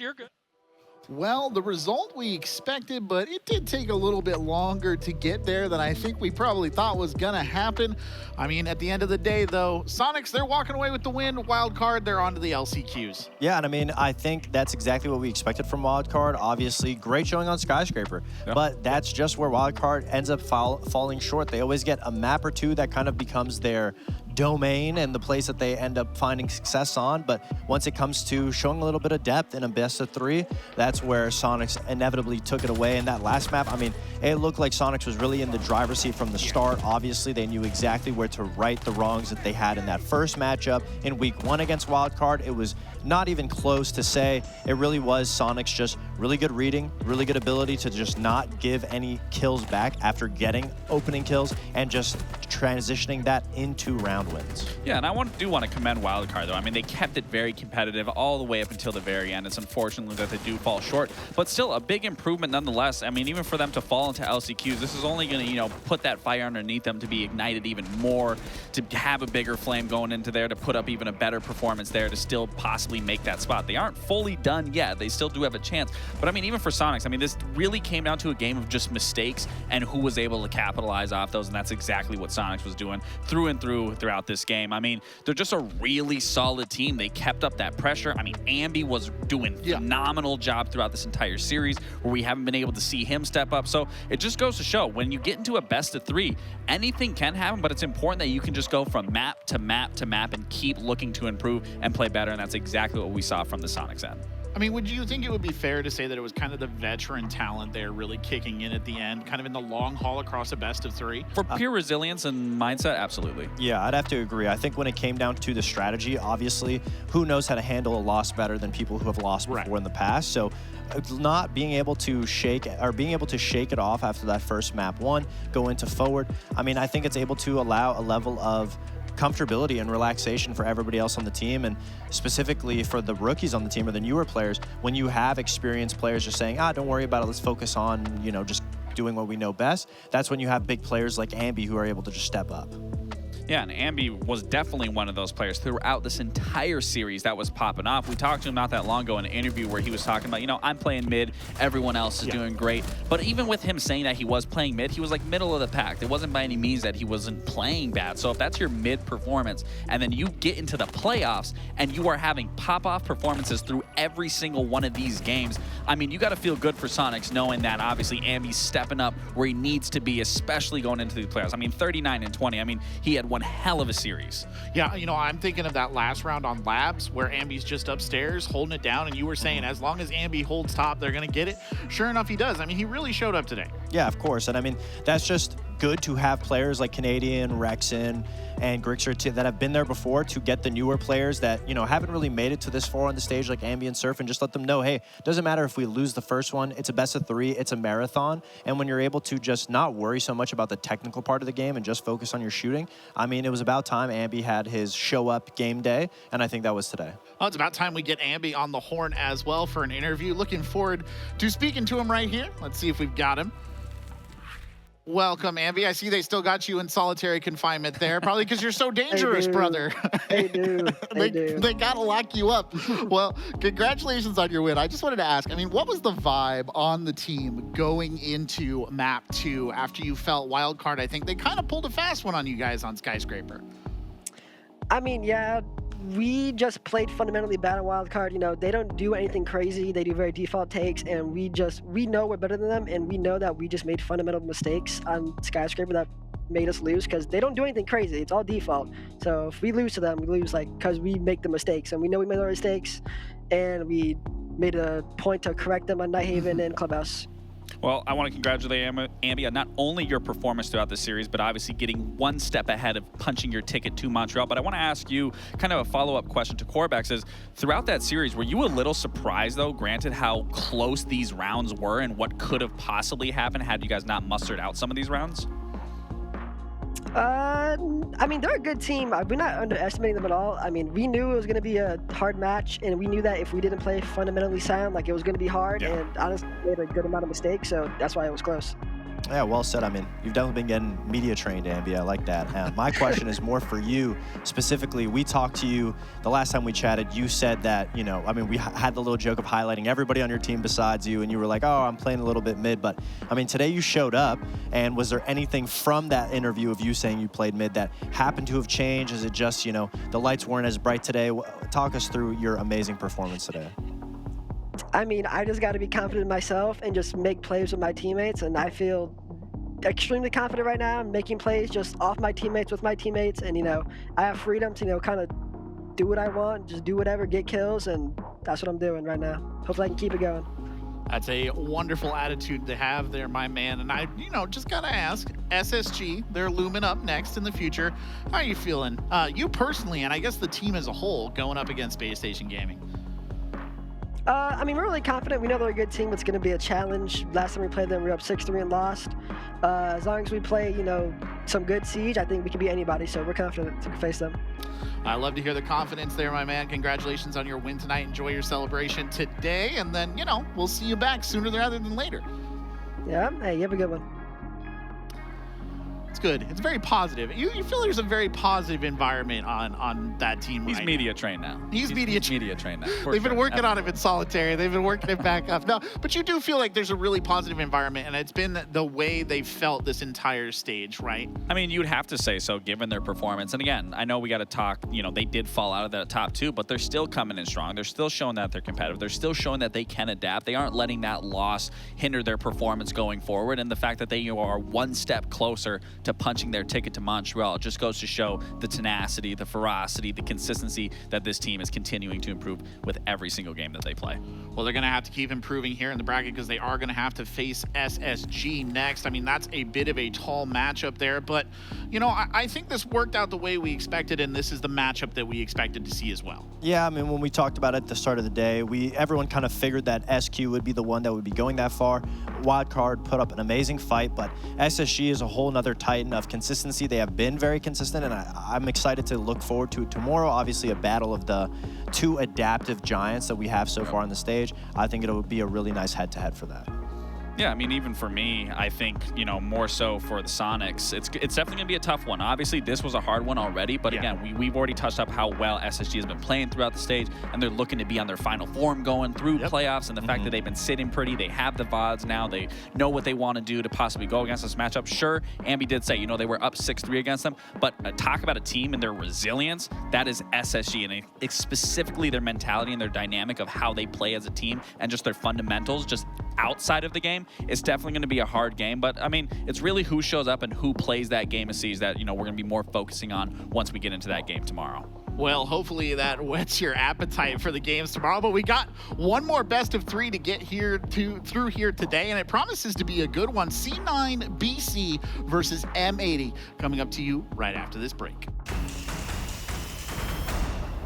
Well, the result we expected, but it did take a little bit longer to get there than I think we probably thought was gonna happen. I mean, at the end of the day, though, Soniqs, they're walking away with the win. Wildcard, they're on to the LCQs. Yeah, and I mean, I think that's exactly what we expected from Wildcard. Obviously, great showing on Skyscraper, but that's just where Wildcard ends up falling short. They always get a map or two that kind of becomes their domain and the place that they end up finding success on. But once it comes to showing a little bit of depth in a best of 3, that's where Soniqs inevitably took it away. In that last map, I mean, it looked like Soniqs was really in the driver's seat from the start. Obviously, they knew exactly where to right the wrongs that they had in that first matchup in week 1 against Wildcard. It was not even close to say. It really was Soniqs just really good reading, really good ability to just not give any kills back after getting opening kills and just transitioning that into round wins. Yeah, and do want to commend Wildcard, though. I mean, they kept it very competitive all the way up until the very end. It's unfortunate that they do fall short, but still a big improvement nonetheless. I mean, even for them to fall into LCQs, this is only going to, you know, put that fire underneath them to be ignited even more, to have a bigger flame going into there, to put up even a better performance there, to still possibly make that spot. They aren't fully done yet. They still do have a chance. But I mean, even for Soniqs, I mean, this really came down to a game of just mistakes and who was able to capitalize off those, and that's exactly what Soniqs was doing through and throughout this game. I mean, they're just a really solid team. They kept up that pressure. I mean, Ambi was doing phenomenal job throughout this entire series where we haven't been able to see him step up. So it just goes to show when you get into a best of 3, anything can happen, but it's important that you can just go from map to map to map and keep looking to improve and play better, and that's exactly what we saw from the Soniqs end. I mean, would you think it would be fair to say that it was kind of the veteran talent there really kicking in at the end, kind of in the long haul across a best of 3? For pure resilience and mindset, absolutely. Yeah, I'd have to agree. I think when it came down to the strategy, obviously, who knows how to handle a loss better than people who have lost before in the past? So not being able to shake it off after that first map 1, go into forward, I mean, I think it's able to allow a level of comfortability and relaxation for everybody else on the team, and specifically for the rookies on the team or the newer players. When you have experienced players just saying, don't worry about it, let's focus on, you know, just doing what we know best, that's when you have big players like Ambi who are able to just step up. Yeah, and Ambi was definitely one of those players throughout this entire series that was popping off. We talked to him not that long ago in an interview where he was talking about, you know, I'm playing mid, everyone else is doing great. But even with him saying that he was playing mid, he was like middle of the pack. It wasn't by any means that he wasn't playing bad. So if that's your mid performance, and then you get into the playoffs and you are having pop-off performances through every single one of these games, I mean, you got to feel good for Soniqs knowing that obviously Ambi's stepping up where he needs to be, especially going into the playoffs. I mean, 39 and 20. I mean, he had one hell of a series. Yeah, you know, I'm thinking of that last round on Labs where Ambi's just upstairs holding it down, and you were saying as long as Ambi holds top, they're going to get it. Sure enough, he does. I mean, he really showed up today. Yeah, of course. And I mean, that's just good to have players like Canadian, Rexon, and Grixer that have been there before to get the newer players that, you know, haven't really made it to this far on the stage like Ambi and Surf, and just let them know, hey, it doesn't matter if we lose the first one. It's a best of 3. It's a marathon. And when you're able to just not worry so much about the technical part of the game and just focus on your shooting, I mean, it was about time Ambi had his show up game day, and I think that was today. Well, it's about time we get Ambi on the horn as well for an interview. Looking forward to speaking to him right here. Let's see if we've got him. Welcome, Ambi. I see they still got you in solitary confinement there, probably because you're so dangerous, brother. They do. They got to lock you up. Well, congratulations on your win. I just wanted to ask, I mean, what was the vibe on the team going into map 2 after you felt Wildcard? I think they kind of pulled a fast one on you guys on Skyscraper. I mean, yeah, we just played fundamentally bad on Wildcard. You know, they don't do anything crazy. They do very default takes, and we know we're better than them, and we know that we just made fundamental mistakes on Skyscraper that made us lose because they don't do anything crazy. It's all default. So if we lose to them, we lose like because we make the mistakes, and we know we made our mistakes, and we made a point to correct them on Nighthaven and Clubhouse. Well, I want to congratulate Ambi on not only your performance throughout the series, but obviously getting one step ahead of punching your ticket to Montreal. But I want to ask you kind of a follow-up question to Corbex is, throughout that series, were you a little surprised, though, granted how close these rounds were and what could have possibly happened had you guys not mustered out some of these rounds? I mean, they're a good team. We're not underestimating them at all. I mean, we knew it was going to be a hard match, and we knew that if we didn't play fundamentally sound, like it was going to be hard, and honestly, we made a good amount of mistakes, so that's why it was close. Yeah, well said. I mean, you've definitely been getting media trained, Ambi. I like that. My question is more for you. Specifically, we talked to you the last time we chatted. You said that, you know, I mean, we had the little joke of highlighting everybody on your team besides you, and you were like, oh, I'm playing a little bit mid. But, I mean, today you showed up, and was there anything from that interview of you saying you played mid that happened to have changed? Is it just, you know, the lights weren't as bright today? Talk us through your amazing performance today. I mean, I just got to be confident in myself and just make plays with my teammates, and I feel extremely confident right now. I'm making plays just off my teammates, with my teammates, and I have freedom to kind of do what I want, just do whatever, get kills, and that's what I'm doing right now. Hopefully I can keep it going. That's a wonderful attitude to have there, my man. And I, just gotta ask, SSG, they're looming up next in the future. How are you feeling? You personally, and I guess the team as a whole, going up against Space Station Gaming. I mean, we're really confident. We know they're a good team. It's going to be a challenge. Last time we played them, we were up 6-3 and lost. As long as we play, some good Siege, I think we can beat anybody. So we're confident to face them. I love to hear the confidence there, my man. Congratulations on your win tonight. Enjoy your celebration today. And then, we'll see you back sooner rather than later. Yeah. Hey, you have a good one. It's good. It's very positive. You feel there's a very positive environment on that team. He's right media now. trained now. He's media trained now. They've been working on him in solitary. They've been working it back up. No, but you do feel like there's a really positive environment, and it's been the way they've felt this entire stage, right? I mean, you'd have to say so, given their performance. And again, I know we got to talk, they did fall out of that top 2, but they're still coming in strong. They're still showing that they're competitive. They're still showing that they can adapt. They aren't letting that loss hinder their performance going forward. And the fact that they are one step closer to punching their ticket to Montreal just goes to show the tenacity, the ferocity, the consistency that this team is continuing to improve with every single game that they play. Well, they're going to have to keep improving here in the bracket because they are going to have to face SSG next. I mean, that's a bit of a tall matchup there, but, I think this worked out the way we expected, and this is the matchup that we expected to see as well. Yeah, I mean, when we talked about it at the start of the day, everyone kind of figured that SQ would be the one that would be going that far. Wildcard put up an amazing fight, but SSG is a whole nother titan of consistency. They have been very consistent, and I'm excited to look forward to it tomorrow. Obviously, a battle of the 2 adaptive giants that we have so far on the stage. I think it'll be a really nice head-to-head for that. Yeah, I mean, even for me, I think, more so for the Soniqs, it's definitely going to be a tough one. Obviously, this was a hard one already, but again, we've already touched up how well SSG has been playing throughout the stage, and they're looking to be on their final form going through playoffs, and the fact that they've been sitting pretty, they have the VODs now, they know what they want to do to possibly go against this matchup. Sure, Ambi did say, they were up 6-3 against them, but talk about a team and their resilience, that is SSG, and it's specifically their mentality and their dynamic of how they play as a team, and just their fundamentals, just outside of the game. It's definitely going to be a hard game, but I mean, it's really who shows up and who plays that game of Siege that, we're going to be more focusing on once we get into that game tomorrow. Well, hopefully that whets your appetite for the games tomorrow, but we got one more best of 3 to get through here today, and it promises to be a good one. C9 BC versus M80 coming up to you right after this break.